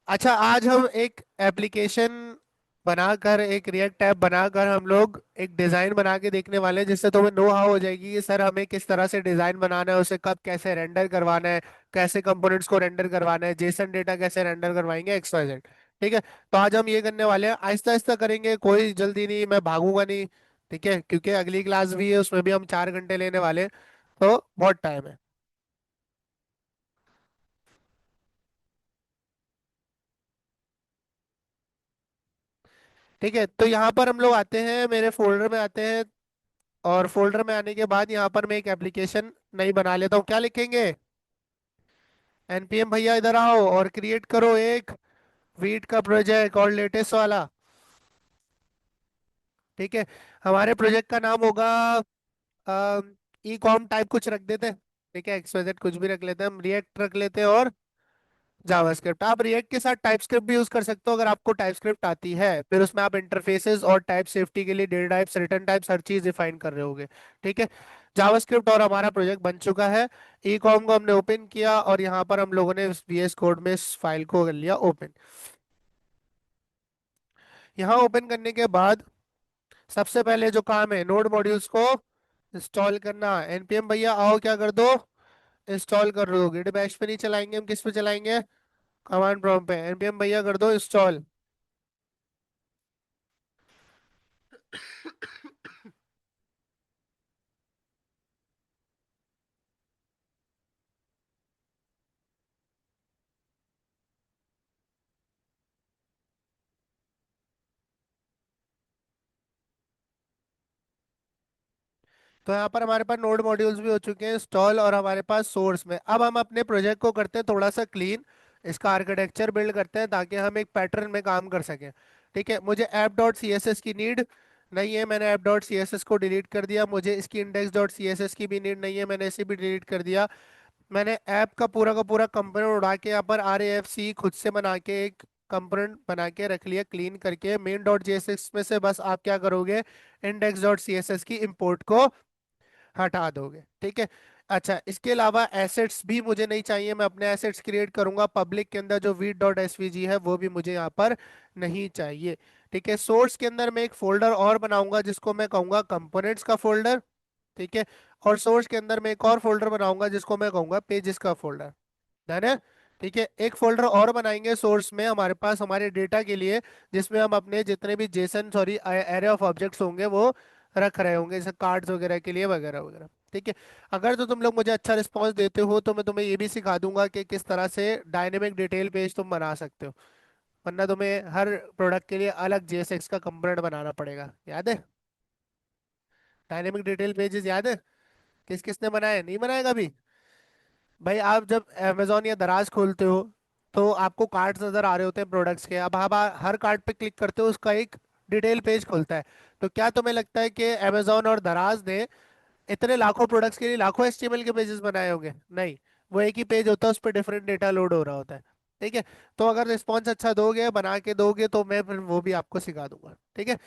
अच्छा, आज हम एक एप्लीकेशन बनाकर, एक रिएक्ट ऐप बनाकर हम लोग एक डिजाइन बना के देखने वाले हैं, जिससे तुम्हें नो हाउ हो जाएगी कि सर हमें किस तरह से डिजाइन बनाना है, उसे कब कैसे रेंडर करवाना है, कैसे कंपोनेंट्स को रेंडर करवाना है, जेसन डेटा कैसे रेंडर करवाएंगे, एक्स वाई जेड। ठीक है, तो आज हम ये करने वाले हैं, आहिस्ता आहिस्ता करेंगे, कोई जल्दी नहीं, मैं भागूंगा नहीं। ठीक है, क्योंकि अगली क्लास भी है, उसमें भी हम 4 घंटे लेने वाले हैं, तो बहुत टाइम है। ठीक है, तो यहाँ पर हम लोग आते हैं, मेरे फोल्डर में आते हैं, और फोल्डर में आने के बाद यहाँ पर मैं एक एप्लीकेशन नई बना लेता हूँ। क्या लिखेंगे? एनपीएम भैया इधर आओ और क्रिएट करो एक वीट का प्रोजेक्ट और लेटेस्ट वाला। ठीक है, हमारे प्रोजेक्ट का नाम होगा ई कॉम टाइप कुछ रख देते हैं। ठीक है, एक्सवाइजेड कुछ भी रख लेते हैं, हम रिएक्ट रख लेते हैं और जावास्क्रिप्ट। आप रिएक्ट के साथ टाइपस्क्रिप्ट भी यूज कर सकते हो अगर आपको टाइपस्क्रिप्ट आती है, फिर उसमें आप इंटरफेसेस और टाइप सेफ्टी के लिए डेटा टाइप्स, रिटर्न टाइप्स, हर चीज डिफाइन कर रहे होगे। ठीक है, जावास्क्रिप्ट और हमारा प्रोजेक्ट बन चुका है। ई कॉम को हमने ओपन किया और यहाँ पर हम लोगों ने VS कोड में इस फाइल को कर लिया ओपन। यहाँ ओपन करने के बाद सबसे पहले जो काम है, नोड मॉड्यूल्स को इंस्टॉल करना। एनपीएम भैया आओ, क्या कर दो, इंस्टॉल कर दो। गिट बैश पे नहीं चलाएंगे, हम किस पे चलाएंगे? कमांड प्रॉम्प्ट पे। एनपीएम भैया कर दो इंस्टॉल। तो यहाँ पर हमारे पास नोड मॉड्यूल्स भी हो चुके हैं इंस्टॉल, और हमारे पास सोर्स में अब हम अपने प्रोजेक्ट को करते हैं थोड़ा सा क्लीन। इसका आर्किटेक्चर बिल्ड करते हैं ताकि हम एक पैटर्न में काम कर सकें। ठीक है, मुझे app dot C S S की नीड नहीं है, मैंने app dot C S S को डिलीट कर दिया। मुझे इसकी index dot C S S की भी नीड नहीं है, मैंने इसे भी डिलीट कर दिया। मैंने ऐप का पूरा कंपोनेंट उड़ा के यहाँ पर आर ए एफ सी खुद से बना के एक कंपोनेंट बना के रख लिया क्लीन करके। Main dot J S S में से बस आप क्या करोगे, index dot C S S की इम्पोर्ट को हटा दोगे। ठीक है, अच्छा, इसके अलावा एसेट्स भी मुझे नहीं चाहिए, मैं अपने एसेट्स क्रिएट करूंगा पब्लिक के अंदर। जो वीट डॉट एसवीजी है वो भी मुझे यहाँ पर नहीं चाहिए। ठीक है, सोर्स के अंदर मैं एक फोल्डर और बनाऊंगा जिसको मैं कहूंगा कंपोनेंट्स का फोल्डर। ठीक है, और सोर्स के अंदर मैं एक और फोल्डर बनाऊंगा जिसको मैं कहूंगा पेजेस का फोल्डर। डन है? ठीक है, एक फोल्डर और बनाएंगे सोर्स में हमारे पास हमारे डेटा के लिए, जिसमें हम अपने जितने भी Jason sorry array of objects होंगे वो रख रहे होंगे, जैसे कार्ड्स वगैरह के लिए वगैरह वगैरह। ठीक है, अगर तो तुम लोग मुझे अच्छा रिस्पॉन्स देते हो तो मैं तुम्हें ये भी सिखा दूंगा कि किस तरह से डायनेमिक डिटेल पेज तुम बना सकते हो, वरना तुम्हें हर प्रोडक्ट के लिए अलग JSX का कंपोनेंट बनाना पड़ेगा। याद है? डायनेमिक डिटेल पेजेस याद है? किस किसने बनाए, नहीं बनाए कभी? भाई, आप जब अमेजोन या दराज खोलते हो तो आपको कार्ड्स नजर आ रहे होते हैं प्रोडक्ट्स के। अब आप हर कार्ड पे क्लिक करते हो, उसका एक डिटेल पेज खुलता है। तो क्या तुम्हें लगता है कि अमेजोन और दराज ने इतने लाखों प्रोडक्ट्स के लिए लाखों HTML के पेजेस बनाए होंगे? नहीं, वो एक ही पेज होता है, उस पर डिफरेंट डेटा लोड हो रहा होता है। ठीक है, तो अगर रिस्पॉन्स अच्छा दोगे, बना के दोगे, तो मैं फिर वो भी आपको सिखा दूंगा। ठीक है,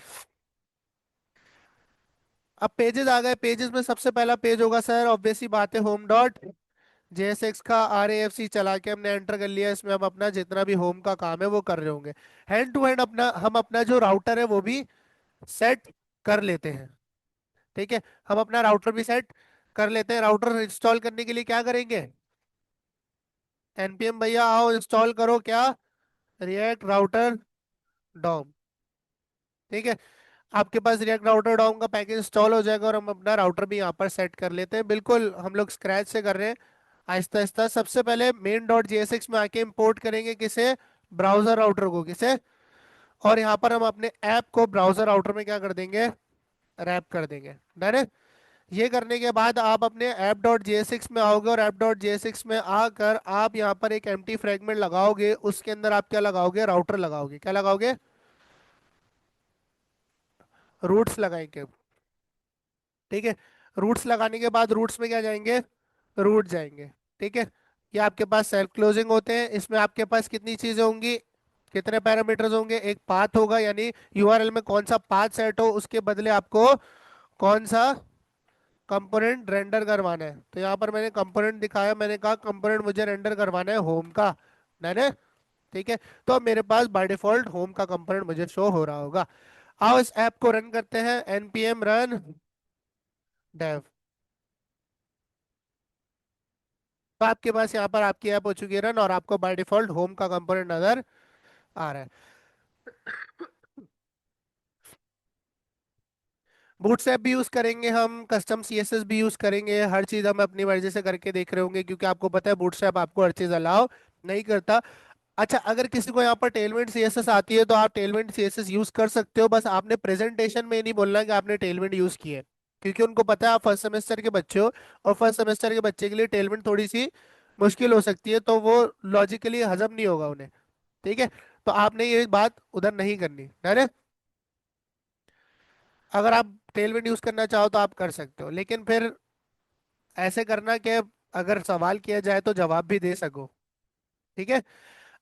अब पेजेस आ गए। पेजेस में सबसे पहला पेज होगा सर, ऑब्वियसली बात है, होम डॉट JSX का RAFC चला के हमने एंटर कर लिया। इसमें हम अपना जितना भी होम का काम है वो कर रहे होंगे। हैंड टू हैंड अपना हम अपना जो राउटर है वो भी सेट कर लेते हैं। ठीक है, हम अपना राउटर भी सेट कर लेते हैं। राउटर इंस्टॉल करने के लिए क्या करेंगे? npm भैया आओ इंस्टॉल करो, क्या? React router DOM. ठीक है, आपके पास रिएक्ट राउटर डॉम का पैकेज इंस्टॉल हो जाएगा और हम अपना राउटर भी यहाँ पर सेट कर लेते हैं। बिल्कुल हम लोग स्क्रैच से कर रहे हैं, आहिस्ता आहिस्ता। सबसे पहले मेन डॉट JSX में आके इंपोर्ट करेंगे किसे? ब्राउजर राउटर को। किसे? और यहाँ पर हम अपने ऐप को ब्राउजर राउटर में क्या कर देंगे? रैप कर देंगे। डन है? ये करने के बाद आप अपने ऐप डॉट JSX में आओगे, और ऐप डॉट JSX में आकर आप यहाँ पर एक एम्प्टी फ्रेगमेंट लगाओगे। उसके अंदर आप क्या लगाओगे? राउटर लगाओगे। क्या लगाओगे? रूट्स लगाएंगे। ठीक है, रूट्स लगाने के बाद रूट्स में क्या जाएंगे? रूट जाएंगे। ठीक है, ये आपके पास सेल्फ क्लोजिंग होते हैं। इसमें आपके पास कितनी चीजें होंगी, कितने पैरामीटर्स होंगे? एक पाथ होगा, यानी URL में कौन सा पाथ सेट हो उसके बदले आपको कौन सा कंपोनेंट रेंडर करवाना है। तो यहाँ पर मैंने कंपोनेंट दिखाया, मैंने कहा कंपोनेंट मुझे रेंडर करवाना है होम का। मैंने ठीक है। तो अब मेरे पास बाय डिफॉल्ट होम का कंपोनेंट मुझे शो हो रहा होगा। आओ इस ऐप को रन करते हैं, npm रन dev। तो आपके पास यहाँ पर आपकी ऐप हो चुकी है रन, और आपको बाय डिफॉल्ट होम का कंपोनेंट नजर आ रहा है। बूटस्ट्रैप भी यूज करेंगे हम, कस्टम सीएसएस भी यूज करेंगे, हर चीज हम अपनी मर्जी से करके देख रहे होंगे, क्योंकि आपको पता है बूटस्ट्रैप आपको हर चीज अलाउ नहीं करता। अच्छा, अगर किसी को यहाँ पर टेलविंड सीएसएस आती है तो आप टेलविंड सीएसएस यूज कर सकते हो, बस आपने प्रेजेंटेशन में नहीं बोलना कि आपने टेलविंड यूज की है, क्योंकि उनको पता है आप फर्स्ट सेमेस्टर के बच्चे हो, और फर्स्ट सेमेस्टर के बच्चे के लिए टेलविंड थोड़ी सी मुश्किल हो सकती है, तो वो लॉजिकली हजम नहीं होगा उन्हें। ठीक है। तो आपने ये बात उधर नहीं करनी, है। अगर आप टेलविंड यूज करना चाहो तो आप कर सकते हो, लेकिन फिर ऐसे करना कि अगर सवाल किया जाए तो जवाब भी दे सको। ठीक है।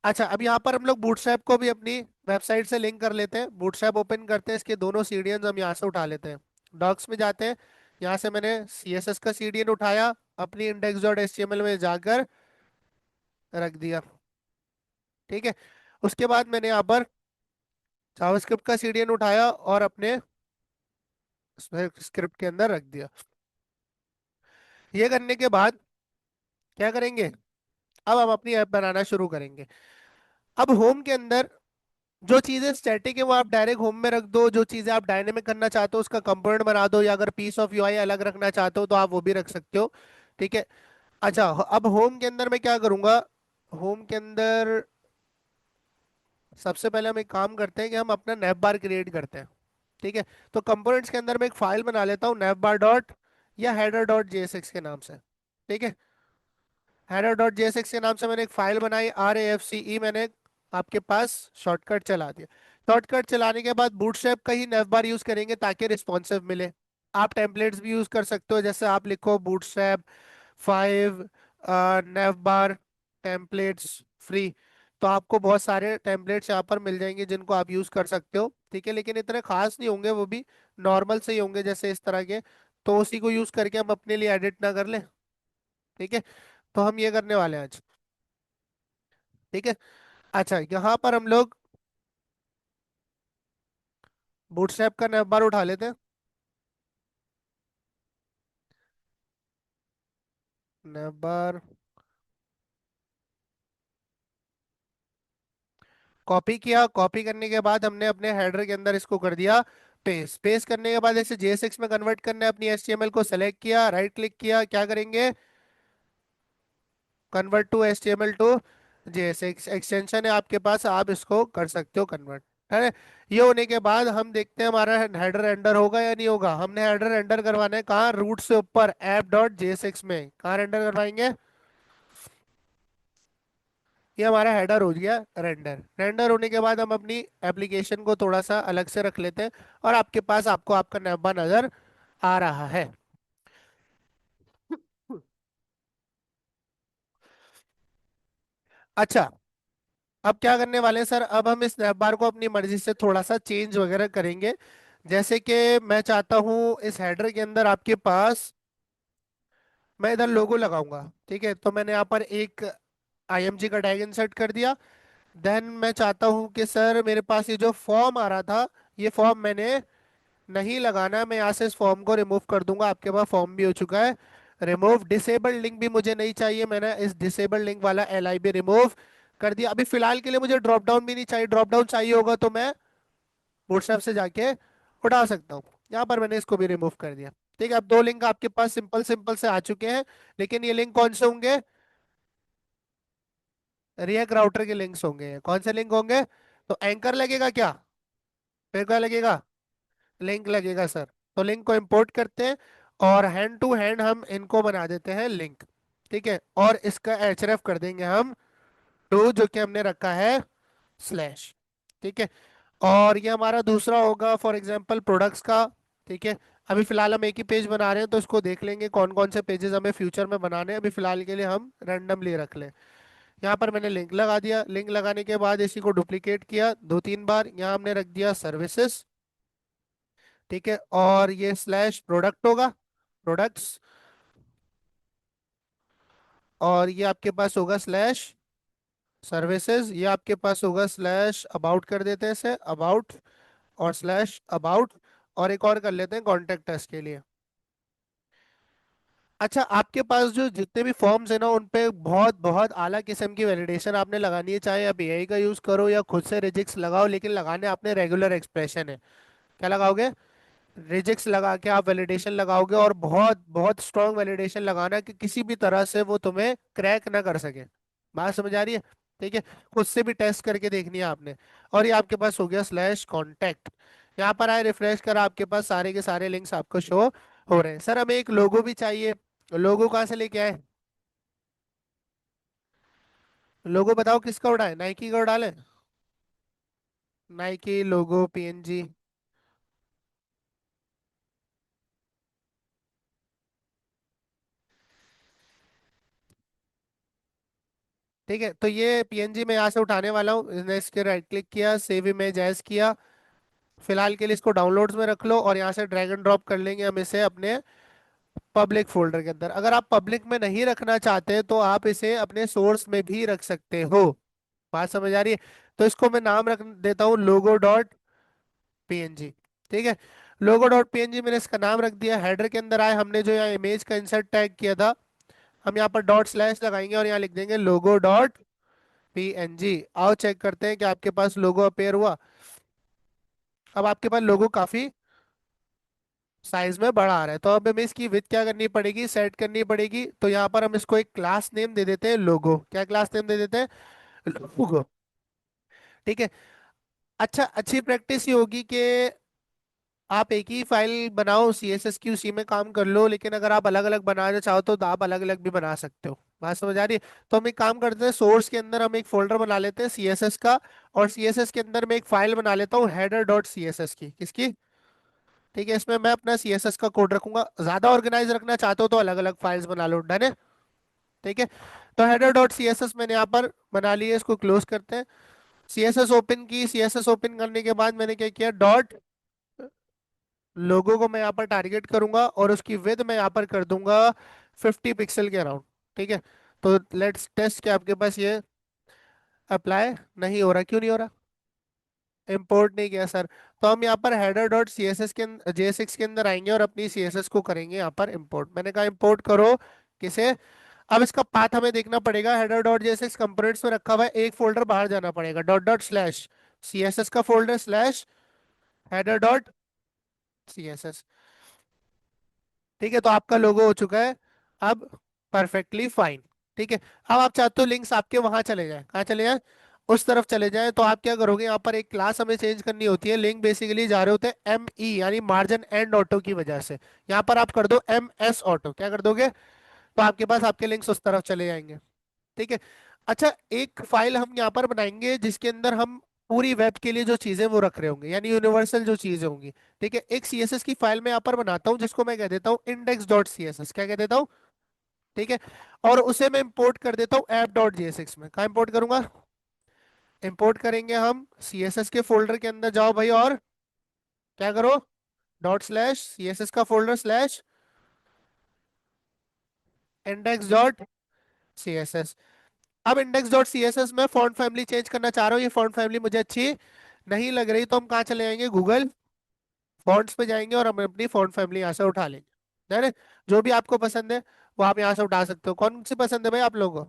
अच्छा, अब यहाँ पर हम लोग बूटस्ट्रैप को भी अपनी वेबसाइट से लिंक कर लेते हैं। बूटस्ट्रैप ओपन करते हैं, इसके दोनों सीडीएन हम यहाँ से उठा लेते हैं। डॉक्स में जाते हैं, यहाँ से मैंने सीएसएस का सीडीएन उठाया, अपनी इंडेक्स डॉट एचटीएमएल में जाकर रख दिया। ठीक है। उसके बाद मैंने यहाँ पर जावास्क्रिप्ट का सीडीएन उठाया और अपने स्क्रिप्ट के अंदर रख दिया। ये करने के बाद क्या करेंगे, अब हम अपनी ऐप बनाना शुरू करेंगे। अब होम के अंदर जो चीजें स्टैटिक है वो आप डायरेक्ट होम में रख दो, जो चीजें आप डायनेमिक करना चाहते हो उसका कंपोनेंट बना दो, या अगर पीस ऑफ यूआई अलग रखना चाहते हो तो आप वो भी रख सकते हो। ठीक है। अच्छा, अब होम के अंदर मैं क्या करूंगा, होम के अंदर सबसे पहले हम एक काम करते हैं कि हम अपना नैप बार क्रिएट करते हैं। ठीक है। तो कंपोनेंट्स के अंदर मैं एक फाइल बना लेता हूँ नैप बार डॉट या हेडर डॉट जेएसएक्स के नाम से। ठीक है। हेडर डॉट जेएसएक्स के नाम से मैंने एक फाइल बनाई, RAFCE, मैंने आपके पास शॉर्टकट चला दिया। शॉर्टकट चलाने के बाद बूटस्ट्रैप का ही नैव बार यूज करेंगे ताकि रिस्पॉन्सिव मिले। आप टेम्पलेट्स भी यूज कर सकते हो, जैसे आप लिखो बूटस्ट्रैप 5 नैव बार टेम्पलेट्स फ्री, तो आपको बहुत सारे टेम्पलेट्स यहाँ पर मिल जाएंगे जिनको आप यूज कर सकते हो। ठीक है, लेकिन इतने खास नहीं होंगे, वो भी नॉर्मल से ही होंगे जैसे इस तरह के, तो उसी को यूज करके हम अपने लिए एडिट ना कर ले। ठीक है। तो हम ये करने वाले हैं आज। ठीक है। अच्छा, यहाँ पर हम लोग बूटस्ट्रैप का नैव बार उठा लेते हैं। नैव बार कॉपी किया, कॉपी करने के बाद हमने अपने हेडर के अंदर इसको कर दिया पेस्ट। पेस्ट करने के बाद इसे जेएसएक्स में कन्वर्ट करना है, अपनी एचटीएमएल को सेलेक्ट किया, राइट क्लिक किया, क्या करेंगे, convert to HTML to JSX extension है आपके पास, आप इसको कर सकते हो कन्वर्ट। है। ये होने के बाद हम देखते हैं हमारा हेडर रेंडर होगा या नहीं होगा। हमने हेडर रेंडर करवाना है कहाँ, रूट से ऊपर ऐप डॉट जेएसएक्स में, कहाँ रेंडर करवाएंगे, ये हमारा हेडर हो गया रेंडर। रेंडर होने के बाद हम अपनी एप्लीकेशन को थोड़ा सा अलग से रख लेते हैं, और आपके पास आपको आपका नैवा नजर आ रहा है। अच्छा, अब क्या करने वाले हैं सर, अब हम इस स्नैप बार को अपनी मर्जी से थोड़ा सा चेंज वगैरह करेंगे। जैसे कि मैं चाहता हूँ इस हेडर के अंदर आपके पास, मैं इधर लोगो लगाऊंगा। ठीक है, तो मैंने यहाँ पर एक IMG का टैग इंसर्ट कर दिया। देन मैं चाहता हूँ कि सर मेरे पास ये जो फॉर्म आ रहा था, ये फॉर्म मैंने नहीं लगाना, मैं यहाँ से इस फॉर्म को रिमूव कर दूंगा। आपके पास फॉर्म भी हो चुका है रिमूव। डिसेबल लिंक भी मुझे नहीं चाहिए, मैंने इस डिसेबल लिंक वाला LI भी रिमूव कर दिया। अभी फिलहाल के लिए मुझे ड्रॉप डाउन भी नहीं चाहिए, ड्रॉप डाउन चाहिए होगा तो मैं बूटस्ट्रैप से जाके उठा सकता हूँ। यहाँ पर मैंने इसको भी रिमूव कर दिया। ठीक है, अब दो लिंक आपके पास सिंपल सिंपल से आ चुके हैं, लेकिन ये लिंक कौन से होंगे, रिएक्ट राउटर के लिंक्स होंगे। कौन से लिंक होंगे, तो एंकर लगेगा क्या, फिर क्या लगेगा, लिंक लगेगा सर। तो लिंक को इंपोर्ट करते हैं, और हैंड टू हैंड हम इनको बना देते हैं लिंक। ठीक है, और इसका href कर देंगे हम टू, जो कि हमने रखा है स्लैश। ठीक है, और ये हमारा दूसरा होगा फॉर एग्जांपल प्रोडक्ट्स का। ठीक है, अभी फिलहाल हम एक ही पेज बना रहे हैं, तो इसको देख लेंगे कौन कौन से पेजेस हमें फ्यूचर में बनाने हैं, अभी फिलहाल के लिए हम रैंडमली रख लें। यहाँ पर मैंने लिंक लगा दिया, लिंक लगाने के बाद इसी को डुप्लीकेट किया 2 3 बार, यहाँ हमने रख दिया सर्विसेज। ठीक है, और ये स्लैश प्रोडक्ट होगा, प्रोडक्ट्स, और ये आपके पास होगा स्लैश सर्विसेज ये आपके पास होगा स्लैश अबाउट कर देते हैं इसे अबाउट, और स्लैश अबाउट, और एक और कर लेते हैं कॉन्टेक्ट अस के लिए। अच्छा, आपके पास जो जितने भी फॉर्म्स है ना उन पे बहुत बहुत आला किस्म की वैलिडेशन आपने लगानी है, चाहे आप एआई का यूज करो या खुद से रिजिक्स लगाओ, लेकिन लगाने आपने रेगुलर एक्सप्रेशन है। क्या लगाओगे? रिजिक्स लगा के आप वैलिडेशन लगाओगे, और बहुत बहुत स्ट्रॉन्ग वैलिडेशन लगाना कि किसी भी तरह से वो तुम्हें क्रैक ना कर सके। बात समझ आ रही है? ठीक है, खुद से भी टेस्ट करके देखनी है आपने। और ये आपके पास हो गया स्लैश कॉन्टैक्ट। यहाँ पर आए, रिफ्रेश करा, आपके पास सारे के सारे लिंक्स आपको शो हो रहे हैं। सर हमें एक लोगो भी चाहिए, लोगो कहाँ से लेके आए? लोगो बताओ किसका उड़ाए, नाइकी का उड़ा ले? नाइकी लोगो पीएनजी। ठीक है, तो ये पीएनजी मैं यहाँ से उठाने वाला हूँ। मैंने इसके राइट क्लिक किया, सेव इमेज एज किया। फिलहाल के लिए इसको डाउनलोड्स में रख लो, और यहाँ से ड्रैग एंड ड्रॉप कर लेंगे हम इसे अपने पब्लिक फोल्डर के अंदर। अगर आप पब्लिक में नहीं रखना चाहते तो आप इसे अपने सोर्स में भी रख सकते हो। बात समझ आ रही है? तो इसको मैं नाम रख देता हूँ लोगो डॉट पीएनजी। ठीक है, लोगो डॉट पीएनजी मैंने इसका नाम रख दिया। हेडर के अंदर आए, हमने जो यहाँ इमेज का इंसर्ट टैग किया था, हम यहाँ पर डॉट स्लैश लगाएंगे और यहाँ लिख देंगे लोगो डॉट पीएनजी। आओ चेक करते हैं कि आपके पास लोगो अपेयर हुआ। अब आपके पास लोगो काफी साइज में बड़ा आ रहा है, तो अब हमें इसकी विड्थ क्या करनी पड़ेगी, सेट करनी पड़ेगी। तो यहाँ पर हम इसको एक क्लास नेम दे देते हैं लोगो। क्या क्लास नेम दे देते हैं? लोगो। ठीक है। अच्छा, अच्छी प्रैक्टिस ये होगी कि आप एक ही फाइल बनाओ, सीएसएस की उसी में काम कर लो, लेकिन अगर आप अलग अलग बनाना चाहो तो आप अलग अलग भी बना सकते हो। बात समझ आ रही है? तो हम एक काम करते हैं, सोर्स के अंदर हम एक फोल्डर बना लेते हैं सीएसएस का, और सीएसएस के अंदर मैं एक फाइल बना लेता हूँ हेडर डॉट सीएसएस की। किसकी? ठीक है, इसमें मैं अपना सीएसएस का कोड रखूंगा। ज्यादा ऑर्गेनाइज रखना चाहते हो तो अलग अलग फाइल्स बना लो। डन है? ठीक है, तो हेडर डॉट सीएसएस मैंने यहाँ पर बना लिया, इसको क्लोज करते हैं। सीएसएस ओपन की, सीएसएस ओपन करने के बाद मैंने क्या किया, डॉट लोगो को मैं यहाँ पर टारगेट करूंगा, और उसकी विड्थ मैं यहाँ पर कर दूंगा 50 पिक्सल के अराउंड। ठीक है, तो लेट्स टेस्ट कि आपके पास ये अप्लाई नहीं हो रहा। क्यों नहीं हो रहा? इंपोर्ट नहीं किया सर। तो हम यहाँ पर header dot C S S के JSX के अंदर आएंगे और अपनी CSS को करेंगे यहाँ पर इंपोर्ट। मैंने कहा इंपोर्ट करो। किसे? अब इसका पाथ हमें देखना पड़ेगा। हेडर डॉट JSX कंपोनेंट्स में रखा हुआ है, एक फोल्डर बाहर जाना पड़ेगा, डॉट डॉट स्लैश CSS का folder slash header dot CSS। ठीक है, तो आपका लोगो हो चुका है अब परफेक्टली फाइन। ठीक है, अब आप चाहते हो लिंक्स आपके वहां चले जाए, कहाँ चले जाए? उस तरफ चले जाए, तो आप क्या करोगे, यहाँ पर एक क्लास हमें चेंज करनी होती है। लिंक बेसिकली जा रहे होते हैं ME यानी मार्जिन एंड ऑटो की वजह से। यहाँ पर आप कर दो MS ऑटो। क्या कर दोगे? तो आपके पास आपके लिंक्स उस तरफ चले जाएंगे। ठीक है। अच्छा, एक फाइल हम यहाँ पर बनाएंगे जिसके अंदर हम पूरी वेब के लिए जो चीजें वो रख रहे होंगे, यानी यूनिवर्सल जो चीजें होंगी। ठीक है, एक CSS की फाइल मैं यहाँ पर बनाता हूँ जिसको मैं कह देता हूँ index.css। क्या कह देता हूँ? ठीक है, और उसे मैं इंपोर्ट कर देता हूँ app.jsx में। कहाँ इंपोर्ट करूंगा? इंपोर्ट करेंगे हम CSS के फोल्डर के अंदर। जाओ भाई, और क्या करो, डॉट स्लैश CSS का फोल्डर स्लैश index.css। अब index.css में फॉन्ट फैमिली चेंज करना चाह रहा हूँ, ये फॉन्ट फैमिली मुझे अच्छी नहीं लग रही, तो हम कहाँ चले जाएंगे, गूगल फॉन्ट्स पे जाएंगे और हम अपनी फॉन्ट फैमिली यहाँ से उठा लेंगे। है ना? जो भी आपको पसंद है वो आप यहाँ से उठा सकते हो। कौन सी पसंद है भाई आप लोगों को?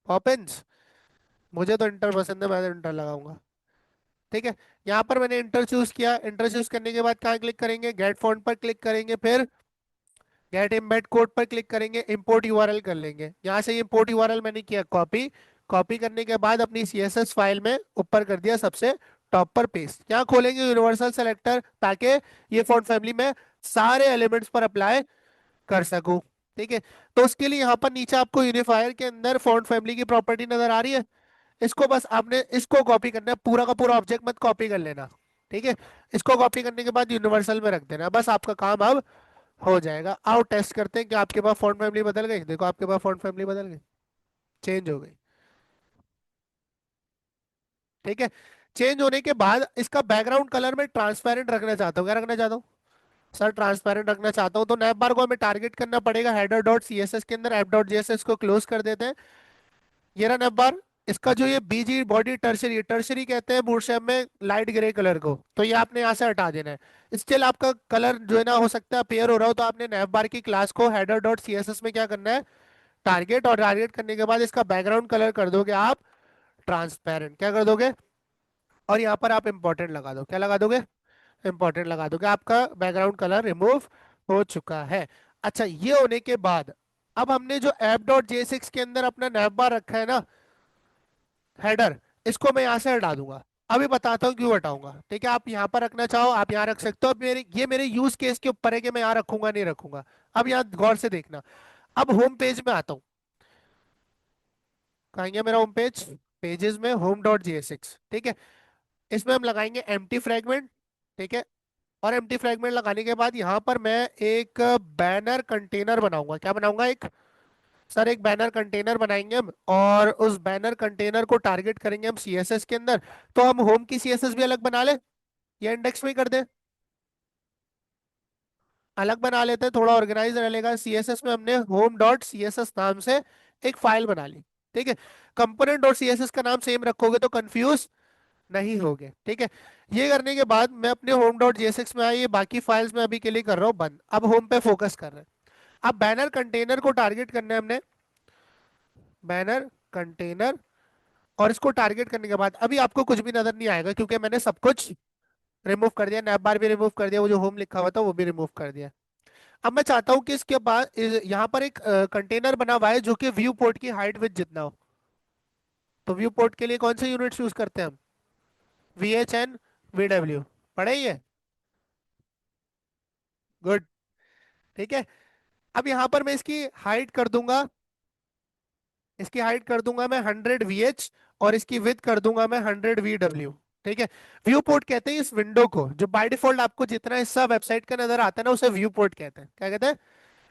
पॉपिंस? मुझे तो इंटर पसंद है, मैं तो इंटर लगाऊंगा। ठीक है, यहाँ पर मैंने इंटर चूज किया। इंटर चूज करने के बाद कहाँ क्लिक करेंगे, गेट फॉन्ट पर क्लिक करेंगे, फिर गेट एम्बेड कोड पर क्लिक करेंगे, इंपोर्ट यूआरएल कर लेंगे। यहाँ से इंपोर्ट यूआरएल मैंने किया कॉपी। कॉपी करने के बाद अपनी CSS फाइल में ऊपर कर दिया सबसे टॉप पर पेस्ट। यहाँ खोलेंगे यूनिवर्सल सेलेक्टर, ताकि ये फॉन्ट फैमिली में सारे एलिमेंट्स पर अप्लाई कर सकूं। ठीक है, तो उसके लिए यहाँ पर नीचे आपको यूनिफायर के अंदर फॉन्ट फैमिली की प्रॉपर्टी नजर आ रही है। इसको बस आपने इसको कॉपी करना है, पूरा का पूरा ऑब्जेक्ट मत कॉपी कर लेना। ठीक है, इसको कॉपी करने के बाद यूनिवर्सल में रख देना, बस आपका काम अब हो जाएगा। आओ टेस्ट करते हैं कि आपके पास फॉन्ट फैमिली बदल गई। देखो, आपके पास फॉन्ट फैमिली बदल गई, चेंज हो गई। ठीक है, चेंज होने के बाद इसका बैकग्राउंड कलर में ट्रांसपेरेंट रखना चाहता हूँ। क्या रखना चाहता हूँ? सर ट्रांसपेरेंट रखना चाहता हूँ, तो नैप बार को हमें टारगेट करना पड़ेगा हेडर डॉट CSS के अंदर। ऐप डॉट JSX को क्लोज कर देते हैं। ये रहा नैप बार। इसका जो ये बीजी बॉडी टर्शरी टर्शरी कहते हैं बूटस्ट्रैप में लाइट ग्रे कलर को, तो ये आपने यहाँ से हटा देना है। स्टिल आपका कलर जो है ना हो सकता है अपीयर हो रहा हो, तो आपने नैप बार की क्लास को header dot C S S में क्या करना है, टारगेट, और टारगेट करने के बाद इसका बैकग्राउंड कलर कर दोगे आप ट्रांसपेरेंट। क्या कर दोगे, और यहाँ पर आप इंपॉर्टेंट लगा दो। क्या लगा दोगे, इंपॉर्टेंट लगा दोगे। आपका बैकग्राउंड कलर रिमूव हो चुका है। अच्छा, ये होने के बाद अब हमने जो ऐप डॉट जे सिक्स के अंदर अपना नैप बार रखा है ना, हेडर, इसको मैं यहाँ से हटा दूंगा। अभी बताता हूँ क्यों हटाऊंगा। ठीक है, आप यहाँ पर रखना चाहो आप यहाँ रख सकते हो। अब मेरे यूज केस के ऊपर है कि मैं यहाँ रखूंगा नहीं रखूंगा। अब यहाँ गौर से देखना। अब होम पेज में आता हूँ। कहेंगे मेरा होम पेज, पेजेस में होम डॉट जे सिक्स। ठीक है, इसमें हम लगाएंगे एम्प्टी फ्रेगमेंट। ठीक है, और एम्प्टी फ्रेगमेंट लगाने के बाद यहाँ पर मैं एक बैनर कंटेनर बनाऊंगा। क्या बनाऊंगा, एक, सर एक बैनर कंटेनर बनाएंगे हम, और उस बैनर कंटेनर को टारगेट करेंगे हम सीएसएस के अंदर। तो हम होम की सीएसएस भी अलग बना ले, या इंडेक्स में ही कर दे, अलग बना लेते हैं, थोड़ा ऑर्गेनाइज रहेगा। सीएसएस में हमने होम डॉट सीएसएस नाम से एक फाइल बना ली। ठीक है, कंपोनेंट डॉट सीएसएस का नाम सेम रखोगे तो कंफ्यूज नहीं होगे। ठीक है, ये करने के बाद मैं अपने होम डॉट जेएसएक्स में आई, ये बाकी फाइल्स में अभी के लिए कर रहा हूँ बंद। अब होम पे फोकस कर रहे हैं। अब बैनर कंटेनर को टारगेट करना है हमने, बैनर कंटेनर, और इसको टारगेट करने के बाद अभी आपको कुछ भी नजर नहीं आएगा क्योंकि मैंने सब कुछ रिमूव कर दिया। नैप बार भी रिमूव कर दिया, वो जो होम लिखा हुआ था वो भी रिमूव कर दिया। अब मैं चाहता हूँ कि इसके बाद यहाँ पर एक कंटेनर बना हुआ है जो कि व्यू पोर्ट की हाइट विथ जितना हो। तो व्यू पोर्ट के लिए कौन से यूनिट्स यूज करते हैं हम, V H N V W, पढ़े ये, गुड। ठीक है, अब यहाँ पर मैं इसकी हाइट कर दूंगा, इसकी हाइट कर दूंगा मैं 100 VH, और इसकी विड्थ कर दूंगा मैं 100 VW। ठीक है, व्यू पोर्ट कहते हैं इस विंडो को, जो बाय डिफॉल्ट आपको जितना हिस्सा वेबसाइट का नजर आता है ना उसे व्यू पोर्ट कहते हैं। क्या कहते हैं,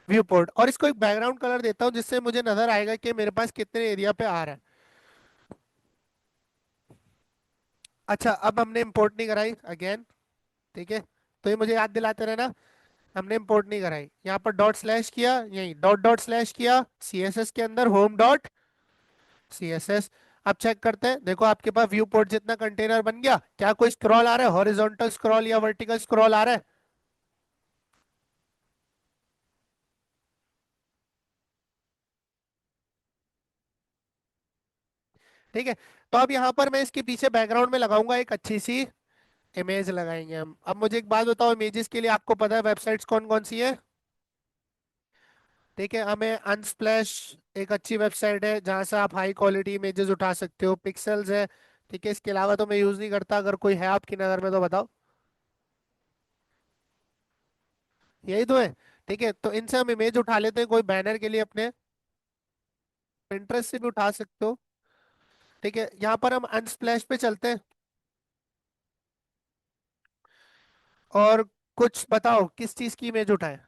व्यू पोर्ट। और इसको एक बैकग्राउंड कलर देता हूँ जिससे मुझे नजर आएगा कि मेरे पास कितने एरिया पे आ रहा है। अच्छा, अब हमने इंपोर्ट नहीं कराई अगेन। ठीक है, तो ये मुझे याद दिलाते रहना, हमने इंपोर्ट नहीं कराई। यहाँ पर डॉट स्लैश किया, यही डॉट डॉट स्लैश किया, सीएसएस के अंदर होम डॉट सीएसएस। अब चेक करते हैं, देखो आपके पास व्यू पोर्ट जितना कंटेनर बन गया। क्या कोई स्क्रॉल आ रहा है, हॉरिजॉन्टल स्क्रॉल या वर्टिकल स्क्रॉल आ रहा है। ठीक है, तो अब यहाँ पर मैं इसके पीछे बैकग्राउंड में लगाऊंगा एक अच्छी सी इमेज लगाएंगे हम। अब मुझे एक बात बताओ, इमेजेस के लिए आपको पता है वेबसाइट्स कौन कौन सी है। ठीक है, हमें अनस्प्लैश एक अच्छी वेबसाइट है जहाँ से आप हाई क्वालिटी इमेजेस उठा सकते हो, पिक्सेल्स है। ठीक है, इसके अलावा तो मैं यूज नहीं करता, अगर कोई है आपकी नज़र में तो बताओ। यही तो है। ठीक है, तो इनसे हम इमेज उठा लेते हैं कोई बैनर के लिए अपने, पिंटरेस्ट से भी उठा सकते हो। ठीक है, यहाँ पर हम अनस्प्लैश पे चलते हैं, और कुछ बताओ किस चीज की इमेज उठाए।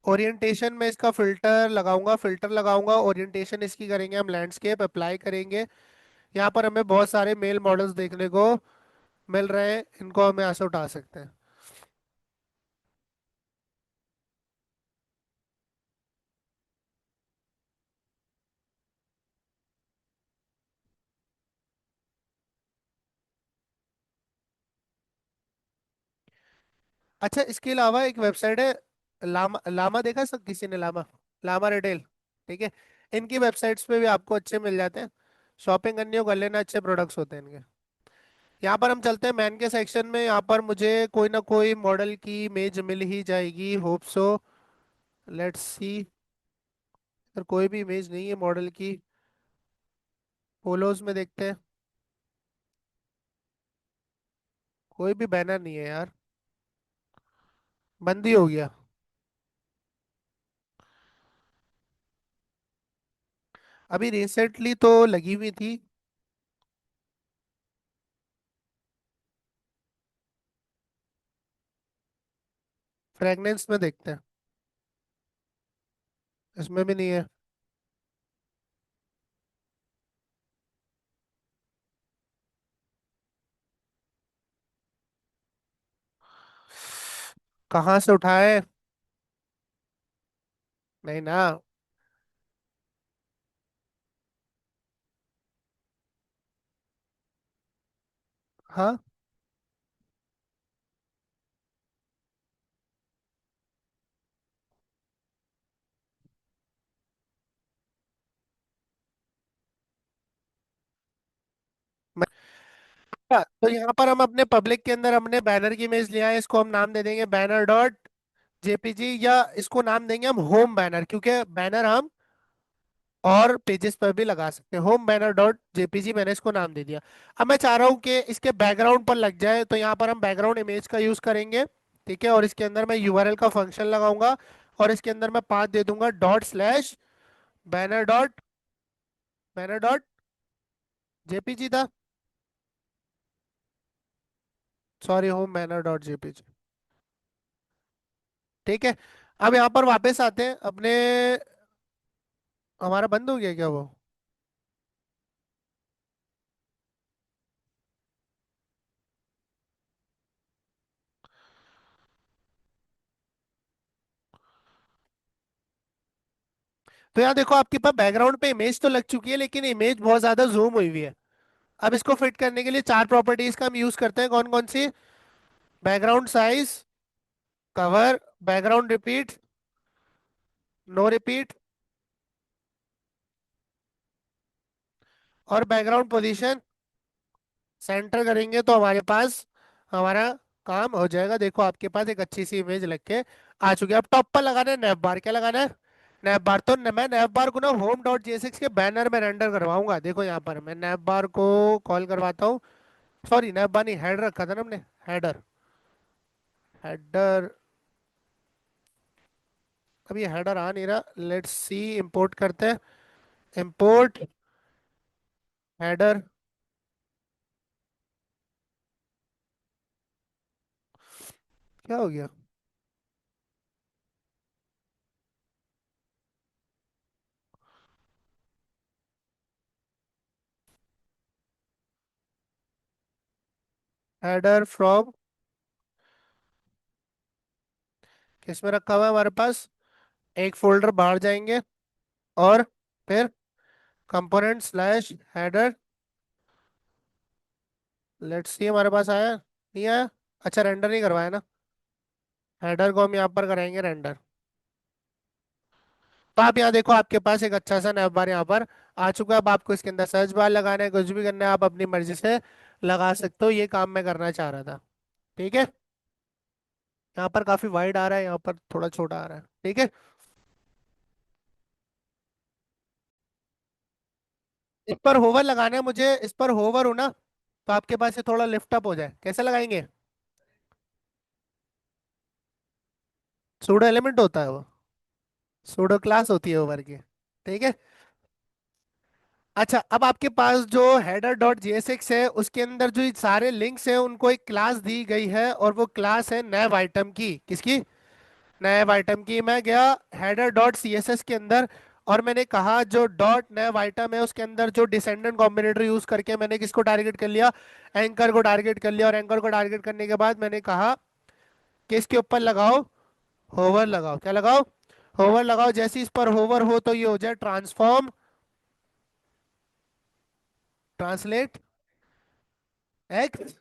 ओरिएंटेशन में इसका फिल्टर लगाऊंगा, ओरिएंटेशन इसकी करेंगे हम लैंडस्केप, अप्लाई करेंगे। यहाँ पर हमें बहुत सारे मेल मॉडल्स देखने को मिल रहे हैं, इनको हम यहाँ से उठा सकते हैं। अच्छा, इसके अलावा एक वेबसाइट है, लामा लामा देखा सब किसी ने, लामा, लामा रिटेल। ठीक है, इनकी वेबसाइट्स पे भी आपको अच्छे मिल जाते हैं, शॉपिंग करनी हो कर लेना, अच्छे प्रोडक्ट्स होते हैं इनके। यहाँ पर हम चलते हैं मैन के सेक्शन में। यहाँ पर मुझे कोई ना कोई मॉडल की इमेज मिल ही जाएगी, होप सो, लेट्स सी। अगर कोई भी इमेज नहीं है मॉडल की, पोलोज में देखते हैं, कोई भी बैनर नहीं है यार, बंद ही हो गया। अभी रिसेंटली तो लगी हुई थी। फ्रेगनेंस में देखते हैं, इसमें भी नहीं है। कहाँ से उठाए? नहीं ना। हाँ। तो यहाँ पर हम अपने पब्लिक के अंदर हमने बैनर की इमेज लिया है, इसको हम नाम दे देंगे बैनर डॉट जेपीजी, या इसको नाम देंगे हम होम बैनर, क्योंकि बैनर हम और पेजेस पर भी लगा सकते हैं। होम बैनर डॉट जेपीजी मैंने इसको नाम दे दिया। अब मैं चाह रहा हूँ कि इसके बैकग्राउंड पर लग जाए, तो यहाँ पर हम बैकग्राउंड इमेज का यूज करेंगे। ठीक है, और इसके अंदर मैं यूआरएल का फंक्शन लगाऊंगा, और इसके अंदर मैं पाथ दे दूंगा dot slash banner dot, banner dot JPG था, sorry, home banner dot JPG. ठीक है। अब यहाँ पर वापस आते हैं अपने, हमारा बंद हो गया क्या वो? तो यहाँ देखो आपके पास बैकग्राउंड पे इमेज तो लग चुकी है, लेकिन इमेज बहुत ज्यादा जूम हुई हुई है। अब इसको फिट करने के लिए चार प्रॉपर्टीज का हम यूज करते हैं, कौन कौन सी? Background size, cover, background repeat, no repeat, और बैकग्राउंड पोजीशन सेंटर करेंगे तो हमारे पास हमारा काम हो जाएगा। देखो आपके पास एक अच्छी सी इमेज लग के आ चुकी है। अब टॉप पर लगाना है नैप बार, क्या लगाना है? नैप बार। तो मैं नैप बार को ना होम डॉट जेएसएक्स के बैनर में रेंडर करवाऊंगा। देखो यहाँ पर मैं नैप बार को कॉल करवाता हूँ। सॉरी, नैप बार नहीं, हेड रखा था ना हमने, हेडर, हेडर। अब ये हेडर आ नहीं रहा, लेट्स सी, इंपोर्ट करते हैं, इंपोर्ट हेडर। क्या हो गया? हेडर फ्रॉम, किसमें रखा हुआ है हमारे पास? एक फोल्डर बाहर जाएंगे, और फिर component slash header. Let's see, हमारे पास आया नहीं आया? अच्छा, रेंडर नहीं करवाया ना। हेडर को हम यहाँ पर कराएंगे रेंडर। तो आप यहाँ देखो आपके पास एक अच्छा सा नैव बार यहाँ पर आ चुका है। अब आपको इसके अंदर सर्च बार लगाना है, कुछ भी करना है आप अपनी मर्जी से लगा सकते हो। ये काम मैं करना चाह रहा था। ठीक है। यहाँ पर काफी वाइड आ रहा है, यहाँ पर थोड़ा छोटा आ रहा है। ठीक है। इस पर होवर लगाना है मुझे, इस पर होवर हो ना, तो आपके पास ये थोड़ा लिफ्ट अप हो जाए। कैसे लगाएंगे? सूडो एलिमेंट होता है वो, सूडो क्लास होती है होवर की। ठीक है। अच्छा, अब आपके पास जो हेडर डॉट जेएसएक्स है उसके अंदर जो ये सारे लिंक्स हैं उनको एक क्लास दी गई है, और वो क्लास है नैव आइटम की। किसकी? नैव आइटम की। मैं गया हेडर डॉट सीएसएस के अंदर, और मैंने कहा जो डॉट नैव आइटम है उसके अंदर जो डिसेंडेंट कॉम्बिनेटर यूज करके मैंने किसको टारगेट कर लिया? एंकर को टारगेट कर लिया। और एंकर को टारगेट करने के बाद मैंने कहा कि इसके ऊपर लगाओ, होवर लगाओ। क्या लगाओ? होवर लगाओ। जैसे इस पर होवर हो तो ये हो जाए transform, translate X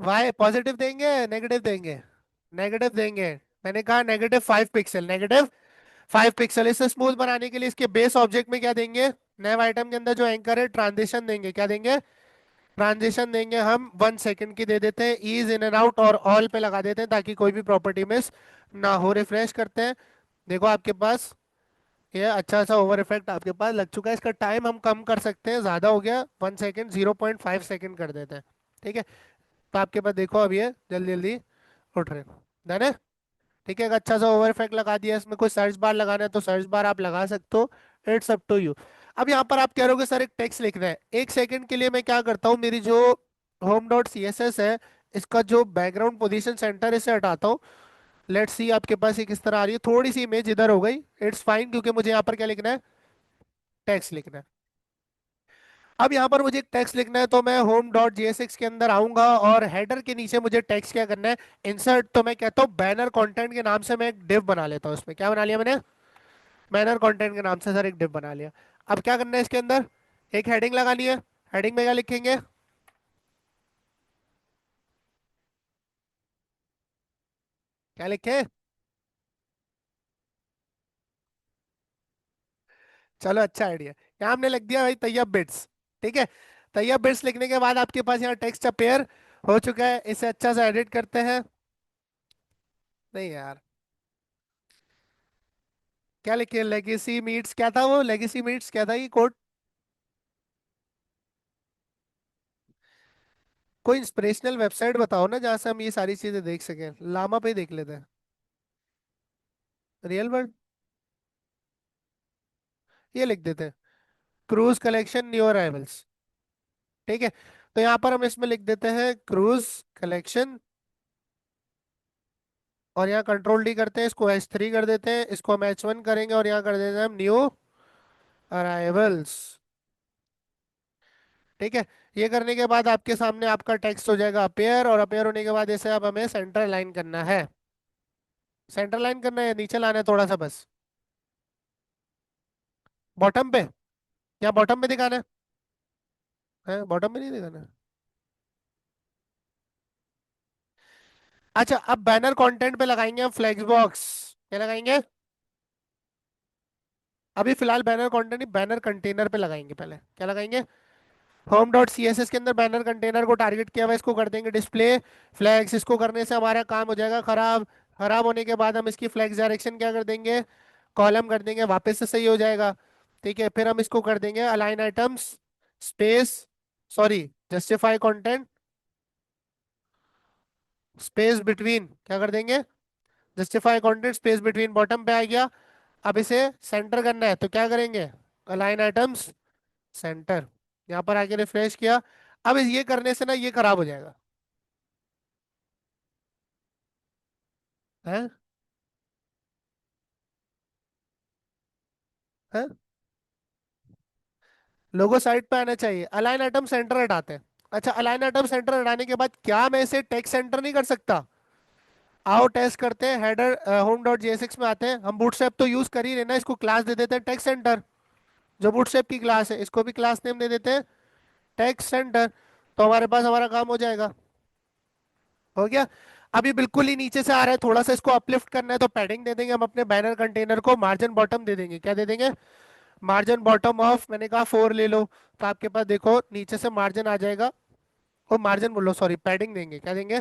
Y. Positive देंगे नेगेटिव देंगे? नेगेटिव देंगे। मैंने कहा -5 पिक्सल, -5 पिक्सल। इसे स्मूथ बनाने के लिए इसके बेस ऑब्जेक्ट में क्या देंगे? नए आइटम के अंदर जो एंकर है ट्रांजिशन देंगे। क्या देंगे? ट्रांजिशन देंगे। हम 1 सेकंड की दे देते हैं, ईज इन एंड आउट और ऑल पे लगा देते हैं ताकि कोई भी प्रॉपर्टी मिस ना हो। रिफ्रेश करते हैं, देखो आपके पास ये अच्छा सा ओवर इफेक्ट आपके पास लग चुका है। इसका टाइम हम कम कर सकते हैं, ज्यादा हो गया 1 सेकंड, 0.5 सेकंड कर देते हैं। ठीक है। तो आपके पास देखो अब ये जल्दी जल्दी उठ रहे हैं। डन है? ठीक है, एक अच्छा सा ओवर इफेक्ट लगा दिया। इसमें कोई सर्च बार लगाना है तो सर्च बार आप लगा सकते हो, इट्स अप टू यू। अब यहाँ पर आप कह रहे हो सर एक टेक्स्ट लिखना है, 1 सेकंड के लिए मैं क्या करता हूँ, मेरी जो home dot C S S है इसका जो बैकग्राउंड पोजीशन सेंटर इसे हटाता हूँ। लेट्स सी आपके पास ये किस तरह आ रही है, थोड़ी सी इमेज इधर हो गई, इट्स फाइन, क्योंकि मुझे यहाँ पर क्या लिखना है? टेक्स्ट लिखना है। अब यहाँ पर मुझे एक टेक्स्ट लिखना है, तो मैं होम डॉट जेएसएक्स के अंदर आऊंगा और हेडर के नीचे मुझे टेक्स्ट क्या करना है, इंसर्ट। तो मैं कहता हूँ बैनर कंटेंट के नाम से मैं एक डिव बना लेता हूँ। इसमें क्या बना लिया मैंने, बैनर कंटेंट के नाम से सर एक डिव बना लिया। अब क्या करना है इसके अंदर, एक हेडिंग लगानी है। हेडिंग में क्या लिखेंगे, क्या लिखे, चलो अच्छा आइडिया। यहाँ हमने लिख दिया भाई तैयब बिट्स। ठीक है, तैयब बिट्स लिखने के बाद आपके पास यहाँ टेक्स्ट अपेयर हो चुका है। इसे अच्छा से एडिट करते हैं। नहीं यार, क्या लिखे, लेगेसी मीट्स, क्या था वो, लेगेसी मीट्स क्या था ये कोड। कोई इंस्पिरेशनल वेबसाइट बताओ ना जहाँ से हम ये सारी चीजें देख सकें, लामा पे ही देख लेते हैं। रियल वर्ल्ड, ये लिख देते हैं, क्रूज कलेक्शन न्यू अराइवल्स। ठीक है, तो यहाँ पर हम इसमें लिख देते हैं क्रूज कलेक्शन, और यहाँ कंट्रोल डी करते हैं, इसको H3 कर देते हैं, इसको हम H1 करेंगे और यहाँ कर देते हैं हम न्यू अराइवल्स। ठीक है, ये करने के बाद आपके सामने आपका टेक्स्ट हो जाएगा अपेयर, और अपेयर होने के बाद इसे अब हमें सेंटर लाइन करना है। सेंटर लाइन करना है, नीचे लाना है थोड़ा सा बस, बॉटम पे, या बॉटम पे दिखाना है बॉटम पे नहीं दिखाना है। अच्छा, अब बैनर कंटेंट पे लगाएंगे हम फ्लेक्स बॉक्स। क्या लगाएंगे, अभी फिलहाल बैनर कंटेंट नहीं, बैनर कंटेनर पे लगाएंगे। पहले क्या लगाएंगे, home dot C S S के अंदर बैनर कंटेनर को टारगेट किया हुआ है, इसको कर देंगे डिस्प्ले फ्लैग्स। इसको करने से हमारा काम हो जाएगा खराब। खराब होने के बाद हम इसकी फ्लैग्स डायरेक्शन क्या कर देंगे, कॉलम कर देंगे, वापस से सही हो जाएगा। ठीक है, फिर हम इसको कर देंगे align items space, sorry, justify content space between, क्या कर देंगे, justify content space between, bottom पे आ गया। अब इसे सेंटर करना है, तो क्या करेंगे, अलाइन आइटम्स सेंटर। यहाँ पर आके रिफ्रेश किया। अब ये करने से ना ये खराब हो जाएगा है, है? लोगो साइड पे आना चाहिए, अलाइन आइटम सेंटर हटाते हैं। अच्छा, अलाइन आइटम सेंटर हटाने के बाद क्या मैं इसे टेक्स्ट सेंटर नहीं कर सकता, आओ टेस्ट करते हैं। हेडर होम डॉट जेएसएक्स में आते हैं, हम बूटस्ट्रैप तो यूज कर ही रहे ना, इसको क्लास दे देते हैं टेक्स्ट सेंटर। जो बूटस्ट्रैप की क्लास है इसको भी क्लास नेम दे देते हैं टेक्स्ट सेंटर। तो हमारे पास हमारा काम हो जाएगा। हो गया। अभी बिल्कुल ही नीचे से आ रहा है, थोड़ा सा इसको अपलिफ्ट करना है, तो पैडिंग दे देंगे हम अपने बैनर कंटेनर को, मार्जिन बॉटम दे देंगे। क्या दे देंगे, मार्जिन बॉटम ऑफ, मैंने कहा 4 ले लो। तो आपके पास देखो नीचे से मार्जिन आ जाएगा, वो मार्जिन बोलो सॉरी, पैडिंग देंगे, क्या देंगे,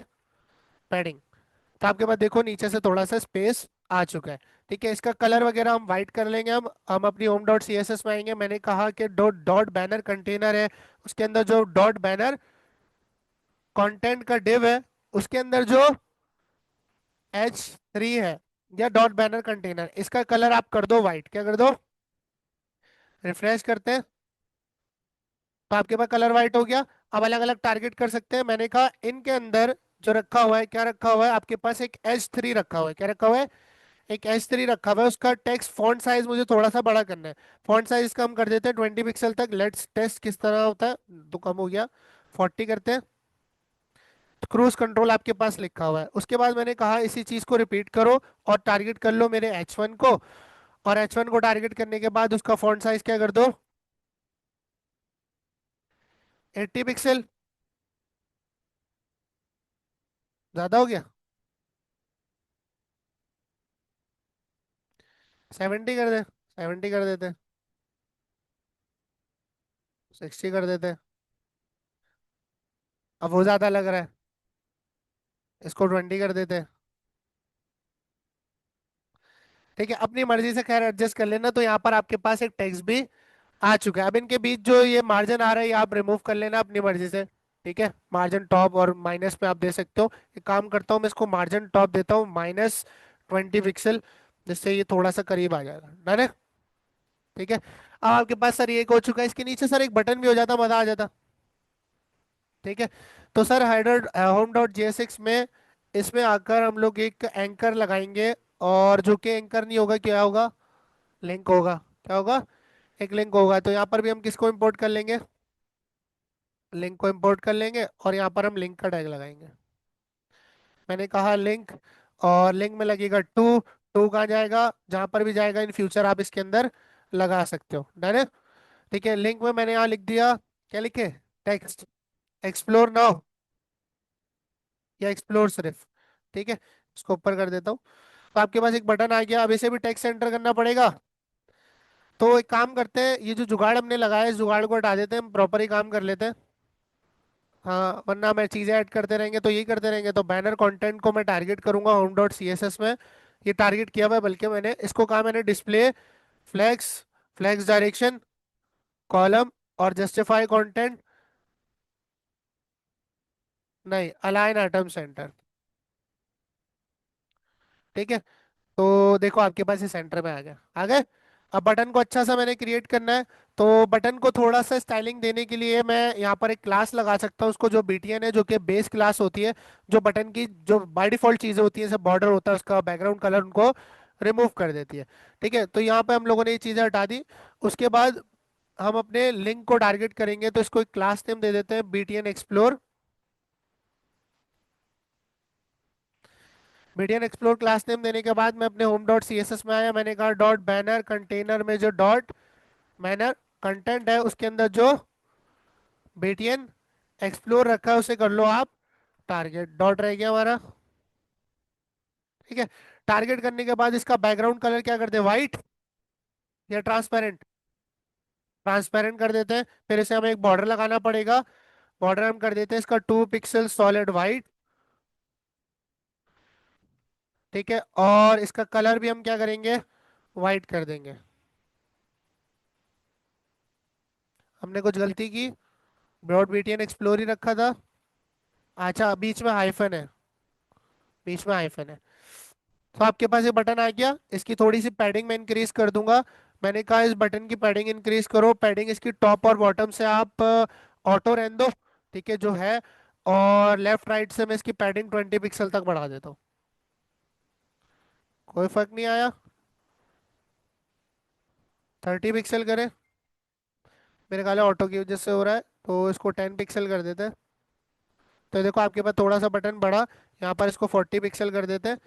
पैडिंग। तो आपके पास देखो नीचे से थोड़ा सा स्पेस आ चुका है। ठीक है, इसका कलर वगैरह हम वाइट कर लेंगे। हम अपनी home dot C S S में आएंगे, मैंने कहा कि डॉट डॉट बैनर कंटेनर है, उसके अंदर जो डॉट बैनर कंटेंट का डिव है, उसके अंदर जो H3 है, या डॉट बैनर कंटेनर, इसका कलर आप कर दो वाइट। क्या कर दो, रिफ्रेश करते हैं, तो आपके पास कलर वाइट हो गया। अब अलग अलग टारगेट कर सकते हैं, मैंने कहा इनके अंदर जो रखा हुआ है, क्या रखा हुआ है आपके पास, एक H3 रखा हुआ है। क्या रखा हुआ है, एक H3 रखा हुआ है। उसका टेक्स्ट फॉन्ट साइज मुझे थोड़ा सा बड़ा करना है। फॉन्ट साइज का हम कर देते हैं 20 पिक्सल तक। लेट्स टेस्ट किस तरह होता है, तो कम हो गया, 40 करते हैं। क्रूज कंट्रोल आपके पास लिखा हुआ है। उसके बाद मैंने कहा इसी चीज को रिपीट करो और टारगेट कर लो मेरे H1 को। और H1 को टारगेट करने के बाद उसका फॉन्ट साइज क्या कर दो, 80 पिक्सल। ज्यादा हो गया, 70 कर दे, 70 कर देते, 60 कर देते। अब वो ज्यादा लग रहा है, इसको 20 कर देते। ठीक है, अपनी मर्जी से खैर एडजस्ट कर लेना। तो यहाँ पर आपके पास एक टेक्स्ट भी आ चुका है। अब इनके बीच जो ये मार्जिन आ रहा है ये आप रिमूव कर लेना अपनी मर्जी से। ठीक है, मार्जिन टॉप और माइनस पे आप दे सकते हो। एक काम करता हूँ, मैं इसको मार्जिन टॉप देता हूँ -20 पिक्सल, जिससे ये थोड़ा सा करीब आ जाएगा। डन है। ठीक है, अब आपके पास सर ये एक हो चुका है, इसके नीचे सर एक बटन भी हो जाता, मजा आ जाता। ठीक है, तो sir header home dot JSX में इसमें आकर हम लोग एक एंकर लगाएंगे। और जो कि एंकर नहीं होगा, क्या होगा, लिंक होगा। क्या होगा, एक लिंक होगा। तो यहाँ पर भी हम किसको इंपोर्ट कर लेंगे, लिंक को इंपोर्ट कर लेंगे और यहाँ पर हम लिंक का टैग लगाएंगे। मैंने कहा लिंक, और लिंक में लगेगा टू। टू कहाँ जाएगा, जहां पर भी जाएगा इन फ्यूचर आप इसके अंदर लगा सकते हो। डन है। ठीक है, लिंक में मैंने यहाँ लिख दिया, क्या लिखे, टेक्स्ट एक्सप्लोर नाउ, या एक्सप्लोर सिर्फ। ठीक है, इसको ऊपर कर देता हूँ। तो आपके पास एक बटन आ गया, अब इसे भी टेक्स्ट एंटर करना पड़ेगा। तो एक काम करते हैं, ये जो जुगाड़ हमने लगाया है, इस जुगाड़ को हटा देते हैं, हम प्रॉपर ही काम कर लेते हैं। हाँ, वरना मैं चीजें ऐड करते रहेंगे तो यही करते रहेंगे। तो बैनर कंटेंट को मैं टारगेट करूंगा home dot C S S में। ये टारगेट किया हुआ है, बल्कि मैंने इसको कहा, मैंने display flex, flex direction, column, और जस्टिफाई कंटेंट, नहीं, अलाइन आइटम सेंटर। ठीक है, तो देखो आपके पास ये सेंटर में आ गया, आ गए। अब बटन को अच्छा सा मैंने क्रिएट करना है। तो बटन को थोड़ा सा स्टाइलिंग देने के लिए मैं यहाँ पर एक क्लास लगा सकता हूँ, उसको जो बीटीएन है, जो कि बेस क्लास होती है, जो बटन की जो बाय डिफॉल्ट चीजें होती हैं, जैसे बॉर्डर होता है, उसका बैकग्राउंड कलर उनको रिमूव कर देती है। ठीक है, तो यहाँ पे हम लोगों ने ये चीजें हटा दी। उसके बाद हम अपने लिंक को टारगेट करेंगे, तो इसको एक क्लास नेम दे देते हैं, BTN explore. Median explore class name देने के बाद मैं अपने home dot C S S में आया, मैंने कहा डॉट बैनर कंटेनर में जो डॉट बैनर कंटेंट है, उसके अंदर जो बीटीएन एक्सप्लोर रखा है उसे कर लो आप टारगेट। डॉट रह गया हमारा। ठीक है, टारगेट करने के बाद इसका बैकग्राउंड कलर क्या कर दे, व्हाइट या ट्रांसपेरेंट, ट्रांसपेरेंट कर देते हैं। फिर इसे हमें एक बॉर्डर लगाना पड़ेगा। बॉर्डर हम कर देते हैं इसका 2 पिक्सल सॉलिड वाइट। ठीक है, और इसका कलर भी हम क्या करेंगे, वाइट कर देंगे। हमने कुछ गलती की, ब्रॉड बीटीएन एक्सप्लोर ही रखा था। अच्छा, बीच में हाइफन है, बीच में हाइफन है। तो आपके पास ये बटन आ गया, इसकी थोड़ी सी पैडिंग मैं इंक्रीज कर दूंगा। मैंने कहा इस बटन की पैडिंग इंक्रीज करो, पैडिंग इसकी टॉप और बॉटम से आप ऑटो रहने दो। ठीक है, जो है। और लेफ्ट राइट से मैं इसकी पैडिंग 20 पिक्सल तक बढ़ा देता हूँ। कोई फर्क नहीं आया, 30 पिक्सल करें। मेरे ख्याल है ऑटो की वजह से हो रहा है, तो इसको 10 पिक्सल कर देते हैं। तो देखो आपके पास थोड़ा सा बटन बढ़ा, यहाँ पर इसको 40 पिक्सल कर देते हैं।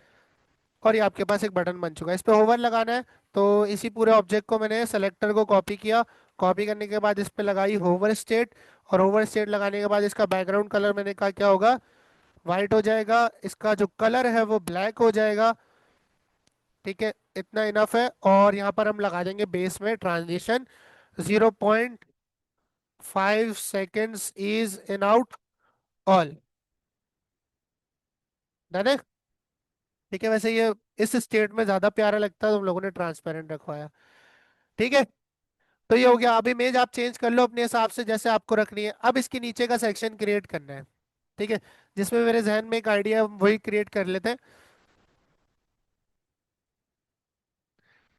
और ये आपके पास एक बटन बन चुका है, इस पे होवर लगाना है। तो इसी पूरे ऑब्जेक्ट को मैंने सेलेक्टर को कॉपी किया। कॉपी करने के बाद इस पे लगाई होवर स्टेट। और होवर स्टेट लगाने के बाद इसका बैकग्राउंड कलर मैंने कहा क्या होगा, वाइट हो जाएगा। इसका जो कलर है वो ब्लैक हो जाएगा। ठीक है, इतना इनफ है। और यहाँ पर हम लगा देंगे बेस में transition 0.5 seconds is in out all. Done है। ठीक है, वैसे ये इस स्टेट में ज्यादा प्यारा लगता है, तो हम लोगों ने ट्रांसपेरेंट रखवाया। ठीक है, तो ये हो गया। अब इमेज आप चेंज कर लो अपने हिसाब से जैसे आपको रखनी है। अब इसके नीचे का सेक्शन क्रिएट करना है। ठीक है, जिसमें मेरे जहन में एक आइडिया वही क्रिएट कर लेते हैं।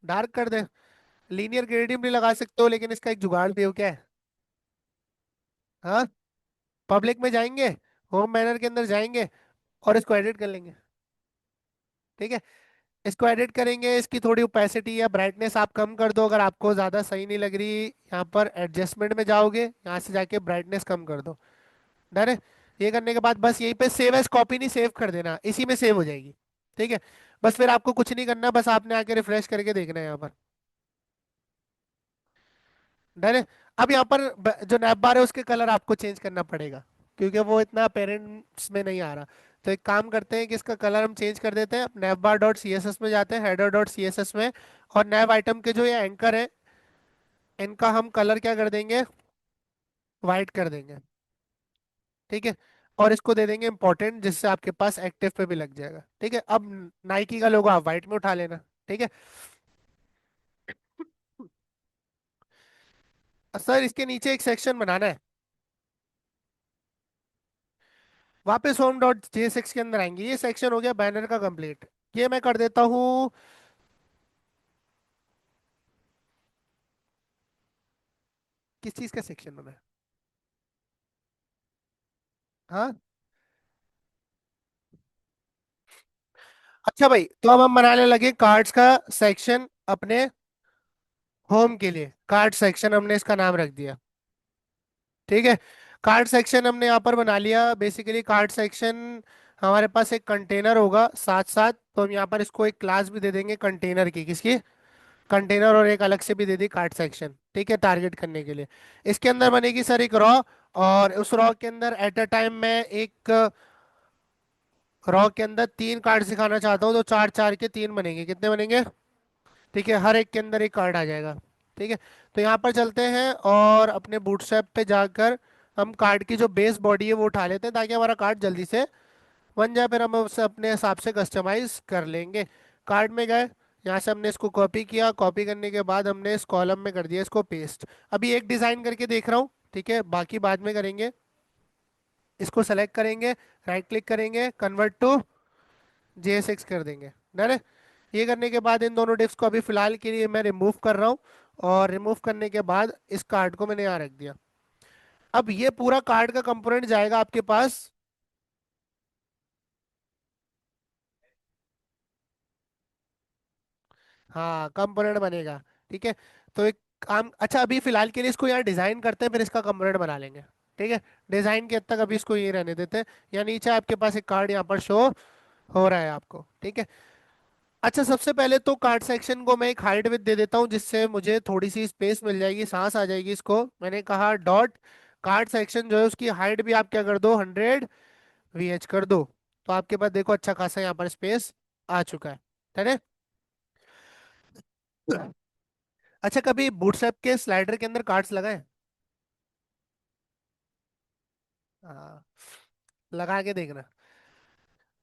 डार्क कर दे, लीनियर ग्रेडियंट भी लगा सकते हो, लेकिन इसका एक जुगाड़ भी हो, क्या है। हाँ, पब्लिक में जाएंगे, होम बैनर के अंदर जाएंगे, और इसको एडिट कर लेंगे। ठीक है, इसको एडिट करेंगे, इसकी थोड़ी ओपेसिटी या ब्राइटनेस आप कम कर दो अगर आपको ज्यादा सही नहीं लग रही। यहाँ पर एडजस्टमेंट में जाओगे, यहाँ से जाके ब्राइटनेस कम कर दो। डन है। ये करने के बाद बस यहीं पे सेव एज कॉपी नहीं, सेव कर देना, इसी में सेव हो जाएगी। ठीक है, बस फिर आपको कुछ नहीं करना, बस आपने आके रिफ्रेश करके देखना है यहाँ पर। डन है। अब यहाँ पर जो नैप बार है उसके कलर आपको चेंज करना पड़ेगा, क्योंकि वो इतना पेरेंट्स में नहीं आ रहा। तो एक काम करते हैं कि इसका कलर हम चेंज कर देते हैं। Nav bar dot C S S में जाते हैं, header dot C S S में, और नैप आइटम के जो ये एंकर है, इनका हम कलर क्या कर देंगे, वाइट कर देंगे। ठीक है, और इसको दे देंगे इंपॉर्टेंट, जिससे आपके पास एक्टिव पे भी लग जाएगा। ठीक है, अब नाइकी का लोगो आप व्हाइट में उठा लेना। ठीक है, सर इसके नीचे एक सेक्शन बनाना है। वापस होम डॉट जेएसएक्स के अंदर आएंगे, ये सेक्शन हो गया बैनर का कंप्लीट। ये मैं कर देता हूँ, किस चीज का सेक्शन बना है। हाँ, अच्छा भाई, तो अब हम बनाने लगे कार्ड्स का सेक्शन अपने होम के लिए। कार्ड सेक्शन हमने इसका नाम रख दिया। ठीक है, कार्ड सेक्शन हमने यहाँ पर बना लिया। बेसिकली कार्ड सेक्शन हमारे पास एक कंटेनर होगा साथ साथ, तो हम यहाँ पर इसको एक क्लास भी दे देंगे कंटेनर की। किसकी? कंटेनर, और एक अलग से भी दे दी कार्ड सेक्शन, ठीक है, टारगेट करने के लिए। इसके अंदर बनेगी सर एक रॉ, और उस रॉ के अंदर एट अ टाइम मैं एक रॉ के अंदर 3 कार्ड दिखाना चाहता हूँ, तो 4 4 के 3 बनेंगे। कितने बनेंगे? ठीक है, हर एक के अंदर एक कार्ड आ जाएगा। ठीक है, तो यहाँ पर चलते हैं और अपने बूटस्ट्रैप पे जाकर हम कार्ड की जो बेस बॉडी है वो उठा लेते हैं, ताकि हमारा कार्ड जल्दी से बन जाए, फिर हम उसे अपने हिसाब से कस्टमाइज कर लेंगे। कार्ड में गए, यहाँ से हमने इसको कॉपी किया, कॉपी करने के बाद हमने इस कॉलम में कर दिया इसको पेस्ट। अभी एक डिजाइन करके देख रहा हूँ, ठीक है, बाकी बाद में करेंगे। इसको सेलेक्ट करेंगे, राइट क्लिक करेंगे, कन्वर्ट टू JSX कर देंगे। डन है। ये करने के बाद इन दोनों डिस्क को अभी फिलहाल के लिए मैं रिमूव कर रहा हूँ, और रिमूव करने के बाद इस कार्ड को मैंने यहाँ रख दिया। अब ये पूरा कार्ड का कंपोनेंट जाएगा आपके पास। हाँ, कंपोनेंट बनेगा। ठीक है, तो एक काम, अच्छा अभी फिलहाल के लिए इसको यहाँ डिजाइन करते हैं, फिर इसका कंपोनेंट बना लेंगे। ठीक है, डिजाइन के हद तक अभी इसको यही रहने देते हैं। या नीचे आपके पास एक कार्ड यहाँ पर शो हो रहा है आपको, ठीक है। अच्छा, सबसे पहले तो कार्ड सेक्शन को मैं एक हाइट विड्थ दे देता हूँ, जिससे मुझे थोड़ी सी स्पेस मिल जाएगी, सांस आ जाएगी इसको। मैंने कहा डॉट कार्ड सेक्शन जो है उसकी हाइट भी आप क्या कर दो, 100 VH कर दो। तो आपके पास देखो अच्छा खासा यहाँ पर स्पेस आ चुका है। अच्छा, कभी बूटस्ट्रैप के स्लाइडर के अंदर कार्ड्स लगाए? हाँ, लगा के देखना।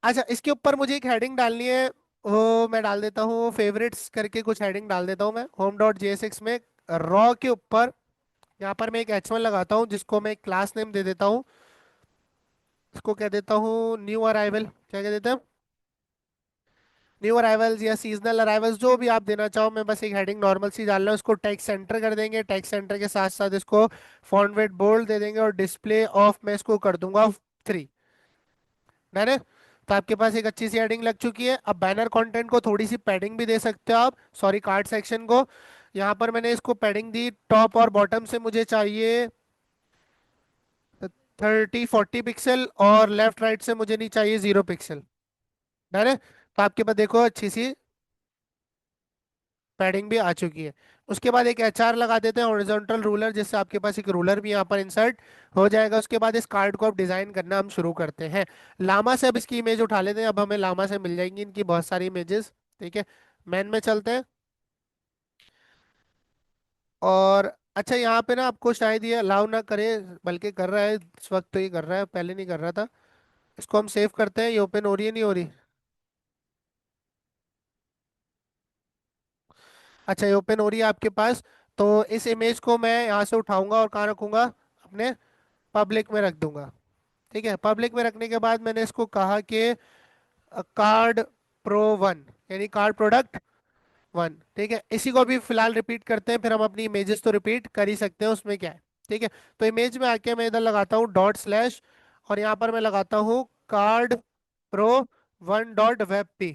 अच्छा, इसके ऊपर मुझे एक हेडिंग डालनी है, वो मैं डाल देता हूँ, फेवरेट्स करके कुछ हेडिंग डाल देता हूँ मैं होम डॉट JSX में। रॉ के ऊपर यहाँ पर मैं एक H1 लगाता हूँ, जिसको मैं एक क्लास नेम दे देता हूँ। इसको कह देता हूँ न्यू अराइवल। क्या कह देते हैं? न्यू अराइवल्स या सीजनल अराइवल्स, जो भी आप देना चाहो। मैं बस एक हेडिंग नॉर्मल सी डाल रहा हूँ। इसको टेक्स्ट सेंटर कर देंगे, टेक्स्ट सेंटर के साथ साथ इसको फॉन्ट वेट बोल्ड दे देंगे, और डिस्प्ले ऑफ मैं इसको कर दूंगा 3। डन है। तो आपके पास एक अच्छी सी हेडिंग लग चुकी है। अब बैनर कंटेंट को थोड़ी सी पैडिंग भी दे सकते हो आप, सॉरी कार्ड सेक्शन को। यहाँ पर मैंने इसको पैडिंग दी, टॉप और बॉटम से मुझे चाहिए 30 40 पिक्सल, और लेफ्ट राइट से मुझे नहीं चाहिए 0 पिक्सल। डन है। तो आपके पास देखो अच्छी सी पैडिंग भी आ चुकी है। उसके बाद एक HR लगा देते हैं, हॉरिजॉन्टल रूलर, जिससे आपके पास एक रूलर भी यहाँ पर इंसर्ट हो जाएगा। उसके बाद इस कार्ड को अब डिजाइन करना हम शुरू करते हैं। लामा से अब इसकी इमेज उठा लेते हैं। अब हमें लामा से मिल जाएंगी इनकी बहुत सारी इमेजेस। ठीक है, मैन में चलते हैं। और अच्छा, यहाँ पे ना आपको शायद ये अलाउ ना करे, बल्कि कर रहा है इस वक्त, तो ये कर रहा है, पहले नहीं कर रहा था। इसको हम सेव करते हैं। ये ओपन हो रही है, नहीं हो रही? अच्छा, ये ओपन हो रही है आपके पास। तो इस इमेज को मैं यहाँ से उठाऊंगा और कहाँ रखूंगा? अपने पब्लिक में रख दूंगा। ठीक है, पब्लिक में रखने के बाद मैंने इसको कहा कि कार्ड Pro 1, यानी कार्ड प्रोडक्ट 1। ठीक है, इसी को भी फिलहाल रिपीट करते हैं, फिर हम अपनी इमेजेस तो रिपीट कर ही सकते हैं, उसमें क्या है। ठीक है, तो इमेज में आके मैं इधर लगाता हूँ डॉट स्लैश, और यहाँ पर मैं लगाता हूँ Card Pro 1 dot WebP।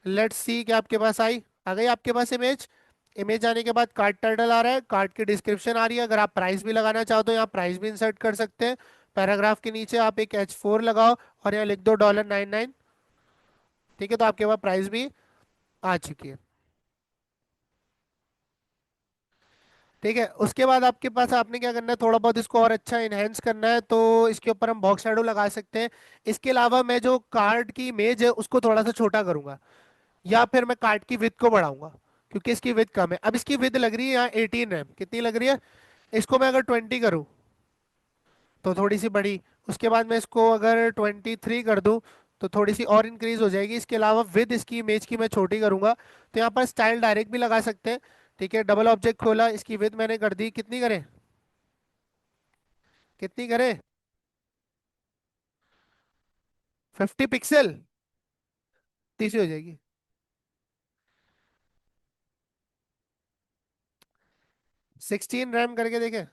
Let's see कि आपके पास आई, आ गई आपके पास इमेज। इमेज आने के बाद कार्ड टाइटल आ रहा है, कार्ड की डिस्क्रिप्शन आ रही है। अगर आप प्राइस भी लगाना चाहो तो यहाँ प्राइस भी इंसर्ट कर सकते हैं। पैराग्राफ के नीचे आप एक H4 लगाओ, और यहाँ लिख दो $99। ठीक है, तो आपके पास प्राइस भी आ चुकी है। ठीक है, उसके बाद आपके पास आपने क्या करना है, थोड़ा बहुत इसको और अच्छा इनहेंस करना है, तो इसके ऊपर हम बॉक्स शैडो लगा सकते हैं। इसके अलावा मैं जो कार्ड की इमेज है उसको थोड़ा सा छोटा करूंगा, या फिर मैं कार्ड की विड्थ को बढ़ाऊंगा, क्योंकि इसकी विड्थ कम है। अब इसकी विड्थ लग रही है यहाँ 18 रैम, कितनी लग रही है? इसको मैं अगर 20 करूँ तो थोड़ी सी बड़ी। उसके बाद मैं इसको अगर 23 कर दूं तो थोड़ी सी और इंक्रीज हो जाएगी। इसके अलावा विद इसकी इमेज की मैं छोटी करूंगा, तो यहाँ पर स्टाइल डायरेक्ट भी लगा सकते हैं। ठीक है, डबल ऑब्जेक्ट खोला, इसकी विद मैंने कर दी, कितनी करें? कितनी करें? 50 पिक्सल, तीसरी हो जाएगी। 16 रैम करके देखें।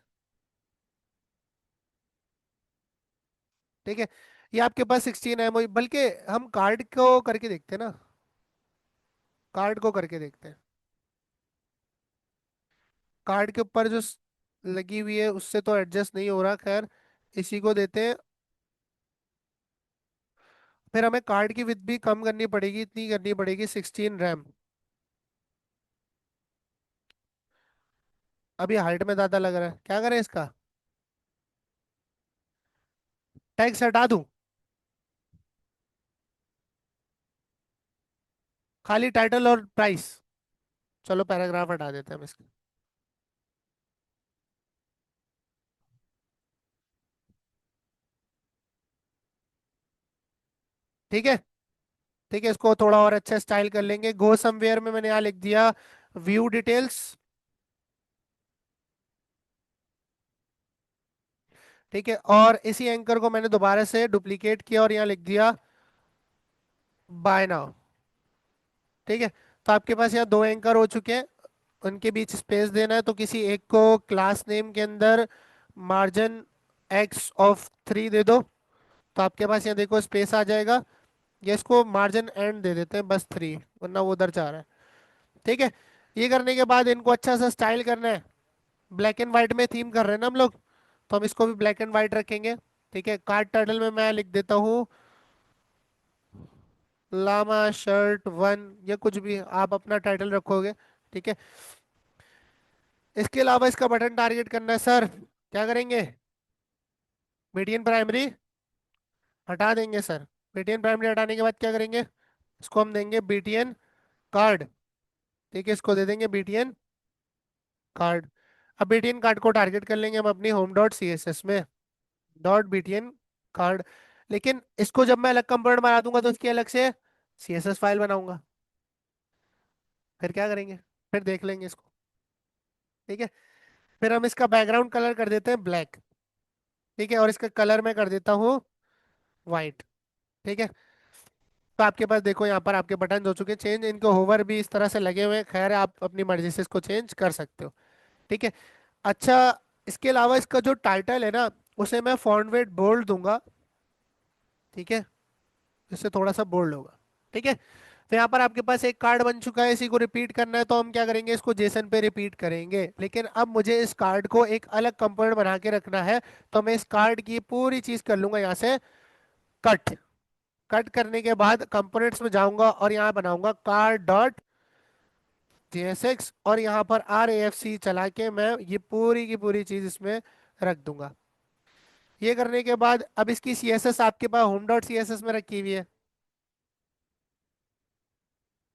ठीक है, ये आपके पास 16 रैम हुई, बल्कि हम कार्ड को करके देखते हैं ना, कार्ड को करके देखते हैं। कार्ड के ऊपर जो लगी हुई है उससे तो एडजस्ट नहीं हो रहा, खैर। इसी को देते हैं। फिर हमें कार्ड की विड्थ भी कम करनी पड़ेगी, इतनी करनी पड़ेगी 16 रैम। अभी हाइट में ज्यादा लग रहा है, क्या करें इसका? टैक्स हटा दूं? खाली टाइटल और प्राइस? चलो पैराग्राफ हटा देते हैं हम इसका। ठीक है। ठीक है, इसको थोड़ा और अच्छा स्टाइल कर लेंगे। गो समवेयर में मैंने यहाँ लिख दिया व्यू डिटेल्स। ठीक है, और इसी एंकर को मैंने दोबारा से डुप्लीकेट किया और यहाँ लिख दिया बाय नाउ। ठीक है, तो आपके पास यहाँ दो एंकर हो चुके हैं। उनके बीच स्पेस देना है, तो किसी एक को क्लास नेम के अंदर मार्जिन x(3) दे दो। तो आपके पास यहाँ देखो स्पेस आ जाएगा। ये इसको मार्जिन एंड दे देते हैं बस 3, वरना वो उधर जा रहा है। ठीक है, ये करने के बाद इनको अच्छा सा स्टाइल करना है। ब्लैक एंड व्हाइट में थीम कर रहे हैं ना हम लोग, तो हम इसको भी ब्लैक एंड व्हाइट रखेंगे। ठीक है, कार्ड टाइटल में मैं लिख देता हूँ लामा शर्ट 1, या कुछ भी आप अपना टाइटल रखोगे। ठीक है, इसके अलावा इसका बटन टारगेट करना है सर, क्या करेंगे? मीडियन प्राइमरी हटा देंगे सर। बीटीएन प्राइमरी हटाने के बाद क्या करेंगे? इसको हम देंगे बीटीएन कार्ड। ठीक है, इसको दे देंगे बीटीएन कार्ड। अब बीटीएन कार्ड को टारगेट कर लेंगे हम अपनी home dot C S S में, डॉट बीटीएन कार्ड। लेकिन इसको जब मैं अलग कंपोनेंट बना दूंगा तो इसकी अलग से सी एस एस फाइल बनाऊंगा। फिर क्या करेंगे? फिर देख लेंगे इसको। ठीक है, फिर हम इसका बैकग्राउंड कलर कर देते हैं ब्लैक। ठीक है, और इसका कलर मैं कर देता हूँ वाइट। ठीक है, तो आपके पास देखो यहाँ पर आपके बटन हो चुके हैं चेंज, इनको होवर भी इस तरह से लगे हुए हैं। खैर है, आप अपनी मर्जी से इसको चेंज कर सकते हो। ठीक है, अच्छा, इसके अलावा इसका जो टाइटल है ना, उसे मैं फॉन्ट वेट बोल्ड दूंगा। ठीक है, इससे थोड़ा सा बोल्ड होगा। ठीक है, तो यहाँ पर आपके पास एक कार्ड बन चुका है, इसी को रिपीट करना है, तो हम क्या करेंगे, इसको जेसन पे रिपीट करेंगे। लेकिन अब मुझे इस कार्ड को एक अलग कंपोनेंट बना के रखना है, तो मैं इस कार्ड की पूरी चीज कर लूंगा यहाँ से कट। कट करने के बाद कंपोनेंट्स में जाऊंगा और यहाँ बनाऊंगा कार्ड डॉट JSX, और यहाँ पर RAFC चला के मैं ये पूरी की पूरी चीज इसमें रख दूंगा। ये करने के बाद अब इसकी CSS आपके पास home dot C S S में रखी हुई है।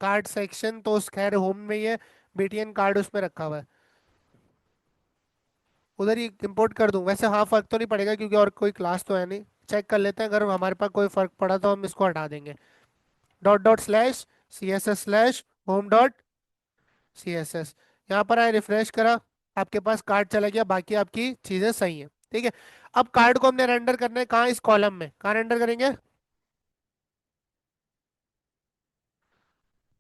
कार्ड सेक्शन तो उस खैर होम में ही है, BTN कार्ड उसमें रखा हुआ है, उधर ही इंपोर्ट कर दूं। वैसे हाँ, फर्क तो नहीं पड़ेगा क्योंकि और कोई क्लास तो है नहीं। चेक कर लेते हैं, अगर हमारे पास कोई फर्क पड़ा तो हम इसको हटा देंगे। Dot dot slash CSS slash home dot CSS। यहाँ पर आए, रिफ्रेश करा, आपके पास कार्ड चला गया, बाकी आपकी चीजें सही है। ठीक है, अब कार्ड को हमने रेंडर करना है कहाँ? इस कॉलम में। कहाँ रेंडर करेंगे?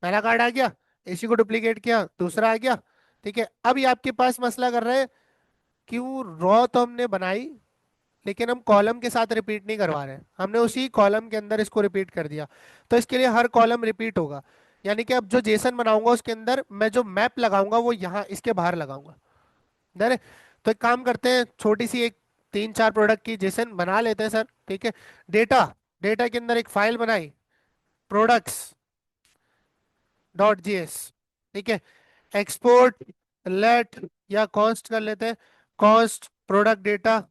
पहला कार्ड आ गया, इसी को डुप्लीकेट किया, दूसरा आ गया। ठीक है, अब ये आपके पास मसला कर रहे हैं, क्यों रॉ तो हमने बनाई, लेकिन हम कॉलम के साथ रिपीट नहीं करवा रहे हैं, हमने उसी कॉलम के अंदर इसको रिपीट कर दिया। तो इसके लिए हर कॉलम रिपीट होगा। यानी कि अब जो जेसन बनाऊंगा उसके अंदर मैं जो मैप लगाऊंगा वो यहाँ इसके बाहर लगाऊंगा। डर है? तो एक काम करते हैं, छोटी सी एक 3-4 प्रोडक्ट की जेसन बना लेते हैं सर। ठीक है, डेटा, डेटा के अंदर एक फाइल बनाई, products.js। ठीक है, एक्सपोर्ट लेट या कॉन्स्ट कर लेते हैं, कॉस्ट प्रोडक्ट डेटा।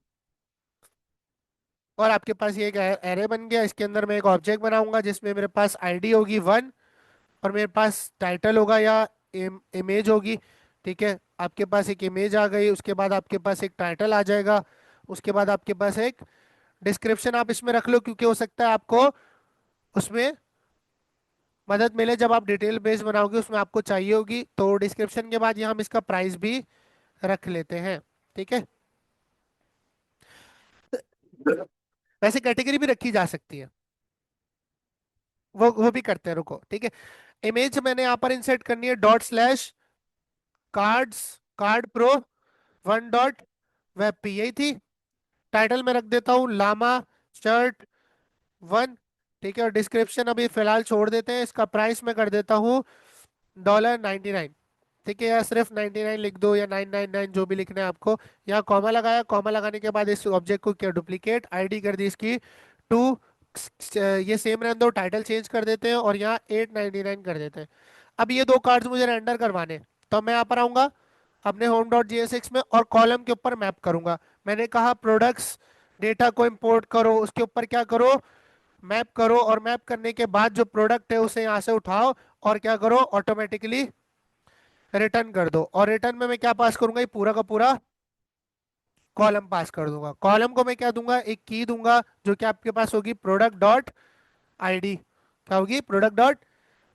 और आपके पास ये एक एरे बन गया, इसके अंदर मैं एक ऑब्जेक्ट बनाऊंगा जिसमें मेरे पास आईडी होगी 1, और मेरे पास टाइटल होगा या इमेज होगी। ठीक है, आपके पास एक इमेज आ गई, उसके बाद आपके पास एक टाइटल आ जाएगा, उसके बाद आपके पास एक डिस्क्रिप्शन आप इसमें रख लो, क्योंकि हो सकता है आपको उसमें मदद मिले जब आप डिटेल बेस बनाओगे, उसमें आपको चाहिए होगी। तो डिस्क्रिप्शन के बाद यहाँ हम इसका प्राइस भी रख लेते हैं। ठीक है, वैसे कैटेगरी भी रखी जा सकती है, वो भी करते हैं, रुको। ठीक है, इमेज मैंने यहाँ पर इंसर्ट करनी है dot slash cards, card pro 1 dot web P, यही थी। टाइटल में रख देता हूँ लामा शर्ट 1। ठीक है, और डिस्क्रिप्शन अभी फिलहाल छोड़ देते हैं, इसका प्राइस मैं कर देता हूँ $99। ठीक है, या सिर्फ 99 लिख दो, या 999, जो भी लिखना है आपको। यहाँ कॉमा लगाया, कॉमा लगाने के बाद इस ऑब्जेक्ट को क्या, डुप्लीकेट आईडी कर दी इसकी 2। ये सेम रहने दो, टाइटल चेंज कर देते हैं और यहाँ 899 कर देते हैं। अब ये दो कार्ड्स मुझे रेंडर करवाने हैं, तो मैं यहाँ पर आऊंगा अपने होम डॉट JSX में और कॉलम के ऊपर मैप करूंगा। मैंने कहा प्रोडक्ट्स डेटा को इंपोर्ट करो, उसके ऊपर क्या करो, मैप करो, और मैप करने के बाद जो प्रोडक्ट है उसे यहाँ से उठाओ और क्या करो, ऑटोमेटिकली रिटर्न कर दो। और रिटर्न में मैं क्या पास करूंगा, ये पूरा का पूरा कॉलम पास कर दूंगा। कॉलम को मैं क्या दूंगा, एक की दूंगा, जो कि आपके पास होगी प्रोडक्ट डॉट आईडी। क्या होगी, प्रोडक्ट डॉट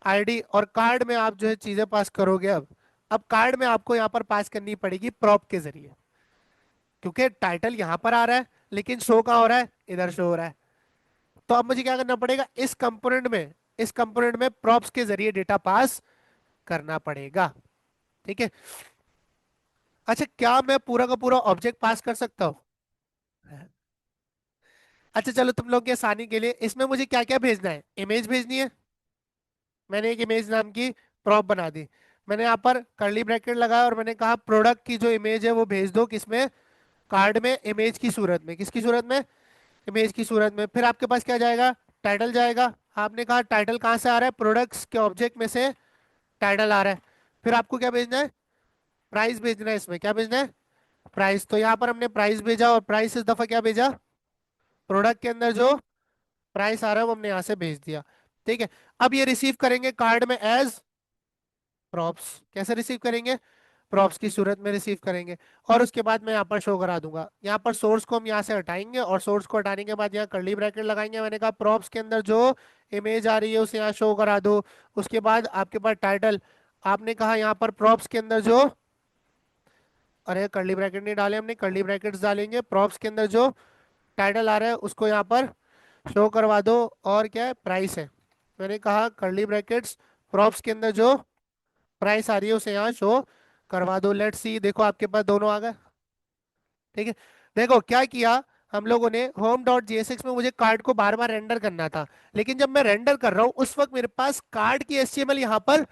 आईडी। और कार्ड में आप जो है चीजें पास करोगे। अब कार्ड में आपको यहाँ पर पास करनी पड़ेगी प्रॉप के जरिए, क्योंकि टाइटल यहाँ पर आ रहा है लेकिन शो कहाँ हो रहा है, इधर शो हो रहा है। तो अब मुझे क्या करना पड़ेगा, इस कंपोनेंट में प्रॉप्स के जरिए डेटा पास करना पड़ेगा। ठीक है। अच्छा, क्या मैं पूरा का पूरा ऑब्जेक्ट पास कर सकता हूँ? अच्छा चलो, तुम लोग की आसानी के लिए इसमें मुझे क्या क्या भेजना है, इमेज भेजनी है। मैंने एक इमेज नाम की प्रॉप बना दी। मैंने यहाँ पर कर्ली ब्रैकेट लगाया और मैंने कहा प्रोडक्ट की जो इमेज है वो भेज दो, किसमें, कार्ड में, इमेज की सूरत में। किसकी सूरत में, इमेज की सूरत में। फिर आपके पास क्या जाएगा, टाइटल जाएगा। आपने कहा टाइटल कहाँ से आ रहा है, प्रोडक्ट्स के ऑब्जेक्ट में से टाइटल आ रहा है। फिर आपको क्या भेजना है, प्राइस भेजना है। इसमें क्या भेजना है, प्राइस। तो यहाँ पर हमने प्राइस भेजा, और प्राइस इस दफा क्या भेजा, प्रोडक्ट के अंदर जो प्राइस आ रहा है वो हमने यहाँ से भेज दिया। ठीक है। अब ये रिसीव करेंगे कार्ड में एज प्रॉप्स। कैसे रिसीव करेंगे, प्रॉप्स की सूरत में रिसीव करेंगे। और उसके बाद मैं यहाँ पर शो करा दूंगा। यहाँ पर सोर्स को हम यहाँ से हटाएंगे, और सोर्स को हटाने के बाद यहाँ कर्ली ब्रैकेट लगाएंगे। मैंने कहा प्रॉप्स के अंदर जो इमेज आ रही है उसे यहाँ शो करा दो। उसके बाद आपके पास टाइटल, आपने कहा यहाँ पर प्रॉप्स के अंदर जो, अरे कर्ली ब्रैकेट नहीं डाले हमने, कर्ली ब्रैकेट्स डालेंगे। प्रॉप्स के अंदर जो टाइटल आ रहा है उसको यहाँ पर शो करवा दो, और क्या है, प्राइस है। मैंने कहा कर्ली ब्रैकेट्स, प्रॉप्स के अंदर जो प्राइस आ रही है उसे यहाँ शो करवा दो। लेट्स सी, देखो आपके पास दोनों आ गए। ठीक है। देखो क्या किया हम लोगों ने, होम डॉट JSX में मुझे कार्ड को बार बार रेंडर करना था, लेकिन जब मैं रेंडर कर रहा हूँ उस वक्त मेरे पास कार्ड की HTML यहाँ पर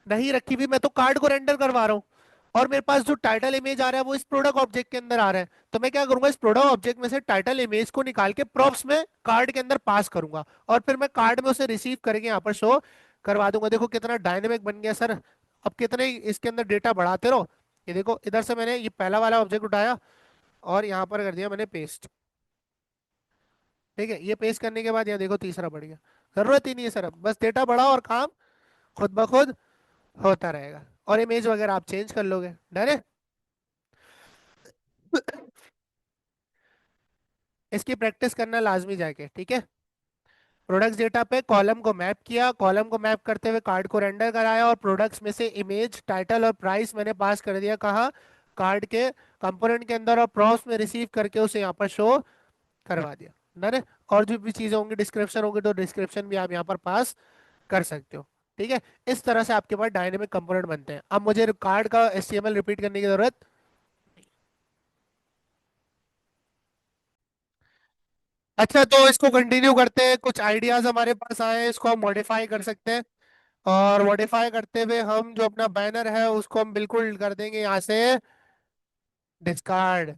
नहीं रखी हुई, मैं तो कार्ड को रेंडर करवा रहा हूँ। और मेरे पास जो टाइटल इमेज आ रहा है वो इस प्रोडक्ट ऑब्जेक्ट के अंदर आ रहा है। तो मैं क्या करूंगा, इस प्रोडक्ट ऑब्जेक्ट में से टाइटल इमेज को निकाल के प्रॉप्स में कार्ड के अंदर पास करूंगा, और फिर मैं कार्ड में उसे रिसीव करके यहाँ पर शो करवा दूंगा। देखो कितना डायनेमिक बन गया सर। अब कितने इसके अंदर डेटा बढ़ाते रहो। ये देखो, इधर से मैंने ये पहला वाला ऑब्जेक्ट उठाया और यहाँ पर कर दिया मैंने पेस्ट। ठीक है, ये पेस्ट करने के बाद यहाँ देखो तीसरा बढ़ गया। जरूरत ही नहीं है सर, अब बस डेटा बढ़ाओ और काम खुद ब खुद होता रहेगा, और इमेज वगैरह आप चेंज कर लोगे। डन है। इसकी प्रैक्टिस करना लाजमी जाके। ठीक है। प्रोडक्ट्स डेटा पे कॉलम को मैप किया, कॉलम को मैप करते हुए कार्ड को रेंडर कराया, और प्रोडक्ट्स में से इमेज, टाइटल और प्राइस मैंने पास कर दिया कहाँ, कार्ड के कंपोनेंट के अंदर, और प्रॉप्स में रिसीव करके उसे यहाँ पर शो करवा दिया। डन है। और जो भी चीजें होंगी, डिस्क्रिप्शन होगी तो डिस्क्रिप्शन भी आप यहाँ पर पास कर सकते हो। ठीक है। इस तरह से आपके पास डायनेमिक कंपोनेंट बनते हैं। अब मुझे कार्ड का HTML रिपीट करने की जरूरत। अच्छा, तो इसको कंटिन्यू करते हैं। कुछ आइडियाज हमारे पास आए हैं, इसको हम मॉडिफाई कर सकते हैं। और मॉडिफाई करते हुए हम जो अपना बैनर है उसको हम बिल्कुल कर देंगे यहाँ से डिस्कार्ड।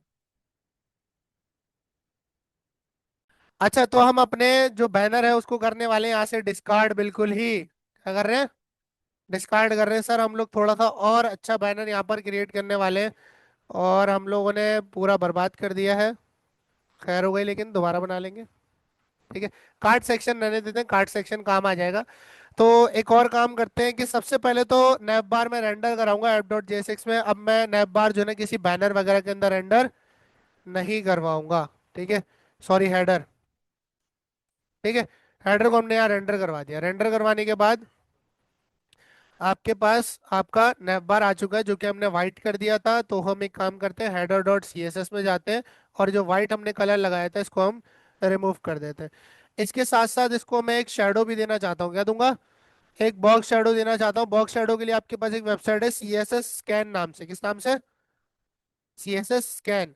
अच्छा, तो हम अपने जो बैनर है उसको करने वाले हैं यहाँ से डिस्कार्ड, बिल्कुल ही। क्या कर रहे हैं, डिस्कार्ड कर रहे हैं सर। हम लोग थोड़ा सा और अच्छा बैनर यहाँ पर क्रिएट करने वाले हैं, और हम लोगों ने पूरा बर्बाद कर दिया है। खैर हो गई, लेकिन दोबारा बना लेंगे। ठीक है। कार्ड सेक्शन रहने देते हैं, कार्ड सेक्शन काम आ जाएगा। तो एक और काम करते हैं कि सबसे पहले तो नैप बार में रेंडर कराऊंगा app.jsx में। अब मैं नैप बार जो है ना किसी बैनर वगैरह के अंदर रेंडर नहीं करवाऊंगा। ठीक है। Sorry, header. ठीक है। हेडर को हमने यहाँ रेंडर करवा दिया। रेंडर करवाने के बाद आपके पास आपका नैप बार आ चुका है, जो कि हमने व्हाइट कर दिया था। तो हम एक काम करते हैं, header.css में जाते हैं, और जो व्हाइट हमने कलर लगाया था इसको हम रिमूव कर देते हैं। इसके साथ साथ इसको मैं एक शेडो भी देना चाहता हूँ। क्या दूंगा, एक बॉक्स शेडो देना चाहता हूँ। बॉक्स शेडो के लिए आपके पास एक वेबसाइट है CSS स्कैन नाम से। किस नाम से, CSS स्कैन।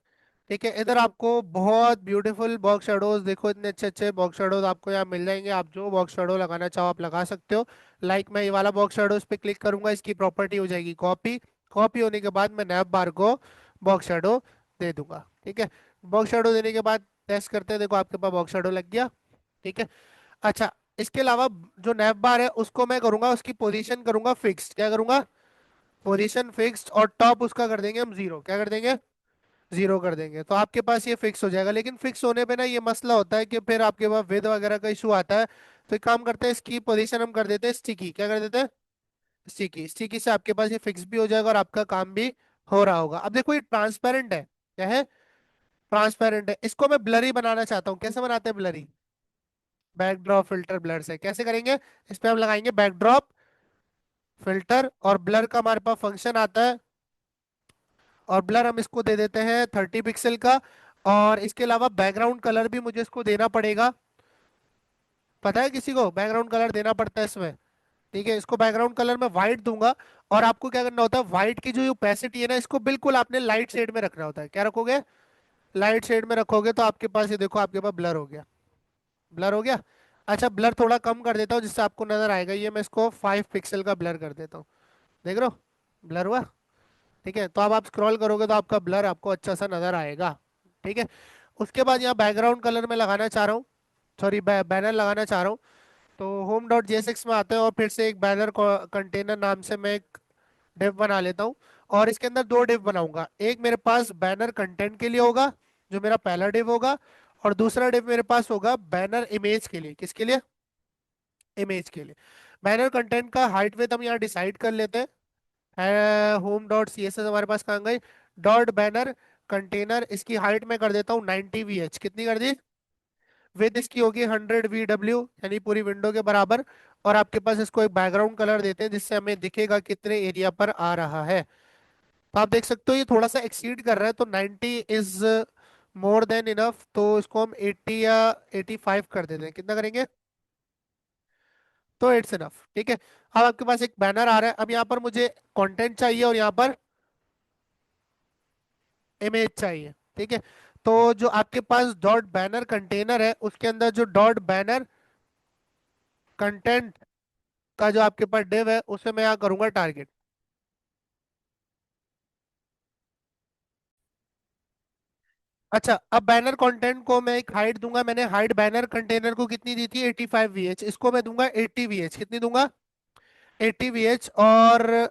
ठीक है, इधर आपको बहुत ब्यूटीफुल बॉक्स शेडोज, देखो इतने अच्छे अच्छे बॉक्स शेडोज आपको यहाँ मिल जाएंगे। आप जो बॉक्स शेडो लगाना चाहो आप लगा सकते हो। लाइक मैं ये वाला बॉक्स शेडो इस पे क्लिक करूंगा, इसकी प्रॉपर्टी हो जाएगी कॉपी। कॉपी होने के बाद मैं नैप बार को बॉक्स शेडो दे दूंगा। ठीक है, बॉक्स शेडो देने के बाद टेस्ट करते हैं, देखो आपके पास बॉक्स शेडो लग गया। ठीक है, अच्छा, इसके अलावा जो नैप बार है उसको मैं करूंगा, उसकी पोजीशन करूंगा फिक्स्ड। क्या करूंगा? पोजीशन फिक्स्ड, और टॉप उसका कर देंगे हम जीरो। क्या कर देंगे? जीरो कर देंगे, तो आपके पास ये फिक्स हो जाएगा। लेकिन फिक्स होने पे ना ये मसला होता है कि फिर आपके पास विद वगैरह का इशू आता है। तो एक काम करते हैं, इसकी पोजीशन हम कर देते हैं स्टिकी। क्या कर देते हैं? स्टिकी। स्टिकी से आपके पास ये फिक्स भी हो जाएगा और आपका काम भी हो रहा होगा। अब देखो ये ट्रांसपेरेंट है। क्या है? ट्रांसपेरेंट है। इसको मैं ब्लरी बनाना चाहता हूँ, कैसे बनाते हैं ब्लरी? बैकड्रॉप फिल्टर ब्लर से। कैसे करेंगे? इस पे हम लगाएंगे बैकड्रॉप फिल्टर, और ब्लर का हमारे पास फंक्शन आता है, और ब्लर हम इसको दे देते हैं 30 पिक्सल का। और इसके अलावा बैकग्राउंड कलर भी मुझे इसको देना पड़ेगा। पता है किसी को बैकग्राउंड कलर देना पड़ता है इसमें? ठीक है, इसको बैकग्राउंड कलर मैं व्हाइट दूंगा। और आपको क्या करना होता है, व्हाइट की जो ओपेसिटी है ना, इसको बिल्कुल आपने लाइट शेड में रखना होता है। क्या रखोगे? लाइट शेड में रखोगे तो आपके पास ये देखो, आपके पास ब्लर हो गया। ब्लर हो गया। अच्छा, ब्लर थोड़ा कम कर देता हूँ जिससे आपको नजर आएगा। ये मैं इसको 5 पिक्सल का ब्लर कर देता हूँ। देख रहे हो? ब्लर हुआ। ठीक है, तो अब आप स्क्रॉल करोगे तो आपका ब्लर आपको अच्छा सा नजर आएगा। ठीक है, उसके बाद यहाँ बैकग्राउंड कलर में लगाना चाह रहा हूँ, सॉरी बैनर लगाना चाह रहा हूँ। तो होम डॉट जेएसएक्स में आते हैं और फिर से एक बैनर कंटेनर नाम से मैं एक डिव बना लेता हूँ। और इसके अंदर दो डिव बनाऊंगा, एक मेरे पास बैनर कंटेंट के लिए होगा, जो मेरा पहला डिव होगा। और दूसरा डिव मेरे पास होगा बैनर इमेज के लिए। किसके लिए? इमेज के लिए। बैनर कंटेंट का हाइट विड्थ हम यहाँ डिसाइड कर लेते हैं। Home dot C S S हमारे पास कहाँ गई? डॉट बैनर कंटेनर, इसकी हाइट में कर देता हूँ 90 VH। कितनी कर दी? विद इसकी होगी 100 VW, यानी पूरी विंडो के बराबर। और आपके पास इसको एक बैकग्राउंड कलर देते हैं जिससे हमें दिखेगा कितने एरिया पर आ रहा है। तो आप देख सकते हो ये थोड़ा सा एक्सीड कर रहा है, तो 90 इज मोर देन इनफ, तो इसको हम 80 या 85 कर देते हैं। कितना करेंगे? तो इट्स इनफ। ठीक है, अब आपके पास एक बैनर आ रहा है। अब यहाँ पर मुझे कंटेंट चाहिए और यहाँ पर इमेज चाहिए। ठीक है, तो जो आपके पास डॉट बैनर कंटेनर है उसके अंदर जो डॉट बैनर कंटेंट का जो आपके पास डिव है उसे मैं यहाँ करूंगा टारगेट। अच्छा, अब बैनर कंटेंट को मैं एक हाइट दूंगा। मैंने हाइट बैनर कंटेनर को कितनी दी थी? 85 VH। इसको मैं दूंगा 80 VH। कितनी दूंगा? 80 VH। और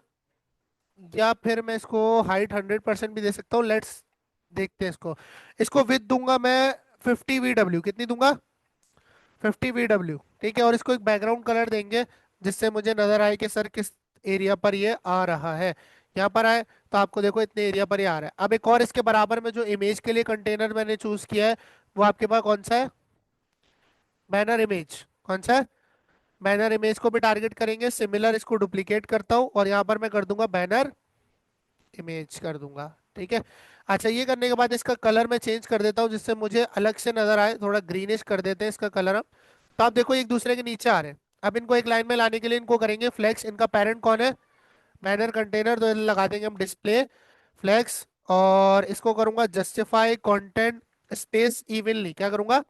या फिर मैं इसको हाइट 100% भी दे सकता हूँ। लेट्स देखते हैं इसको। इसको विद दूंगा मैं 50 VW। कितनी दूंगा? 50 VW। ठीक है, और इसको एक बैकग्राउंड कलर देंगे जिससे मुझे नजर आए कि सर किस एरिया पर ये आ रहा है। यहाँ पर आए तो आपको देखो इतने एरिया पर ये आ रहा है। अब एक और इसके बराबर में जो इमेज के लिए कंटेनर मैंने चूज किया है, वो आपके पास कौन सा है? Banner image. कौन सा है? बैनर इमेज को भी टारगेट करेंगे। सिमिलर इसको डुप्लीकेट करता हूँ और यहाँ पर मैं कर दूंगा बैनर इमेज कर दूंगा। ठीक है, अच्छा, ये करने के बाद इसका कलर मैं चेंज कर देता हूँ जिससे मुझे अलग से नजर आए। थोड़ा ग्रीनिश कर देते हैं इसका कलर हम। तो आप देखो एक दूसरे के नीचे आ रहे हैं। अब इनको एक लाइन में लाने के लिए इनको करेंगे फ्लेक्स। इनका पेरेंट कौन है? बैनर कंटेनर, तो लगा देंगे हम डिस्प्ले फ्लेक्स। और इसको करूंगा जस्टिफाई कंटेंट स्पेस इवनली। क्या करूंगा?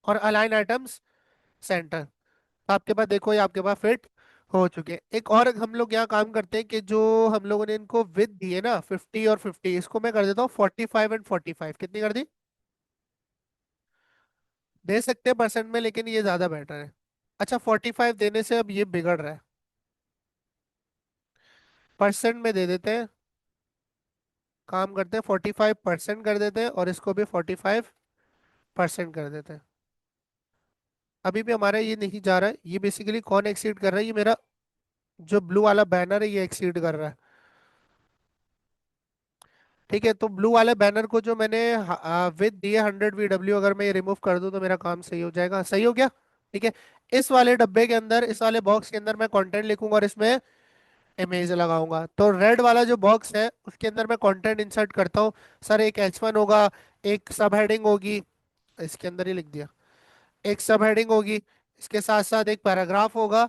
और अलाइन आइटम्स सेंटर। आपके पास देखो ये आपके पास फिट हो चुके हैं। एक और हम लोग यहाँ काम करते हैं कि जो हम लोगों ने इनको विद दी है ना 50 और 50, इसको मैं कर देता हूँ 45 एंड 45। कितनी कर दी? दे सकते हैं परसेंट में, लेकिन ये ज्यादा बेटर है। अच्छा, 45 देने से अब ये बिगड़ रहा है। परसेंट में दे देते हैं। काम करते हैं 45% कर देते हैं और इसको भी 45% कर देते हैं। अभी भी हमारा ये नहीं जा रहा है। ये बेसिकली कौन एक्सीड कर रहा है? ये मेरा जो ब्लू वाला बैनर है ये एक्सीड कर रहा है। ठीक है, तो ब्लू वाले बैनर को जो मैंने विद दिए 100 VW, अगर मैं ये रिमूव कर दूं तो मेरा काम सही हो जाएगा। सही हो गया। ठीक है, इस वाले डब्बे के अंदर, इस वाले बॉक्स के अंदर मैं कंटेंट लिखूंगा और इसमें इमेज लगाऊंगा। तो रेड वाला जो बॉक्स है उसके अंदर मैं कंटेंट इंसर्ट करता हूँ। सर एक H1 होगा, एक सब हेडिंग होगी, इसके अंदर ही लिख दिया। एक सब हेडिंग होगी, इसके साथ साथ एक पैराग्राफ होगा।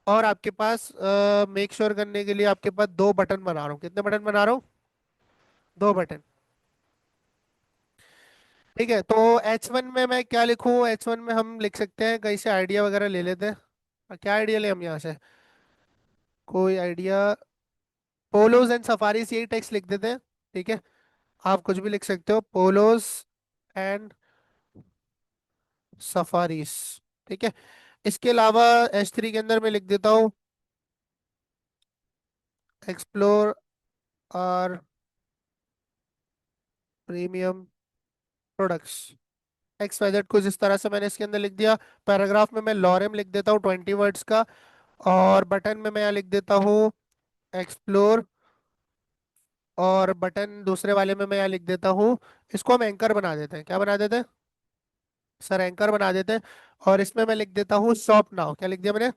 और आपके पास मेक श्योर करने के लिए आपके पास दो बटन बना रहा हूँ। कितने बटन बना रहा हूँ? दो बटन। ठीक है, तो H1 में मैं क्या लिखूं? H1 में हम लिख सकते हैं, कहीं से आइडिया वगैरह ले लेते हैं। क्या आइडिया ले हम यहाँ से? कोई आइडिया? पोलोज एंड सफारीज, यही टेक्स्ट लिख देते हैं। ठीक है, आप कुछ भी लिख सकते हो, पोलोज एंड सफारीज। ठीक है, इसके अलावा H3 के अंदर मैं लिख देता हूँ explore our premium products X Y Z, कुछ इस तरह से मैंने इसके अंदर लिख दिया। पैराग्राफ में मैं लॉरेम लिख देता हूँ 20 वर्ड्स का। और बटन में मैं यहाँ लिख देता हूँ एक्सप्लोर। और बटन दूसरे वाले में मैं यहाँ लिख देता हूँ, इसको हम एंकर बना देते हैं। क्या बना देते हैं सर? एंकर बना देते हैं। और इसमें मैं लिख देता हूँ शॉप नाउ। क्या लिख दिया मैंने?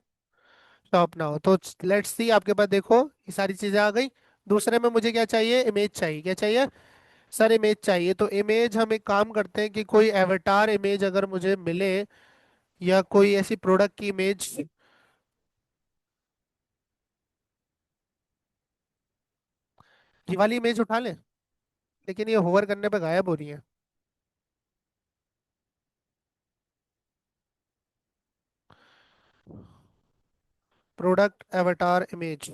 Shop now. तो लेट्स सी, आपके पास देखो ये सारी चीजें आ गई। दूसरे में मुझे क्या चाहिए? इमेज चाहिए। क्या चाहिए सर? इमेज चाहिए। तो इमेज हम एक काम करते हैं कि कोई एवटार इमेज अगर मुझे मिले, या कोई ऐसी प्रोडक्ट की इमेज। ये वाली इमेज उठा लें, लेकिन ये होवर करने पे गायब हो रही है। प्रोडक्ट एवटार इमेज,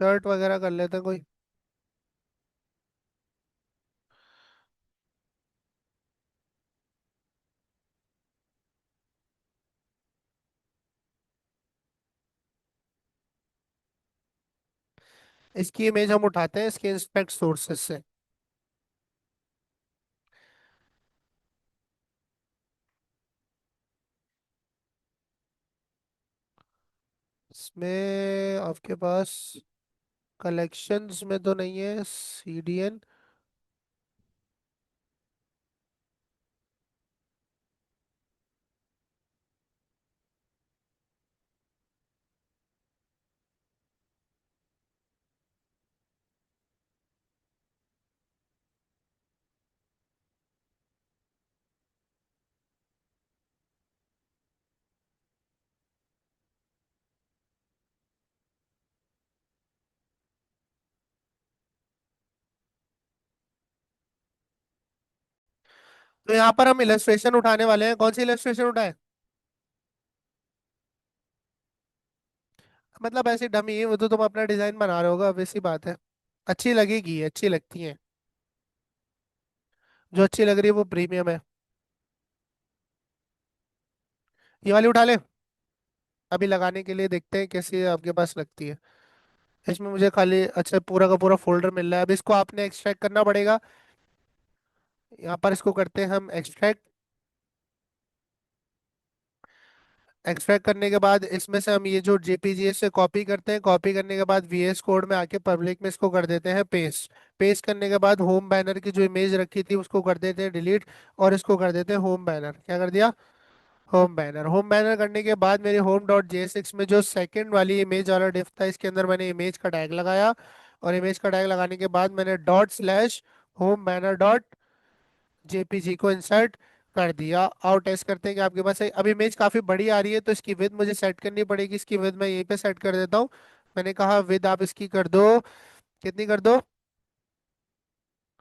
शर्ट वगैरह कर लेते हैं कोई। इसकी इमेज हम उठाते हैं इसके इंस्पेक्ट सोर्सेस से। इसमें आपके पास कलेक्शंस में तो नहीं है, CDN। तो यहाँ पर हम इलस्ट्रेशन उठाने वाले हैं। कौन सी इलस्ट्रेशन उठाए? मतलब ऐसी डमी है वो, तो तुम अपना डिजाइन बना रहे होगा, वैसी बात है। अच्छी लगेगी, अच्छी लगती है। जो अच्छी लग रही है वो प्रीमियम है। ये वाली उठा ले। अभी लगाने के लिए देखते हैं कैसी आपके पास लगती है। इसमें मुझे खाली अच्छा पूरा का पूरा फोल्डर मिल रहा है। अब इसको आपने एक्सट्रैक्ट करना पड़ेगा। यहाँ पर इसको करते हैं हम एक्सट्रैक्ट। एक्सट्रैक्ट करने के बाद इसमें से हम ये जो JPG से कॉपी करते हैं, कॉपी करने के बाद VS कोड में आके पब्लिक में इसको कर देते हैं पेस्ट। पेस्ट करने के बाद होम बैनर की जो इमेज रखी थी उसको कर देते हैं डिलीट। और इसको कर देते हैं होम बैनर। क्या कर दिया? Home banner. होम बैनर करने के बाद मेरे होम डॉट JSX में जो सेकंड वाली इमेज वाला डिफ था, इसके अंदर मैंने इमेज का टैग लगाया। और इमेज का टैग लगाने के बाद मैंने dot slash home banner dot JPG को इंसर्ट कर दिया। और टेस्ट करते हैं कि आपके पास अब इमेज काफी बड़ी आ रही है, तो इसकी विड्थ मुझे सेट करनी पड़ेगी। इसकी विड्थ मैं यहीं पे सेट कर देता हूँ। मैंने कहा विड्थ आप इसकी कर दो, कितनी कर दो?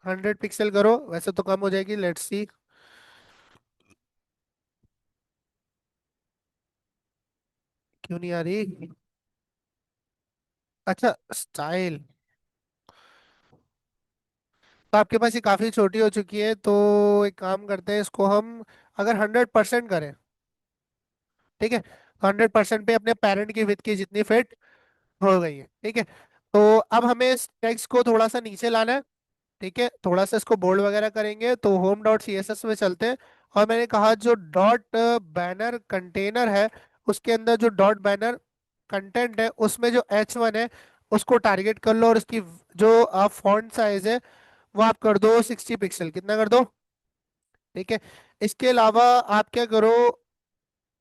100 पिक्सल करो। वैसे तो कम हो जाएगी, लेट्स सी। क्यों नहीं आ रही? अच्छा, स्टाइल। तो आपके पास ये काफी छोटी हो चुकी है, तो एक काम करते हैं, इसको हम अगर 100% करें, ठीक है, तो 100% पे अपने पेरेंट की विड्थ की जितनी फिट हो गई है। ठीक है, तो अब हमें इस टेक्स्ट को थोड़ा सा नीचे लाना है। ठीक है, थोड़ा सा इसको बोल्ड वगैरह करेंगे, तो होम डॉट CSS में चलते हैं। और मैंने कहा जो डॉट बैनर कंटेनर है, उसके अंदर जो डॉट बैनर कंटेंट है उसमें जो H1 है उसको टारगेट कर लो। और उसकी जो आप फॉन्ट साइज है वो आप कर दो 60 पिक्सल। कितना कर दो? ठीक है, इसके अलावा आप क्या करो,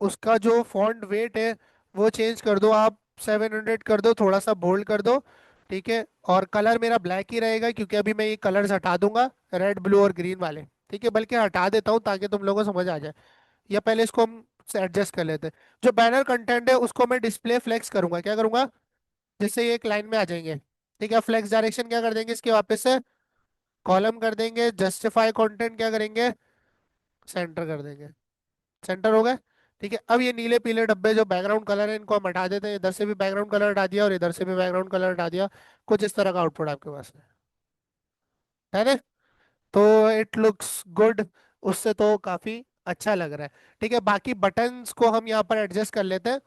उसका जो फॉन्ट वेट है वो चेंज कर दो आप। 700 कर दो, थोड़ा सा बोल्ड कर दो। ठीक है, और कलर मेरा ब्लैक ही रहेगा, क्योंकि अभी मैं ये कलर्स हटा दूंगा, रेड ब्लू और ग्रीन वाले। ठीक है, बल्कि हटा देता हूँ ताकि तुम लोगों को समझ आ जाए। या पहले इसको हम एडजस्ट कर लेते हैं। जो बैनर कंटेंट है उसको मैं डिस्प्ले फ्लेक्स करूंगा। क्या करूंगा? जिससे ये एक लाइन में आ जाएंगे। ठीक है, फ्लेक्स डायरेक्शन क्या कर देंगे इसके वापस से, कॉलम कर देंगे, जस्टिफाई कंटेंट क्या करेंगे, सेंटर कर देंगे। सेंटर हो गए। ठीक है, अब ये नीले पीले डब्बे जो बैकग्राउंड कलर है इनको हम हटा देते हैं, इधर से भी बैकग्राउंड कलर हटा दिया और इधर से भी बैकग्राउंड कलर हटा दिया। कुछ इस तरह का आउटपुट आपके पास है ना। तो इट लुक्स गुड, उससे तो काफी अच्छा लग रहा है। ठीक है, बाकी बटन्स को हम यहाँ पर एडजस्ट कर लेते हैं।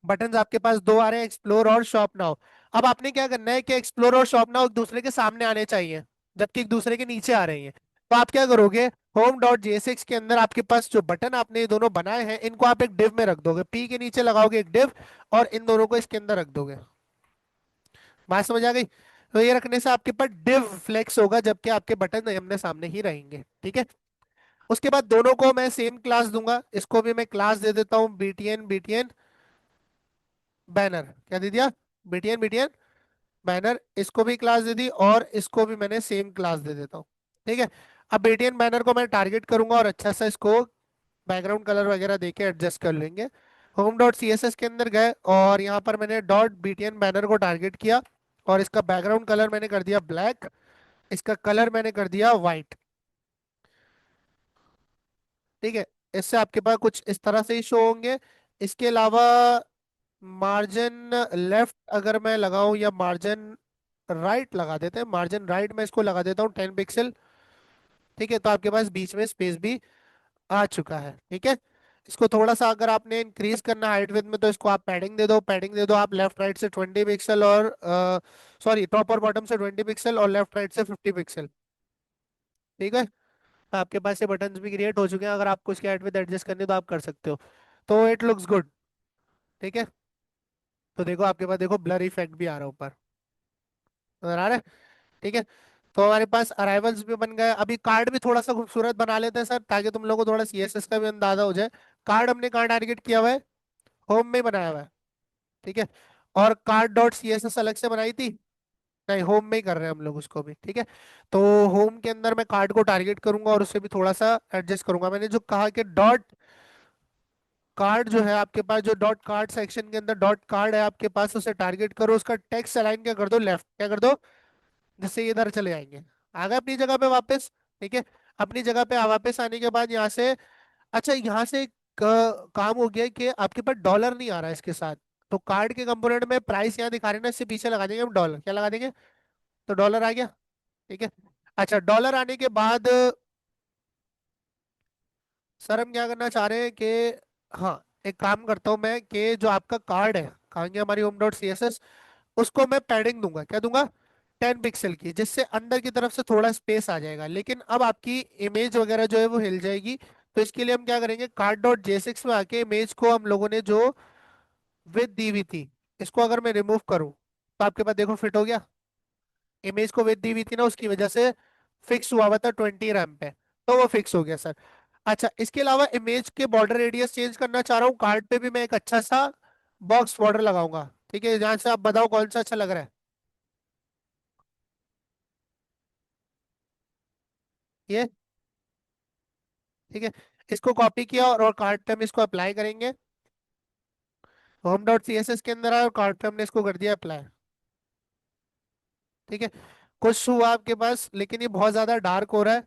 बटन्स आपके पास दो आ रहे हैं, एक्सप्लोर और शॉप नाउ। अब आपने क्या करना है कि एक्सप्लोर और शॉप नाउ एक दूसरे के सामने आने चाहिए, जबकि एक दूसरे के नीचे आ रही हैं। तो आप क्या करोगे, होम डॉट जेएसएक्स के अंदर आपके पास जो बटन आपने ये दोनों बनाए हैं इनको आप एक डिव में रख दोगे, पी के नीचे लगाओगे एक डिव, और इन दोनों को इसके अंदर रख दोगे। बात समझ आ गई। तो ये रखने से आपके पास डिव फ्लेक्स होगा, जबकि आपके बटन आमने सामने ही रहेंगे। ठीक है, उसके बाद दोनों को मैं सेम क्लास दूंगा, इसको भी मैं क्लास दे देता हूँ बीटीएन बीटीएन बैनर। क्या दे दिया, बीटीएन बीटीएन बैनर, इसको भी क्लास दे दी और इसको भी मैंने सेम क्लास दे देता हूँ। ठीक है, अब बीटीएन बैनर को मैं टारगेट करूंगा और अच्छा सा इसको बैकग्राउंड कलर वगैरह देके एडजस्ट कर लेंगे। Home dot C S S के अंदर गए और यहाँ पर मैंने डॉट बीटीएन बैनर को टारगेट किया और इसका बैकग्राउंड कलर मैंने कर दिया ब्लैक, इसका कलर मैंने कर दिया वाइट। ठीक है, इससे आपके पास कुछ इस तरह से ही शो होंगे। इसके अलावा मार्जिन लेफ्ट अगर मैं लगाऊं या मार्जिन राइट लगा देते हैं, मार्जिन राइट में इसको लगा देता हूँ 10 पिक्सल। ठीक है, तो आपके पास बीच में स्पेस भी आ चुका है। ठीक है, इसको थोड़ा सा अगर आपने इंक्रीज करना हाइट विड्थ में तो इसको आप पैडिंग दे दो, पैडिंग दे दो आप लेफ्ट राइट से 20 पिक्सल और सॉरी टॉप और बॉटम से 20 पिक्सल और लेफ्ट राइट से 50 पिक्सल। ठीक है, तो आपके पास ये बटन्स भी क्रिएट हो चुके हैं, अगर आपको इसकी हाइट विड्थ एडजस्ट करनी है तो आप कर सकते हो। तो इट लुक्स गुड। ठीक है, तो देखो आपके पास देखो ब्लर इफेक्ट भी आ रहा है ऊपर, नजर आ रहा है। ठीक है, तो हमारे पास अराइवल्स भी बन गए। अभी कार्ड भी थोड़ा सा खूबसूरत बना लेते हैं सर, ताकि तुम लोगों को थोड़ा सीएसएस का भी अंदाजा हो जाए। कार्ड हमने कहाँ टारगेट किया हुआ है, होम में बनाया हुआ है। ठीक है, और कार्ड डॉट सीएसएस अलग से बनाई थी, नहीं होम में ही कर रहे हैं हम लोग उसको भी। ठीक है, तो होम के अंदर मैं कार्ड को टारगेट करूंगा और उससे भी थोड़ा सा एडजस्ट करूंगा। मैंने जो कहा कि डॉट कार्ड जो है आपके पास, जो डॉट कार्ड सेक्शन के अंदर डॉट कार्ड है आपके पास, उसे टारगेट करो, उसका टेक्स्ट अलाइन क्या कर दो, लेफ्ट क्या कर दो, जिससे ये इधर चले जाएंगे। आ गए अपनी जगह पे वापस। ठीक है, अपनी जगह पे वापस आने के बाद यहाँ से, अच्छा यहाँ से एक काम हो गया कि आपके पास डॉलर नहीं आ रहा है इसके साथ। तो कार्ड के कंपोनेंट में प्राइस यहाँ दिखा रहे हैं ना, इससे पीछे लगा देंगे हम डॉलर, क्या लगा देंगे, तो डॉलर आ गया। ठीक है, अच्छा डॉलर आने के बाद सर हम क्या करना चाह रहे हैं कि, हाँ एक काम करता हूँ मैं कि जो आपका कार्ड है, कहेंगे हमारी home dot C S S, उसको मैं पैडिंग दूंगा, क्या दूंगा, 10 पिक्सल की, जिससे अंदर की तरफ से थोड़ा स्पेस आ जाएगा, लेकिन अब आपकी इमेज वगैरह जो है वो हिल जाएगी। तो इसके लिए हम क्या करेंगे, कार्ड डॉट जेसिक्स में आके इमेज को हम लोगों ने जो विद दी हुई थी, इसको अगर मैं रिमूव करूं तो आपके पास देखो फिट हो गया। इमेज को विद दी हुई थी ना, उसकी वजह से फिक्स हुआ हुआ था 20 रैम पे, तो वो फिक्स हो गया सर। अच्छा इसके अलावा इमेज के बॉर्डर रेडियस चेंज करना चाह रहा हूँ, कार्ड पे भी मैं एक अच्छा सा बॉक्स बॉर्डर लगाऊंगा। ठीक है, जहां से आप बताओ कौन सा अच्छा लग रहा है। ये ठीक है, इसको कॉपी किया और कार्ड पे हम इसको अप्लाई करेंगे। Home dot C S S के अंदर आया और कार्ड पे हमने इसको कर दिया अप्लाई। ठीक है, कुछ हुआ आपके पास, लेकिन ये बहुत ज्यादा डार्क हो रहा है।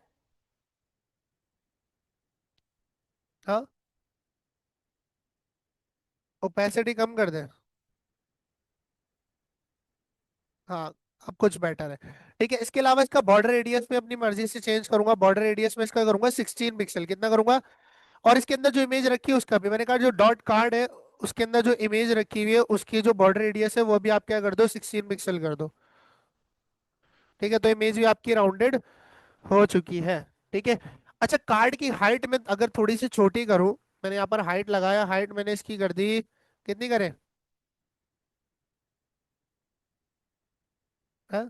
हाँ, ओपेसिटी कम कर दें। हाँ, अब कुछ बेटर है। ठीक है, इसके अलावा इसका बॉर्डर रेडियस में अपनी मर्जी से चेंज करूंगा, बॉर्डर रेडियस में इसका करूंगा 16 पिक्सल, कितना करूंगा। और इसके अंदर जो इमेज रखी है उसका भी मैंने कहा, जो डॉट कार्ड है उसके अंदर जो इमेज रखी हुई है उसकी जो बॉर्डर रेडियस है वो भी आप क्या कर दो, 16 पिक्सल कर दो। ठीक है, तो इमेज भी आपकी राउंडेड हो चुकी है। ठीक है, अच्छा कार्ड की हाइट में अगर थोड़ी सी छोटी करूं, मैंने यहाँ पर हाइट लगाया, हाइट मैंने इसकी कर दी, कितनी करें, हाँ?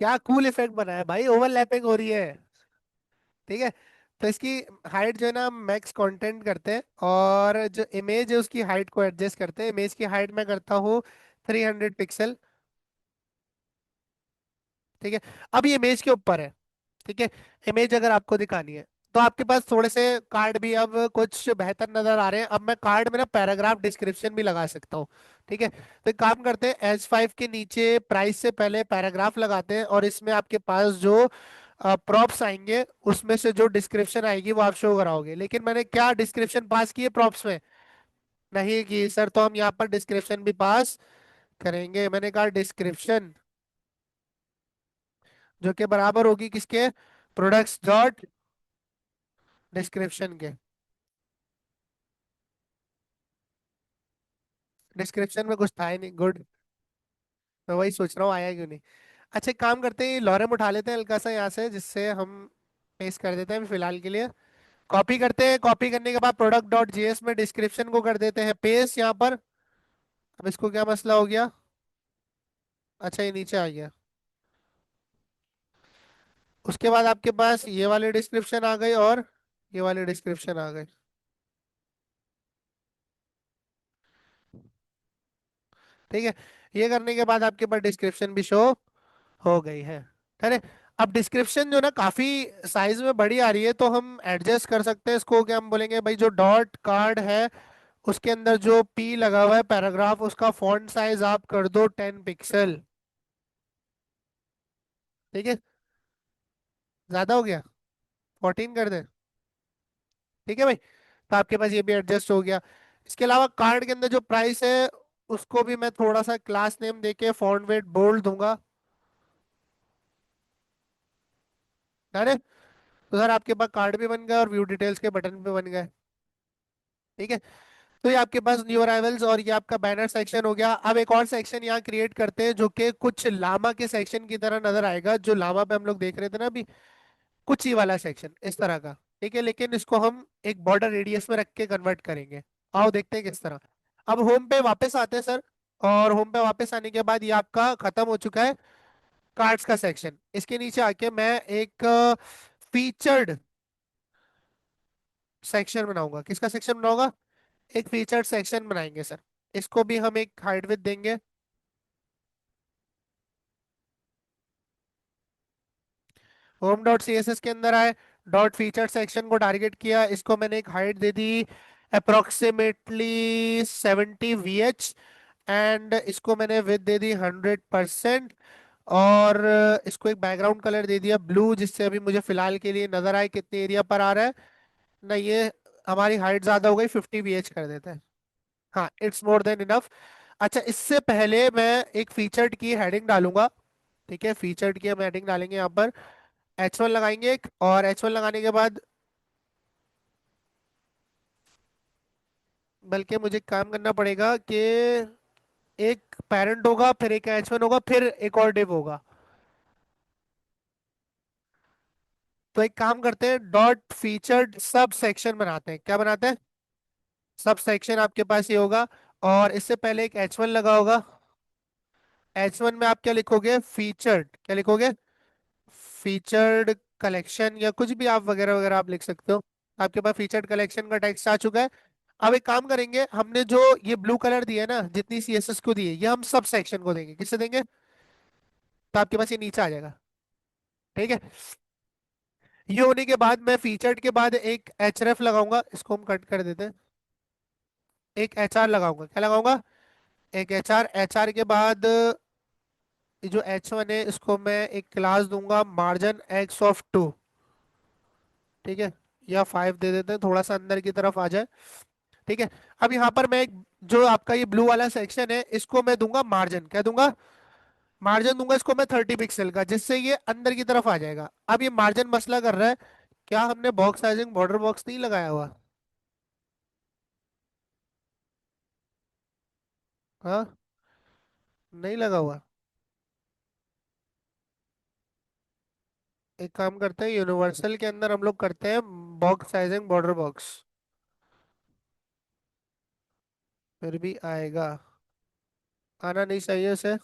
क्या कूल इफेक्ट बना है भाई, ओवरलैपिंग हो रही है। ठीक है, तो इसकी हाइट जो है ना मैक्स कंटेंट करते हैं, और जो इमेज है उसकी हाइट को एडजस्ट करते हैं। इमेज की हाइट मैं करता हूँ 300 पिक्सल। ठीक है। अब ये इमेज के ऊपर है। ठीक है। इमेज अगर आपको दिखानी है तो आपके पास थोड़े से कार्ड भी अब कुछ बेहतर नजर आ रहे हैं। अब मैं कार्ड में ना पैराग्राफ डिस्क्रिप्शन भी लगा सकता हूँ। ठीक है, तो एक काम करते हैं, H5 के नीचे प्राइस से पहले पैराग्राफ लगाते हैं, और इसमें आपके पास जो प्रॉप्स आएंगे उसमें से जो डिस्क्रिप्शन आएगी वो आप शो कराओगे। लेकिन मैंने क्या डिस्क्रिप्शन पास की है प्रॉप्स में? नहीं की सर, तो हम यहाँ पर डिस्क्रिप्शन भी पास करेंगे। मैंने कहा डिस्क्रिप्शन जो कि बराबर होगी किसके? प्रोडक्ट्स डॉट डिस्क्रिप्शन के। डिस्क्रिप्शन में कुछ था ही नहीं, गुड। मैं वही सोच रहा हूँ आया क्यों नहीं। अच्छा, एक काम करते हैं, लॉरेम उठा लेते हैं हल्का सा यहाँ से, जिससे हम पेस्ट कर देते हैं फिलहाल के लिए। कॉपी करते हैं, कॉपी करने के बाद प्रोडक्ट डॉट जेएस में डिस्क्रिप्शन को कर देते हैं पेस्ट यहाँ पर। अब इसको क्या मसला हो गया? अच्छा, ये नीचे आ गया। उसके बाद आपके पास ये वाले डिस्क्रिप्शन आ गए और ये वाले डिस्क्रिप्शन आ गए। ठीक है। ये करने के बाद आपके पास डिस्क्रिप्शन भी शो हो गई है। अरे, अब डिस्क्रिप्शन जो ना काफी साइज में बड़ी आ रही है, तो हम एडजस्ट कर सकते हैं इसको। क्या हम बोलेंगे भाई, जो डॉट कार्ड है उसके अंदर जो पी लगा हुआ है पैराग्राफ, उसका फॉन्ट साइज आप कर दो 10 पिक्सल। ठीक है। ज्यादा हो गया? 14 कर दें? ठीक है भाई, तो आपके पास ये भी एडजस्ट हो गया। इसके अलावा कार्ड के अंदर जो प्राइस है उसको भी मैं थोड़ा सा क्लास नेम देके फॉन्ट वेट बोल्ड दूंगा। अरे, तो सर आपके पास कार्ड भी बन गया और व्यू डिटेल्स के बटन भी बन गए। ठीक है, तो ये आपके पास न्यू अराइवल्स और ये आपका बैनर सेक्शन हो गया। अब एक और सेक्शन यहाँ क्रिएट करते हैं जो कि कुछ लामा के सेक्शन की तरह नजर आएगा, जो लामा पे हम लोग देख रहे थे ना अभी, कुछ ही वाला सेक्शन इस तरह का। ठीक है, लेकिन इसको हम एक बॉर्डर रेडियस में रख के कन्वर्ट करेंगे। आओ देखते हैं किस तरह। अब होम पे वापस आते हैं सर, और होम पे वापस आने के बाद ये आपका खत्म हो चुका है कार्ड्स का सेक्शन। इसके नीचे आके मैं एक फीचर्ड सेक्शन बनाऊंगा। किसका सेक्शन बनाऊंगा? एक फीचर्ड सेक्शन बनाएंगे सर। इसको भी हम एक हाइट विड्थ देंगे। Home dot C S S के अंदर आए, डॉट फीचर सेक्शन को टारगेट किया, इसको मैंने एक हाइट दे दी अप्रोक्सीमेटली 70 VH, एंड इसको मैंने विथ दे दी 100%। और इसको एक बैकग्राउंड कलर दे दिया ब्लू, जिससे अभी मुझे फिलहाल के लिए नजर आए कितने एरिया पर आ रहा है। ना, ये हमारी हाइट ज्यादा हो गई, 50 VH कर देते हैं। हाँ, इट्स मोर देन इनफ। अच्छा, इससे पहले मैं एक फीचर्ड की हेडिंग डालूंगा। ठीक है, फीचर्ड की हम हेडिंग डालेंगे यहाँ पर। H1 लगाएंगे एक, और H1 लगाने के बाद बल्कि मुझे काम करना पड़ेगा कि एक पेरेंट होगा, फिर एक H1 होगा, फिर एक और डिव होगा। तो एक काम करते हैं, डॉट फीचर्ड सब सेक्शन बनाते हैं। क्या बनाते हैं? सब सेक्शन आपके पास ये होगा, और इससे पहले एक H1 लगा होगा। H1 में आप क्या लिखोगे? फीचर्ड। क्या लिखोगे? फीचर्ड कलेक्शन, या कुछ भी आप वगैरह वगैरह आप लिख सकते हो। आपके पास फीचर्ड कलेक्शन का टेक्स्ट आ चुका है। अब एक काम करेंगे, हमने जो ये ब्लू कलर दिया है ना, जितनी सीएसएस को दी है, ये हम सब सेक्शन को देंगे। किससे देंगे? तो आपके पास ये नीचे आ जाएगा। ठीक है। ये होने के बाद मैं फीचर्ड के बाद एक एचरेफ लगाऊंगा, इसको हम कट कर देते हैं। एक एचआर लगाऊंगा। क्या लगाऊंगा? एक एचआर के बाद ये जो H1 है इसको मैं एक क्लास दूंगा मार्जिन x(2). ठीक है, या 5 दे देते हैं, थोड़ा सा अंदर की तरफ आ जाए। ठीक है। अब यहाँ पर मैं जो आपका ये ब्लू वाला सेक्शन है इसको मैं दूंगा मार्जिन। क्या दूंगा? मार्जिन दूंगा इसको मैं 30 पिक्सल का, जिससे ये अंदर की तरफ आ जाएगा। अब ये मार्जिन मसला कर रहा है, क्या हमने बॉक्स साइजिंग बॉर्डर बॉक्स नहीं लगाया हुआ? हाँ, नहीं लगा हुआ। एक काम करते हैं, यूनिवर्सल के अंदर हम लोग करते हैं बॉक्स साइजिंग बॉर्डर बॉक्स। फिर भी आएगा, आना नहीं चाहिए उसे।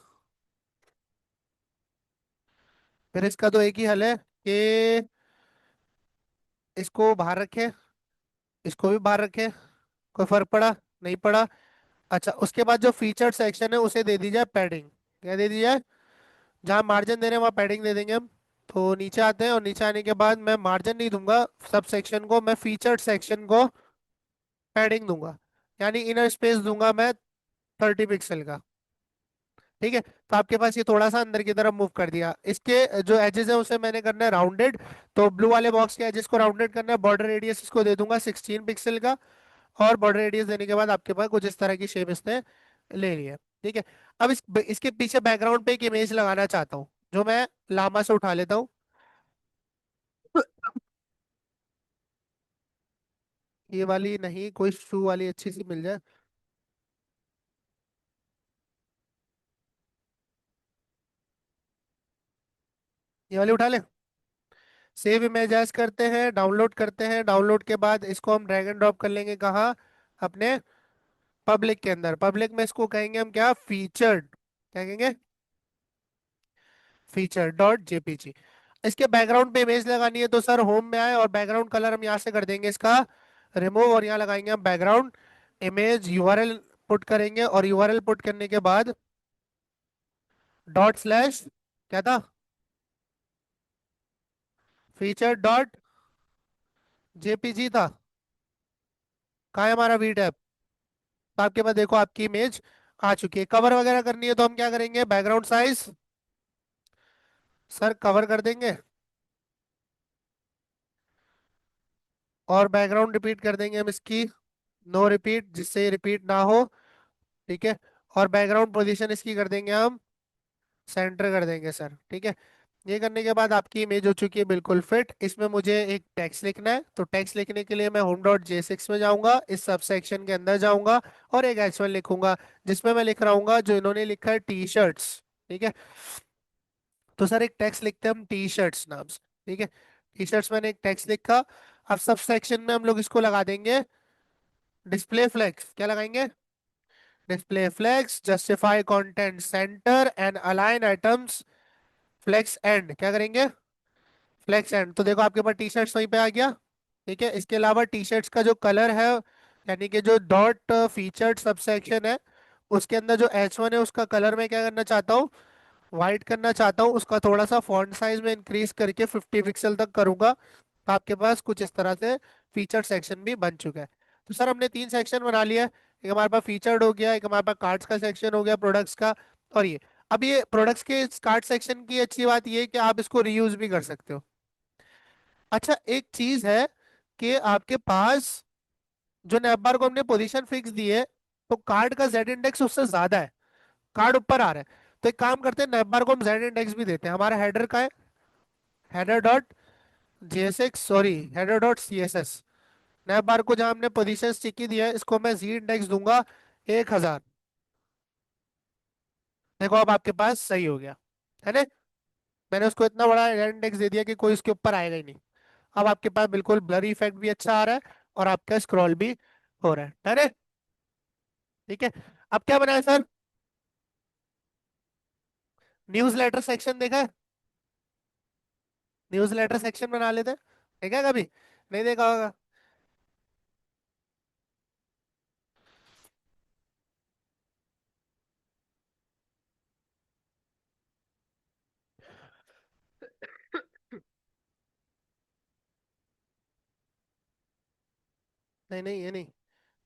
फिर इसका तो एक ही हल है कि इसको बाहर रखे, इसको भी बाहर रखे। कोई फर्क पड़ा? नहीं पड़ा। अच्छा, उसके बाद जो फीचर सेक्शन है उसे दे दी जाए पैडिंग। क्या दे दी जाए? जहाँ मार्जिन दे रहे हैं वहाँ पैडिंग दे देंगे हम। तो नीचे आते हैं और नीचे आने के बाद मैं मार्जिन नहीं दूंगा, सब सेक्शन को मैं फीचर्ड सेक्शन को पैडिंग दूंगा, यानी इनर स्पेस दूंगा मैं 30 पिक्सल का। ठीक है, तो आपके पास ये थोड़ा सा अंदर की तरफ मूव कर दिया। इसके जो एजेस है उसे मैंने करना है राउंडेड। तो ब्लू वाले बॉक्स के एजेस को राउंडेड करना है, बॉर्डर रेडियस इसको दे दूंगा 16 पिक्सल का। और बॉर्डर रेडियस देने के बाद आपके पास कुछ इस तरह की शेप इसने ले ली है। ठीक है, अब इसके पीछे बैकग्राउंड पे एक इमेज लगाना चाहता हूँ, जो मैं लामा से उठा लेता हूँ। ये वाली नहीं, कोई शू वाली अच्छी सी मिल जाए। ये वाली उठा ले। सेव इमेज एज करते हैं, डाउनलोड करते हैं। डाउनलोड के बाद इसको हम ड्रैग एंड ड्रॉप कर लेंगे कहाँ, अपने पब्लिक के अंदर। पब्लिक में इसको कहेंगे हम क्या, फीचर्ड, क्या कहेंगे, फीचर डॉट जेपीजी। इसके बैकग्राउंड पे इमेज लगानी है तो सर होम में आए और बैकग्राउंड कलर हम यहाँ से कर देंगे इसका रिमूव, और यहाँ लगाएंगे हम बैकग्राउंड इमेज यूआरएल पुट करेंगे, और यूआरएल पुट करने के बाद डॉट स्लैश, क्या था, फीचर डॉट जेपीजी था। कहाँ है हमारा वी टैब। तो आपके पास देखो आपकी इमेज आ चुकी है। कवर वगैरह करनी है तो हम क्या करेंगे, बैकग्राउंड साइज सर कवर कर देंगे, और बैकग्राउंड रिपीट कर देंगे हम इसकी नो रिपीट, जिससे ये रिपीट ना हो। ठीक है, और बैकग्राउंड पोजीशन इसकी कर देंगे हम सेंटर कर देंगे सर। ठीक है, ये करने के बाद आपकी इमेज हो चुकी है बिल्कुल फिट। इसमें मुझे एक टेक्स्ट लिखना है, तो टेक्स्ट लिखने के लिए मैं होम डॉट जे सिक्स में जाऊंगा, इस सब सेक्शन के अंदर जाऊंगा और एक H1 लिखूंगा, जिसमें मैं लिख रहा हूँ जो इन्होंने लिखा है टी शर्ट्स। ठीक है, तो सर एक टेक्स्ट लिखते हैं हम टी शर्ट्स नाम से। ठीक है, टी शर्ट्स मैंने एक टेक्स्ट लिखा। अब सब सेक्शन में हम लोग इसको लगा देंगे डिस्प्ले फ्लेक्स। क्या लगाएंगे, display flex justify content center and align items flex end. क्या करेंगे, फ्लेक्स एंड। तो देखो आपके पास टी शर्ट्स वहीं पे आ गया। ठीक है, इसके अलावा टी शर्ट्स का जो कलर है, यानी कि जो डॉट फीचर्ड सबसेक्शन है उसके अंदर जो H1 है उसका कलर मैं क्या करना चाहता हूँ, वाइट करना चाहता हूँ। उसका थोड़ा सा फॉन्ट साइज में इंक्रीज करके 50 पिक्सल तक करूंगा। तो आपके पास कुछ इस तरह से फीचर सेक्शन भी बन चुका है। तो सर हमने 3 सेक्शन बना लिया है। एक हमारे पास फीचर्ड हो गया, एक हमारे पास कार्ड्स का सेक्शन हो गया, प्रोडक्ट्स का, और ये। अब ये प्रोडक्ट्स के कार्ड सेक्शन की अच्छी बात ये है कि आप इसको रीयूज भी कर सकते हो। अच्छा एक चीज है कि आपके पास जो नैप बार को हमने पोजीशन फिक्स दी है, तो कार्ड का जेड इंडेक्स उससे ज्यादा है, कार्ड ऊपर आ रहा है। तो एक काम करते हैं, नैप बार को हम जेड इंडेक्स भी देते हैं। हमारा हेडर का है header dot JSX, sorry header dot CSS. Nav bar को जहां हमने पोजीशन स्टिकी दिया है इसको मैं जी इंडेक्स दूंगा 1000। देखो अब आपके पास सही हो गया है ना। मैंने उसको इतना बड़ा इंडेक्स दे दिया कि कोई उसके ऊपर आएगा ही नहीं। अब आपके पास बिल्कुल ब्लरी इफेक्ट भी अच्छा आ रहा है, और आपका स्क्रॉल भी हो रहा है ना। ठीक है, अब क्या बनाया सर, न्यूज लेटर सेक्शन देखा है, न्यूज लेटर सेक्शन बना लेते हैं। देखा है कभी, नहीं देखा होगा। नहीं नहीं ये नहीं,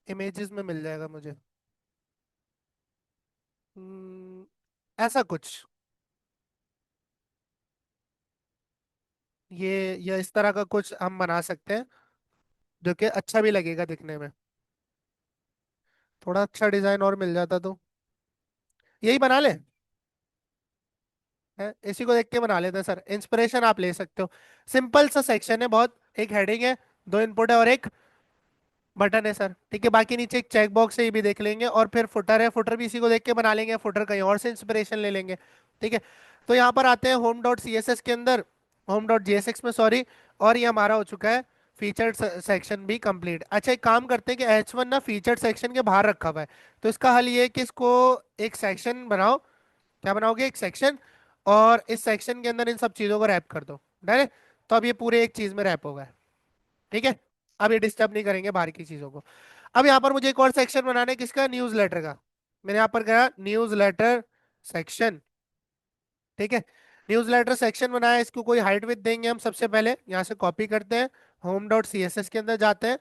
इमेजेस में मिल जाएगा मुझे। हम्म, ऐसा कुछ, ये इस तरह का कुछ हम बना सकते हैं, जो कि अच्छा भी लगेगा दिखने में। थोड़ा अच्छा डिजाइन और मिल जाता तो यही बना ले। है, इसी को देख के बना लेते हैं सर, इंस्पिरेशन आप ले सकते हो। सिंपल सा सेक्शन है बहुत, एक हेडिंग है, दो इनपुट है और एक बटन है सर। ठीक है, बाकी नीचे एक चेक बॉक्स है, ये भी देख लेंगे, और फिर फुटर है, फुटर भी इसी को देख के बना लेंगे, फुटर कहीं और से इंस्पिरेशन ले लेंगे। ठीक है, तो यहाँ पर आते हैं home dot C S S के अंदर, home dot J S X में सॉरी। और ये हमारा हो चुका है फीचर्ड सेक्शन भी कंप्लीट। अच्छा एक काम करते हैं कि H1 ना फीचर्ड सेक्शन के बाहर रखा हुआ है, तो इसका हल ये है कि इसको एक सेक्शन बनाओ। क्या बनाओगे, एक सेक्शन, और इस सेक्शन के अंदर इन सब चीजों को रैप कर दो डायरेक्ट। तो अब ये पूरे एक चीज में रैप होगा। ठीक है, अब ये डिस्टर्ब नहीं करेंगे बाहर की चीजों को। अब यहाँ पर मुझे एक और सेक्शन बनाना है, किसका, न्यूज़ लेटर का। मैंने यहाँ पर कहा न्यूज़ लेटर सेक्शन। ठीक है। न्यूज़लेटर सेक्शन बनाया, इसको कोई हाइट विड्थ देंगे हम। सबसे पहले यहाँ से कॉपी करते हैं, home dot C S S के अंदर जाते हैं,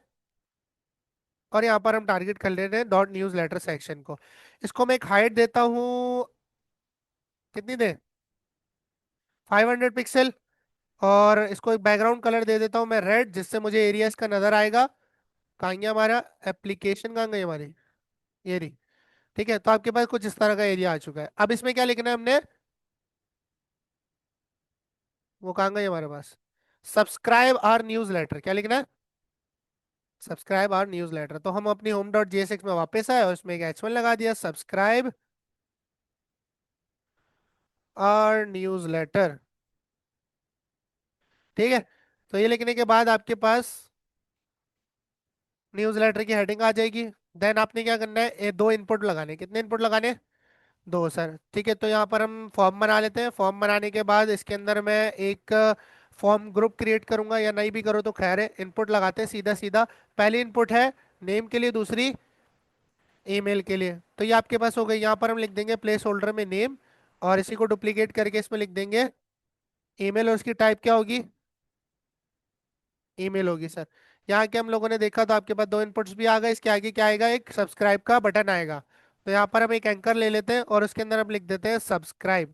और यहाँ पर हम टारगेट कर ले रहे हैं डॉट न्यूज़ लेटर सेक्शन को। इसको मैं एक हाइट देता हूँ, कितनी दे, 500 पिक्सल। और इसको एक बैकग्राउंड कलर दे देता हूँ मैं रेड, जिससे मुझे एरिया इसका नजर आएगा। कहाँ गया हमारा एप्लीकेशन, कहाँ गई हमारी, ये रही। ठीक है, तो आपके पास कुछ इस तरह का एरिया आ चुका है। अब इसमें क्या लिखना है हमने, वो कहाँ गई हमारे पास, सब्सक्राइब आवर न्यूज़ लेटर, क्या लिखना है, सब्सक्राइब आवर न्यूज़ लेटर। तो हम अपनी होम डॉट जेएसएक्स में वापस आए और उसमें एक H1 लगा दिया, सब्सक्राइब आवर न्यूज़ लेटर। ठीक है, तो ये लिखने के बाद आपके पास न्यूज़लेटर की हेडिंग आ जाएगी। देन आपने क्या करना है, दो इनपुट लगाने, कितने इनपुट लगाने, दो सर। ठीक है, तो यहाँ पर हम फॉर्म बना लेते हैं। फॉर्म बनाने के बाद इसके अंदर मैं एक फॉर्म ग्रुप क्रिएट करूंगा, या नहीं भी करो तो खैर है। इनपुट लगाते हैं सीधा सीधा। पहली इनपुट है नेम के लिए, दूसरी ईमेल के लिए। तो ये आपके पास हो गई। यहाँ पर हम लिख देंगे प्लेस होल्डर में नेम, और इसी को डुप्लीकेट करके इसमें लिख देंगे ईमेल, और उसकी टाइप क्या होगी, ईमेल होगी सर। यहाँ के हम लोगों ने देखा, तो आपके पास दो इनपुट्स भी आ गए। इसके आगे क्या आएगा, एक सब्सक्राइब का बटन आएगा। तो यहाँ पर हम एक एंकर ले लेते हैं और उसके अंदर हम लिख देते हैं सब्सक्राइब।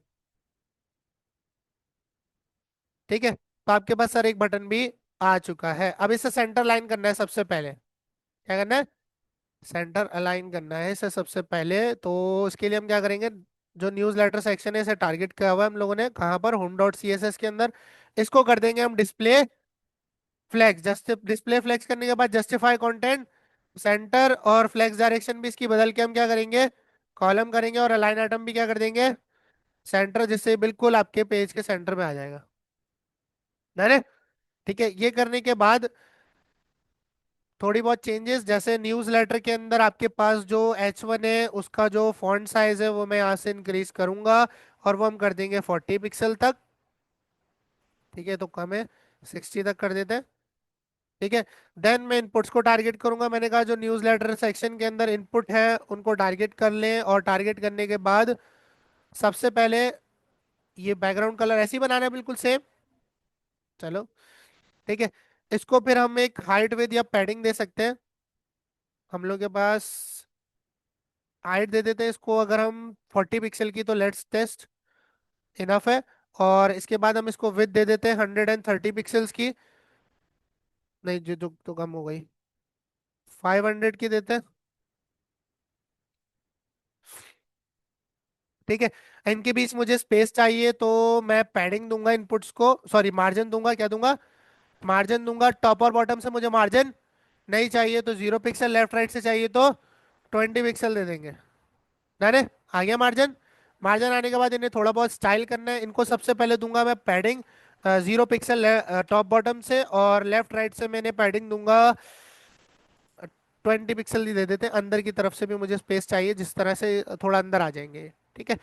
ठीक है, तो आपके पास सर एक बटन भी आ चुका है। अब इसे सेंटर लाइन करना है सबसे पहले। क्या करना है, सेंटर अलाइन करना है इसे सबसे पहले। तो इसके लिए हम क्या करेंगे, जो न्यूज़ लेटर सेक्शन है इसे टारगेट किया हुआ है हम लोगों ने, कहाँ पर, home dot C S S के अंदर। इसको कर देंगे हम display flex. Just display flex करने के बाद जस्टिफाई कंटेंट सेंटर, और फ्लेक्स डायरेक्शन भी इसकी बदल के हम क्या करेंगे, कॉलम करेंगे, और अलाइन आइटम भी क्या कर देंगे, सेंटर, जिससे बिल्कुल आपके पेज के सेंटर में आ जाएगा। है। ठीक है, ये करने के बाद थोड़ी बहुत चेंजेस, जैसे न्यूज़ लेटर के अंदर आपके पास जो H1 है उसका जो फॉन्ट साइज है वो मैं यहाँ से इंक्रीज करूंगा, और वो हम कर देंगे 40 पिक्सल तक। ठीक है, तो कम है, 60 तक कर देते हैं। ठीक है, देन मैं इनपुट्स को टारगेट करूंगा। मैंने कहा जो न्यूज़ लेटर सेक्शन के अंदर इनपुट है उनको टारगेट कर लें, और टारगेट करने के बाद सबसे पहले ये बैकग्राउंड कलर ऐसे ही बनाना है, बिल्कुल सेम। चलो, ठीक है। इसको फिर हम एक हाइट विद या पैडिंग दे सकते हैं। हम लोग के पास हाइट दे देते हैं इसको, अगर हम 40 पिक्सल की, तो लेट्स टेस्ट, इनफ है। और इसके बाद हम इसको विद दे देते हैं 130 पिक्सल्स की। नहीं, जो तो कम हो गई, 500 की देते हैं। ठीक है, इनके बीच मुझे स्पेस चाहिए, तो मैं पैडिंग दूंगा इनपुट्स को, सॉरी मार्जिन दूंगा, क्या दूंगा, मार्जिन दूंगा। टॉप और बॉटम से मुझे मार्जिन नहीं चाहिए, तो 0 पिक्सल, लेफ्ट राइट से चाहिए तो 20 पिक्सल दे देंगे। डन है, आ गया मार्जिन। मार्जिन आने के बाद इन्हें थोड़ा बहुत स्टाइल करना है। इनको सबसे पहले दूंगा मैं पैडिंग 0 पिक्सल टॉप बॉटम से, और लेफ्ट राइट से मैंने पैडिंग दूंगा 20 पिक्सल ही दे देते हैं। अंदर की तरफ से भी मुझे स्पेस चाहिए, जिस तरह से थोड़ा अंदर आ जाएंगे। ठीक है,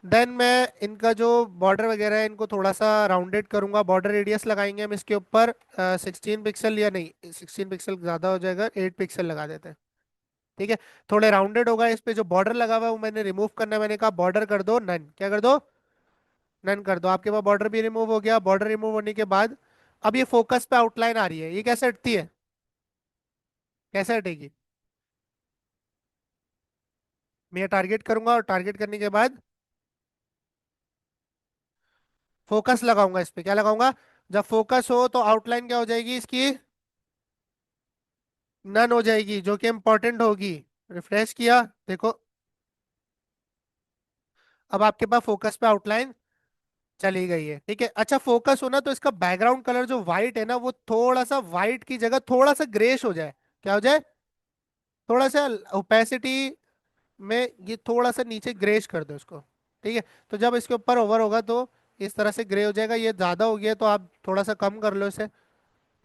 देन मैं इनका जो बॉर्डर वगैरह है इनको थोड़ा सा राउंडेड करूंगा। बॉर्डर रेडियस लगाएंगे हम इसके ऊपर 16 पिक्सल, या नहीं 16 पिक्सल ज़्यादा हो जाएगा, 8 पिक्सल लगा देते हैं। ठीक है, थोड़े राउंडेड होगा। इस पे जो बॉर्डर लगा हुआ है वो मैंने रिमूव करना है। मैंने कहा बॉर्डर कर दो नन, क्या कर दो, नन कर दो। आपके पास बॉर्डर भी रिमूव हो गया। बॉर्डर रिमूव होने के बाद अब ये फोकस पे आउटलाइन आ रही है, ये कैसे हटती है, कैसे हटेगी, मैं टारगेट करूंगा, और टारगेट करने के बाद फोकस लगाऊंगा। इस पे क्या लगाऊंगा, जब फोकस हो तो आउटलाइन क्या हो जाएगी इसकी, नन हो जाएगी, जो कि इंपॉर्टेंट होगी। रिफ्रेश किया, देखो, अब आपके पास फोकस पे आउटलाइन चली गई है। ठीक है, अच्छा फोकस होना तो इसका बैकग्राउंड कलर जो व्हाइट है ना, वो थोड़ा सा व्हाइट की जगह थोड़ा सा ग्रेश हो जाए। क्या हो जाए, थोड़ा सा ओपेसिटी में ये थोड़ा सा नीचे ग्रेश कर दो इसको। ठीक है, तो जब इसके ऊपर ओवर होगा तो इस तरह से ग्रे हो जाएगा। ये ज्यादा हो गया तो आप थोड़ा सा कम कर लो इसे।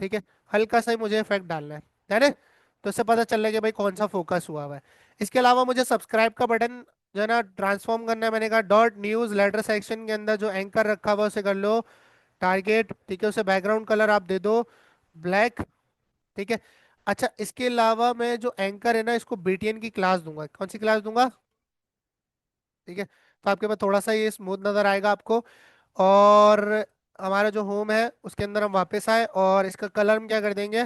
ठीक है, हल्का सा ही मुझे इफेक्ट डालना है ना, तो इससे पता चल रहा है कि भाई कौन सा फोकस हुआ हुआ है। इसके अलावा मुझे सब्सक्राइब का बटन जो है ना ट्रांसफॉर्म करना है। मैंने कहा डॉट न्यूज लेटर सेक्शन के अंदर जो एंकर रखा हुआ है उसे कर लो टारगेट। ठीक है, उसे बैकग्राउंड कलर आप दे दो ब्लैक। ठीक है, अच्छा इसके अलावा मैं जो एंकर है ना इसको बीटीएन की क्लास दूंगा। कौन सी क्लास दूंगा, ठीक है, तो आपके पास थोड़ा सा ये स्मूथ नजर आएगा आपको। और हमारा जो होम है उसके अंदर हम वापस आए और इसका कलर हम क्या कर देंगे,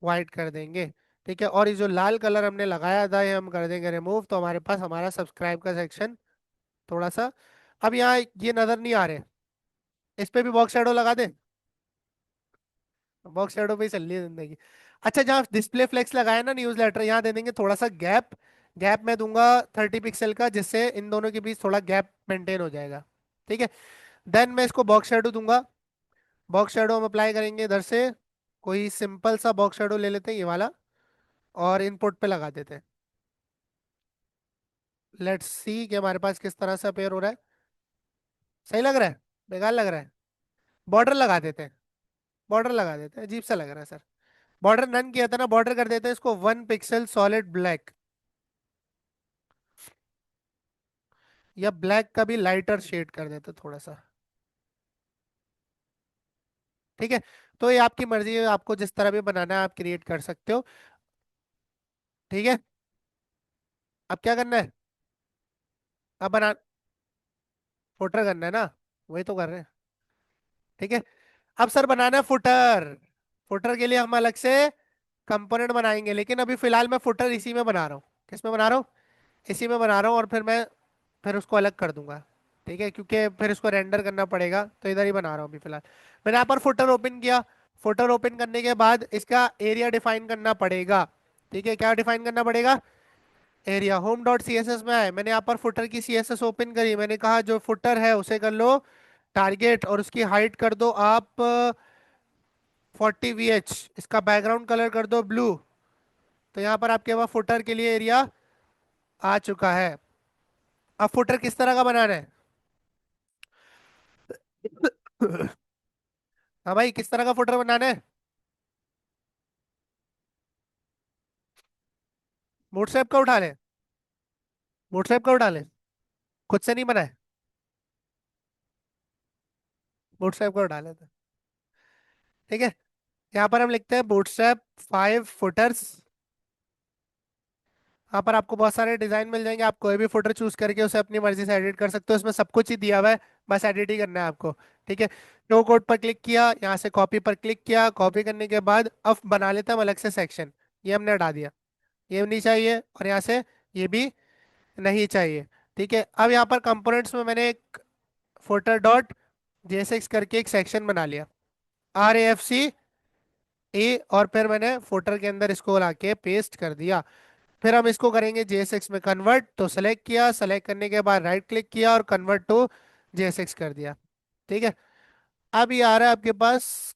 वाइट कर देंगे। ठीक है, और ये जो लाल कलर हमने लगाया था ये हम कर देंगे रिमूव। तो हमारे पास हमारा सब्सक्राइब का सेक्शन थोड़ा सा, अब यहाँ ये नजर नहीं आ रहे, इस पे भी बॉक्स शेडो लगा दे। बॉक्स शेडो पे ही चल रही है जिंदगी। अच्छा, जहाँ डिस्प्ले फ्लेक्स लगाया ना न्यूज लेटर, यहाँ दे देंगे थोड़ा सा गैप। गैप मैं दूंगा 30 पिक्सल का, जिससे इन दोनों के बीच थोड़ा गैप मेंटेन हो जाएगा। ठीक है, देन मैं इसको बॉक्स शेडो दूंगा। बॉक्स शेडो हम अप्लाई करेंगे इधर से, कोई सिंपल सा बॉक्स शेडो ले लेते हैं ये वाला, और इनपुट पे लगा देते हैं। लेट्स सी कि हमारे पास किस तरह से अपेयर हो रहा है। सही लग रहा है, बेकार लग रहा है? बॉर्डर लगा देते हैं, बॉर्डर लगा देते हैं, अजीब सा लग रहा है सर। बॉर्डर नन किया था ना, बॉर्डर कर देते हैं इसको 1 पिक्सल सॉलिड ब्लैक, या ब्लैक का भी लाइटर शेड कर देते हैं थोड़ा सा। ठीक है, तो ये आपकी मर्जी है, आपको जिस तरह भी बनाना है आप क्रिएट कर सकते हो। ठीक है, अब क्या करना है, अब बना, फुटर करना है ना, वही तो कर रहे हैं। ठीक है, अब सर बनाना है फुटर। फुटर के लिए हम अलग से कंपोनेंट बनाएंगे, लेकिन अभी फिलहाल मैं फुटर इसी में बना रहा हूँ। किस में बना रहा हूँ, इसी में बना रहा हूँ, और फिर उसको अलग कर दूंगा। ठीक है, क्योंकि फिर उसको रेंडर करना पड़ेगा, तो इधर ही बना रहा हूँ अभी फिलहाल। मैंने यहाँ पर फुटर ओपन किया। फुटर ओपन करने के बाद इसका एरिया डिफाइन करना पड़ेगा। ठीक है, क्या डिफाइन करना पड़ेगा, area. Home dot C S S में आए, मैंने यहाँ पर फुटर की सी एस एस ओपन करी, मैंने कहा जो फुटर है उसे कर लो टारगेट, और उसकी हाइट कर दो आप 40 VH, इसका बैकग्राउंड कलर कर दो ब्लू। तो यहाँ पर आपके पास फुटर के लिए एरिया आ चुका है। अब फुटर किस तरह का बनाना है हाँ भाई, किस तरह का फुटर बनाना है, बूटस्ट्रैप का उठा ले, बूटस्ट्रैप का उठा ले, खुद से नहीं बना है, बूटस्ट्रैप का उठा लेते हैं। ठीक है, यहाँ पर हम लिखते हैं बूटस्ट्रैप 5 फुटर्स। यहाँ पर आपको बहुत सारे डिजाइन मिल जाएंगे, आप कोई भी फुटर चूज करके उसे अपनी मर्जी से एडिट कर सकते हो, उसमें सब कुछ ही दिया हुआ है, बस एडिट ही करना है आपको। ठीक है, नो कोड पर क्लिक किया, यहाँ से कॉपी पर क्लिक किया, कॉपी करने के बाद अब बना लेते हैं हम अलग से सेक्शन। ये हमने हटा दिया, ये भी नहीं चाहिए, और यहाँ से ये भी नहीं चाहिए। ठीक है, अब यहाँ पर कंपोनेंट्स में मैंने एक फुटर डॉट जेएसएक्स करके एक सेक्शन बना लिया, RAFC A, और फिर मैंने फुटर के अंदर इसको लाके पेस्ट कर दिया। फिर हम इसको करेंगे JSX में कन्वर्ट, तो सेलेक्ट किया, सेलेक्ट करने के बाद राइट क्लिक किया और कन्वर्ट टू JSX कर दिया। ठीक है, अब ये आ रहा है आपके पास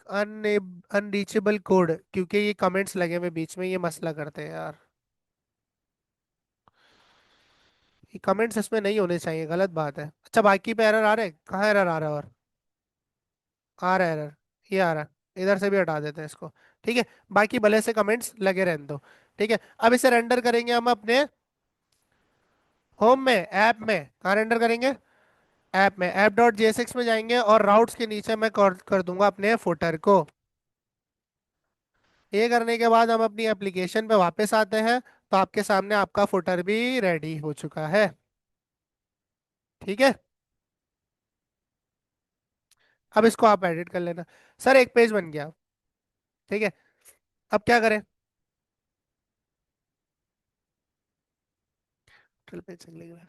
अन अनरीचेबल कोड, क्योंकि ये कमेंट्स लगे हुए बीच में, ये मसला करते हैं यार। ये कमेंट्स इसमें नहीं होने चाहिए, गलत बात है। अच्छा, बाकी पे एरर आ रहे हैं, कहाँ एरर आ रहा है, और आ रहा है एरर, ये आ रहा है, इधर से भी हटा देते हैं इसको। ठीक है, बाकी भले से कमेंट्स लगे रहने दो। ठीक है, अब इसे रेंडर करेंगे हम अपने होम में, ऐप में। कहाँ रेंडर करेंगे, ऐप में। ऐप डॉट जेएसएक्स में जाएंगे और राउट्स के नीचे मैं कर दूंगा अपने फुटर को। ये करने के बाद हम अपनी एप्लीकेशन पे वापस आते हैं, तो आपके सामने आपका फुटर भी रेडी हो चुका है। ठीक है, अब इसको आप एडिट कर लेना। सर एक पेज बन गया। ठीक है, अब क्या करें, चल पेज चल लेगा।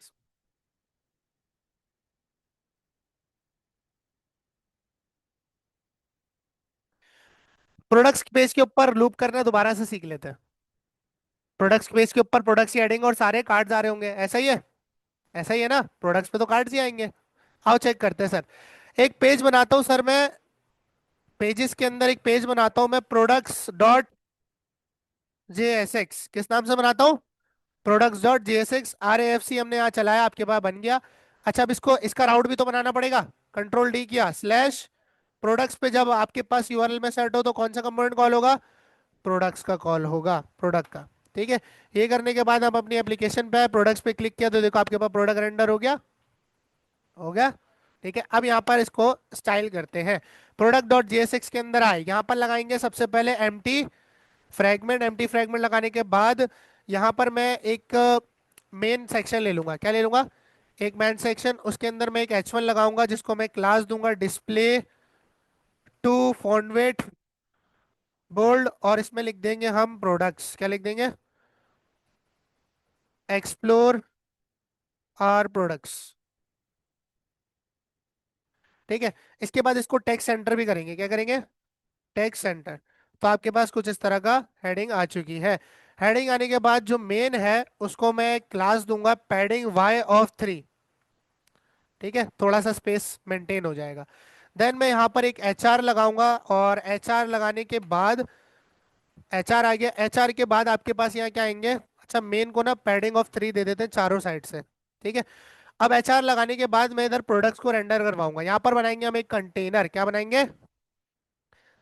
प्रोडक्ट्स पेज के ऊपर लूप करना दोबारा से सीख लेते हैं। प्रोडक्ट्स पेज के ऊपर प्रोडक्ट्स ही एडिंग और सारे कार्ड्स आ रहे होंगे, ऐसा ही है, ऐसा ही है ना, प्रोडक्ट्स पे तो कार्ड्स ही आएंगे। आओ चेक करते हैं सर। एक पेज बनाता हूँ सर मैं, पेजेस के अंदर एक पेज बनाता हूँ मैं, प्रोडक्ट्स डॉट JSX, किस नाम से बनाता हूँ, प्रोडक्ट्स डॉट JSX। RAFC हमने यहाँ चलाया, आपके पास बन गया। अच्छा, अब इसको इसका राउट भी तो बनाना पड़ेगा। कंट्रोल D किया, स्लैश प्रोडक्ट्स पे जब आपके पास URL में सेट हो तो कौन सा कंपोनेंट कॉल होगा, प्रोडक्ट्स का कॉल होगा, प्रोडक्ट का। ठीक है, ये करने के बाद हम अपनी एप्लीकेशन पे प्रोडक्ट्स पे क्लिक किया, तो देखो आपके पास प्रोडक्ट रेंडर हो गया, हो गया। ठीक है, अब यहाँ पर इसको स्टाइल करते हैं। प्रोडक्ट डॉट JSX के अंदर आए, यहाँ पर लगाएंगे सबसे पहले फ्रैगमेंट। एम्प्टी फ्रैगमेंट लगाने के बाद यहाँ पर मैं एक मेन सेक्शन ले लूंगा, क्या ले लूंगा, एक मैन सेक्शन, उसके अंदर मैं एक H1 लगाऊंगा जिसको मैं क्लास दूंगा डिस्प्ले टू फॉन्ट बोल्ड, और इसमें लिख देंगे हम प्रोडक्ट्स, क्या लिख देंगे, एक्सप्लोर आर प्रोडक्ट्स। ठीक है। इसके बाद इसको टेक्स्ट सेंटर भी करेंगे, क्या करेंगे, टेक्स्ट सेंटर। तो आपके पास कुछ इस तरह का हेडिंग आ चुकी है। हेडिंग आने के बाद जो मेन है उसको मैं क्लास दूंगा पैडिंग y(3). ठीक है, थोड़ा सा स्पेस मेंटेन हो जाएगा। देन मैं यहाँ पर एक HR लगाऊंगा, और HR लगाने के बाद, HR आ गया, HR के बाद आपके पास यहाँ क्या आएंगे, अच्छा मेन को ना पैडिंग ऑफ 3 दे देते हैं चारों साइड से। ठीक है। अब HR लगाने के बाद मैं इधर प्रोडक्ट्स को रेंडर करवाऊंगा। यहाँ पर बनाएंगे हम एक कंटेनर, क्या बनाएंगे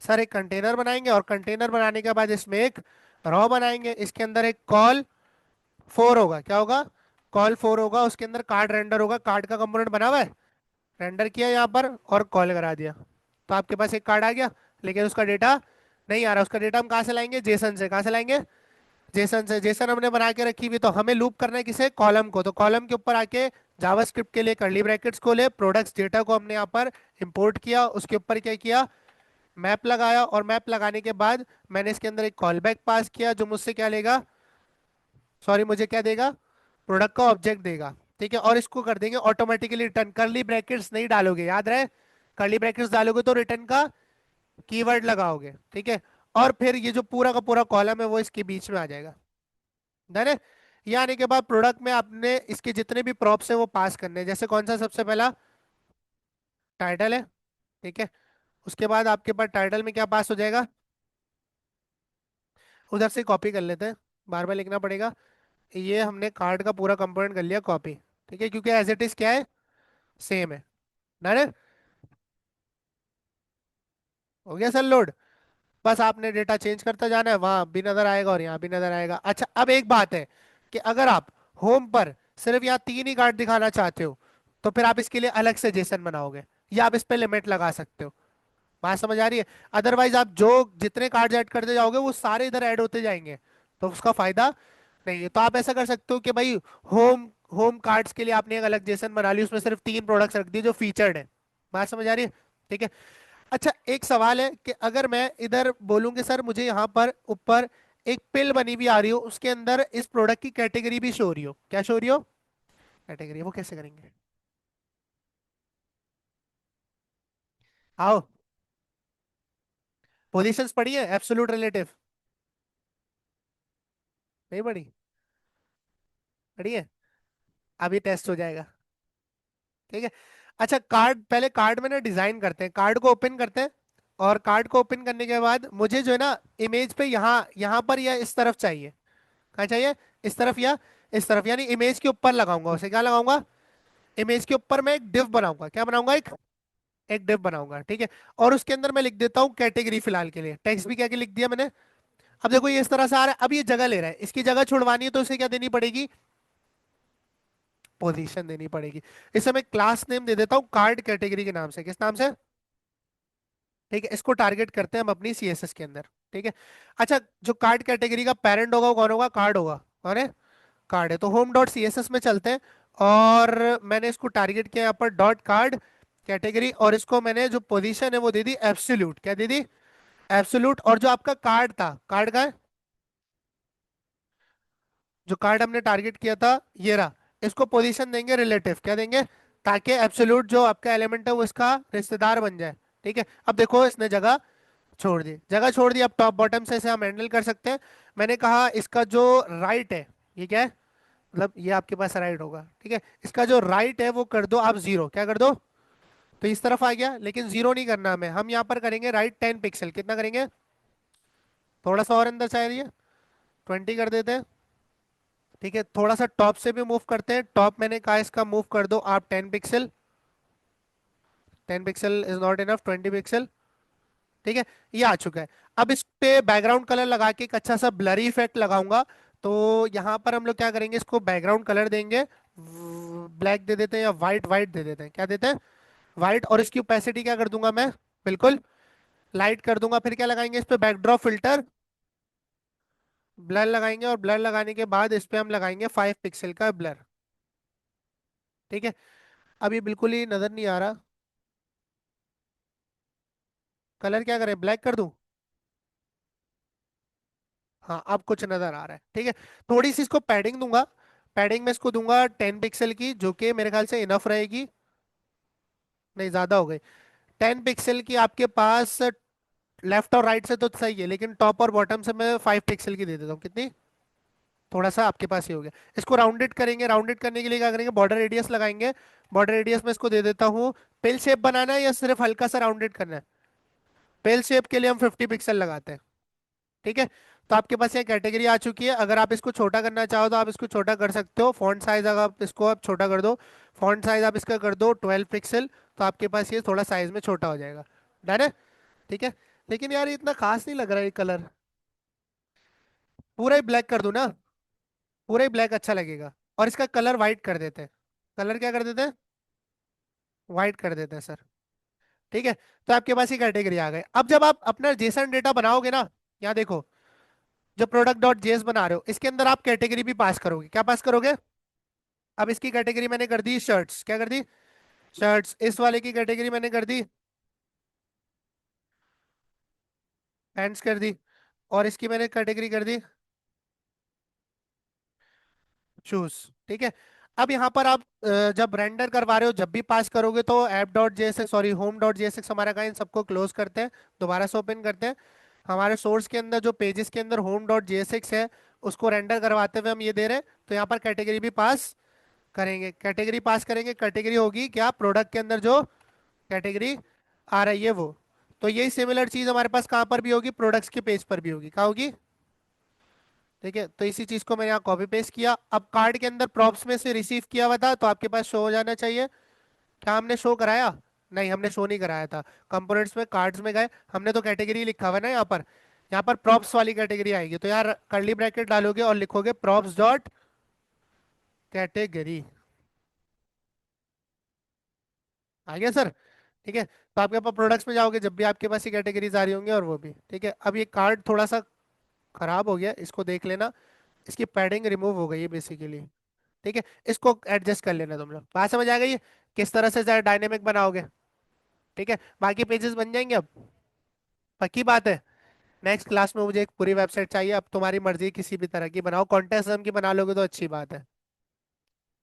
सर, एक कंटेनर बनाएंगे, और कंटेनर बनाने के बाद इसमें एक रॉ बनाएंगे, इसके अंदर एक कॉल 4 होगा, क्या होगा, कॉल 4 होगा, उसके अंदर कार्ड रेंडर होगा, कार्ड का कंपोनेंट बना हुआ है, रेंडर किया यहाँ पर और कॉल करा दिया। तो आपके पास एक कार्ड आ गया, लेकिन उसका डेटा नहीं आ रहा। उसका डेटा हम कहाँ से लाएंगे, जेसन से। कहाँ से लाएंगे, जेसन से। जेसन हमने बना के रखी हुई, तो हमें लूप करना है किसे, कॉलम को। तो कॉलम के ऊपर आके जावास्क्रिप्ट के लिए कर्ली ब्रैकेट्स खोले, प्रोडक्ट्स डेटा को हमने यहाँ पर इंपोर्ट किया, उसके ऊपर क्या किया, मैप लगाया, और मैप लगाने के बाद मैंने इसके अंदर एक कॉल बैक पास किया जो मुझसे क्या लेगा, सॉरी मुझे क्या देगा, प्रोडक्ट का ऑब्जेक्ट देगा। ठीक है, और इसको कर देंगे ऑटोमेटिकली रिटर्न। कर्ली ब्रैकेट्स नहीं डालोगे, याद रहे, कर्ली ब्रैकेट्स डालोगे तो रिटर्न का कीवर्ड लगाओगे। ठीक है, और फिर ये जो पूरा का पूरा कॉलम है वो इसके बीच में आ जाएगा। डन है। ये आने के बाद प्रोडक्ट में आपने इसके जितने भी प्रॉप्स हैं वो पास करने हैं। जैसे कौन सा, सबसे पहला टाइटल है। ठीक है, उसके बाद आपके पास टाइटल में क्या पास हो जाएगा, उधर से कॉपी कर लेते हैं, बार बार लिखना पड़ेगा। ये हमने कार्ड का पूरा कंपोनेंट कर लिया कॉपी। ठीक है, क्योंकि एज इट इज क्या है, सेम है। डन है, हो गया सर लोड। बस आपने डेटा चेंज करता जाना है, वहां भी नजर आएगा और यहाँ भी नजर आएगा। अच्छा, अब एक बात है कि अगर आप होम पर सिर्फ यहाँ 3 ही कार्ड दिखाना चाहते हो, तो फिर आप इसके लिए अलग से जेसन बनाओगे, या आप इस पे लिमिट लगा सकते हो। बात समझ आ रही है। अदरवाइज आप जो जितने कार्ड ऐड करते जाओगे वो सारे इधर ऐड होते जाएंगे, तो उसका फायदा नहीं है। तो आप ऐसा कर सकते हो कि भाई होम होम कार्ड्स के लिए आपने एक अलग जेसन बना ली, उसमें सिर्फ 3 प्रोडक्ट्स रख दिए जो फीचर्ड है। बात समझ आ रही है। ठीक है। अच्छा, एक सवाल है कि अगर मैं इधर बोलूँ सर मुझे यहाँ पर ऊपर एक पिल बनी हुई आ रही हो, उसके अंदर इस प्रोडक्ट की कैटेगरी भी शो हो रही हो, क्या शो हो रही हो, कैटेगरी, वो कैसे करेंगे, आओ। पोजीशंस पढ़ी है, एब्सोल्यूट रिलेटिव, नहीं पढ़ी, पढ़ी है, अभी टेस्ट हो जाएगा। ठीक है। अच्छा, कार्ड, पहले कार्ड में ना डिजाइन करते हैं, कार्ड को ओपन करते हैं, और कार्ड को ओपन करने के बाद मुझे जो है ना इमेज पे यहाँ यहाँ पर या इस तरफ चाहिए, कहाँ चाहिए, इस तरफ या इस तरफ, यानी इमेज के ऊपर लगाऊंगा उसे, क्या लगाऊंगा, इमेज के ऊपर मैं एक डिव बनाऊंगा, क्या बनाऊंगा, एक एक डिव बनाऊंगा। ठीक है, और उसके अंदर मैं लिख देता हूँ कैटेगरी, फिलहाल के लिए टेक्स्ट भी क्या क्या लिख दिया मैंने। अब देखो ये इस तरह से आ रहा है, अब ये जगह ले रहा है, इसकी जगह छुड़वानी है तो इसे क्या देनी पड़ेगी, पोजीशन देनी पड़ेगी। इसे मैं क्लास नेम दे देता हूँ कार्ड कैटेगरी के नाम से, किस नाम से, ठीक है, इसको टारगेट करते हैं हम अपनी CSS के अंदर। ठीक है। अच्छा, जो कार्ड कैटेगरी का पेरेंट होगा वो कौन होगा, कार्ड होगा, कौन है, कार्ड है। तो होम डॉट CSS में चलते हैं, और मैंने इसको टारगेट किया यहाँ पर डॉट कार्ड कैटेगरी, और इसको मैंने जो पोजीशन है वो दे दी एब्सोल्यूट, क्या दे दी, एब्सोल्यूट। और जो आपका कार्ड था, कार्ड का है, जो कार्ड हमने टारगेट किया था ये रहा, इसको पोजीशन देंगे रिलेटिव, क्या देंगे, ताकि एब्सोल्यूट जो आपका एलिमेंट है वो इसका रिश्तेदार बन जाए। ठीक है, अब देखो इसने जगह छोड़ दी, जगह छोड़ दी। अब टॉप बॉटम से इसे हम हैंडल कर सकते हैं। मैंने कहा इसका जो राइट है, ये क्या है, मतलब ये आपके पास राइट होगा। ठीक है, इसका जो राइट है वो कर दो आप 0, क्या कर दो, तो इस तरफ आ गया, लेकिन 0 नहीं करना हमें, हम यहाँ पर करेंगे राइट 10 पिक्सल, कितना करेंगे, थोड़ा सा और अंदर चाहिए, 20 कर देते हैं। ठीक है, थोड़ा सा टॉप से भी मूव करते हैं, टॉप मैंने कहा इसका मूव कर दो आप 10 pixel, 10 pixel is not enough, 20 pixel. ठीक है, ये आ चुका है। अब इस पे बैकग्राउंड कलर लगा के एक अच्छा सा ब्लरी इफेक्ट लगाऊंगा। तो यहाँ पर हम लोग क्या करेंगे, इसको बैकग्राउंड कलर देंगे, ब्लैक दे देते हैं, या वाइट वाइट दे देते हैं, क्या देते हैं, वाइट। और इसकी ओपेसिटी क्या कर दूंगा मैं, बिल्कुल लाइट कर दूंगा। फिर क्या लगाएंगे इस पे, बैकड्रॉप फिल्टर, ब्लर लगाएंगे, और ब्लर लगाने के बाद इस पे हम लगाएंगे 5 पिक्सल का ब्लर। ठीक है। अब ये बिल्कुल ही नजर नहीं आ रहा। कलर क्या करें, ब्लैक कर दूं? हाँ, अब कुछ नजर आ रहा है, ठीक है। थोड़ी सी इसको पैडिंग दूंगा। पैडिंग में इसको दूंगा 10 पिक्सल की, जो कि मेरे ख्याल से इनफ रहेगी। नहीं, ज्यादा हो गई। 10 पिक्सल की आपके पास लेफ्ट और राइट से तो सही है, लेकिन टॉप और बॉटम से मैं 5 पिक्सल की दे देता हूँ। कितनी? थोड़ा सा आपके पास ही हो गया। इसको राउंडेड करेंगे, राउंडेड करने के लिए क्या करेंगे, बॉर्डर रेडियस लगाएंगे। बॉर्डर रेडियस में इसको दे देता हूँ। पिल शेप बनाना है या सिर्फ हल्का सा राउंडेड करना है? पिल शेप के लिए हम 50 पिक्सल लगाते हैं। ठीक है। तो आपके पास ये कैटेगरी आ चुकी है। अगर आप इसको छोटा करना चाहो तो आप इसको छोटा कर सकते हो। फॉन्ट साइज अगर आप इसको आप छोटा कर दो, फॉन्ट साइज आप इसका कर दो 12 पिक्सल, तो आपके पास ये थोड़ा साइज में छोटा हो जाएगा। डन है? ठीक है। लेकिन यार ये इतना खास नहीं लग रहा है ये कलर। पूरा ही ब्लैक कर दूं ना? पूरा ही ब्लैक अच्छा लगेगा। और इसका कलर वाइट कर देते हैं। कलर क्या कर देते हैं? वाइट कर देते हैं सर। ठीक है। तो आपके पास ये कैटेगरी आ गई। अब जब आप अपना जेसन डेटा बनाओगे ना, यहाँ देखो, जो प्रोडक्ट डॉट जेएस बना रहे हो इसके अंदर आप कैटेगरी भी पास करोगे। क्या पास करोगे? अब इसकी कैटेगरी मैंने कर दी शर्ट्स। क्या कर दी? शर्ट्स। इस वाले की कैटेगरी मैंने कर दी पैंट्स कर दी। और इसकी मैंने कैटेगरी कर दी शूज। ठीक है। अब यहाँ पर आप जब रेंडर करवा रहे हो जब भी पास करोगे तो app dot JSX, sorry home dot JSX हमारा का इन सबको क्लोज करते हैं, दोबारा से ओपन करते हैं। हमारे सोर्स के अंदर जो पेजेस के अंदर होम डॉट जेएसएक्स है उसको रेंडर करवाते हुए हम ये दे रहे हैं, तो यहाँ पर कैटेगरी भी पास करेंगे। कैटेगरी पास करेंगे, कैटेगरी होगी क्या, प्रोडक्ट के अंदर जो कैटेगरी आ रही है वो। तो यही सिमिलर चीज हमारे पास कहाँ पर भी होगी, प्रोडक्ट्स के पेज पर भी होगी। कहाँ होगी? ठीक है। तो इसी चीज को मैंने यहाँ कॉपी पेस्ट किया। अब कार्ड के अंदर प्रॉप्स में से रिसीव किया हुआ था तो आपके पास शो हो जाना चाहिए। क्या हमने शो कराया? नहीं, हमने शो नहीं कराया था। कंपोनेंट्स में कार्ड्स में गए, हमने तो कैटेगरी लिखा हुआ है ना यहाँ पर। यहाँ पर प्रॉप्स वाली कैटेगरी आएगी, तो यार कर्ली ब्रैकेट डालोगे और लिखोगे प्रॉप्स डॉट कैटेगरी। आ गया सर? ठीक है। तो आपके पास प्रोडक्ट्स में जाओगे जब भी आपके पास ये कैटेगरीज आ रही होंगी, और वो भी ठीक है। अब ये कार्ड थोड़ा सा खराब हो गया, इसको देख लेना। इसकी पैडिंग रिमूव हो गई है बेसिकली। ठीक है। इसको एडजस्ट कर लेना तुम लोग। बात समझ आ गई है किस तरह से डायनेमिक बनाओगे? ठीक है। बाकी पेजेस बन जाएंगे अब। पक्की बात है। नेक्स्ट क्लास में मुझे एक पूरी वेबसाइट चाहिए। अब तुम्हारी मर्जी, किसी भी तरह की बनाओ, कॉन्टेस्ट की बना लोगे तो अच्छी बात है।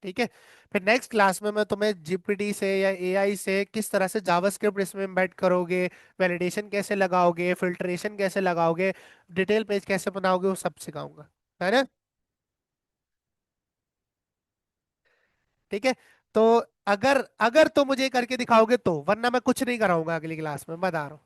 ठीक है। फिर नेक्स्ट क्लास में मैं तुम्हें जीपीटी से या एआई से किस तरह से जावास्क्रिप्ट इसमें एम्बेड करोगे, वैलिडेशन कैसे लगाओगे, फिल्ट्रेशन कैसे लगाओगे, डिटेल पेज कैसे बनाओगे, वो सब सिखाऊंगा। है ना? ठीक है। तो अगर अगर तो मुझे करके दिखाओगे तो, वरना मैं कुछ नहीं कराऊंगा अगली क्लास में, बता रहा हूँ।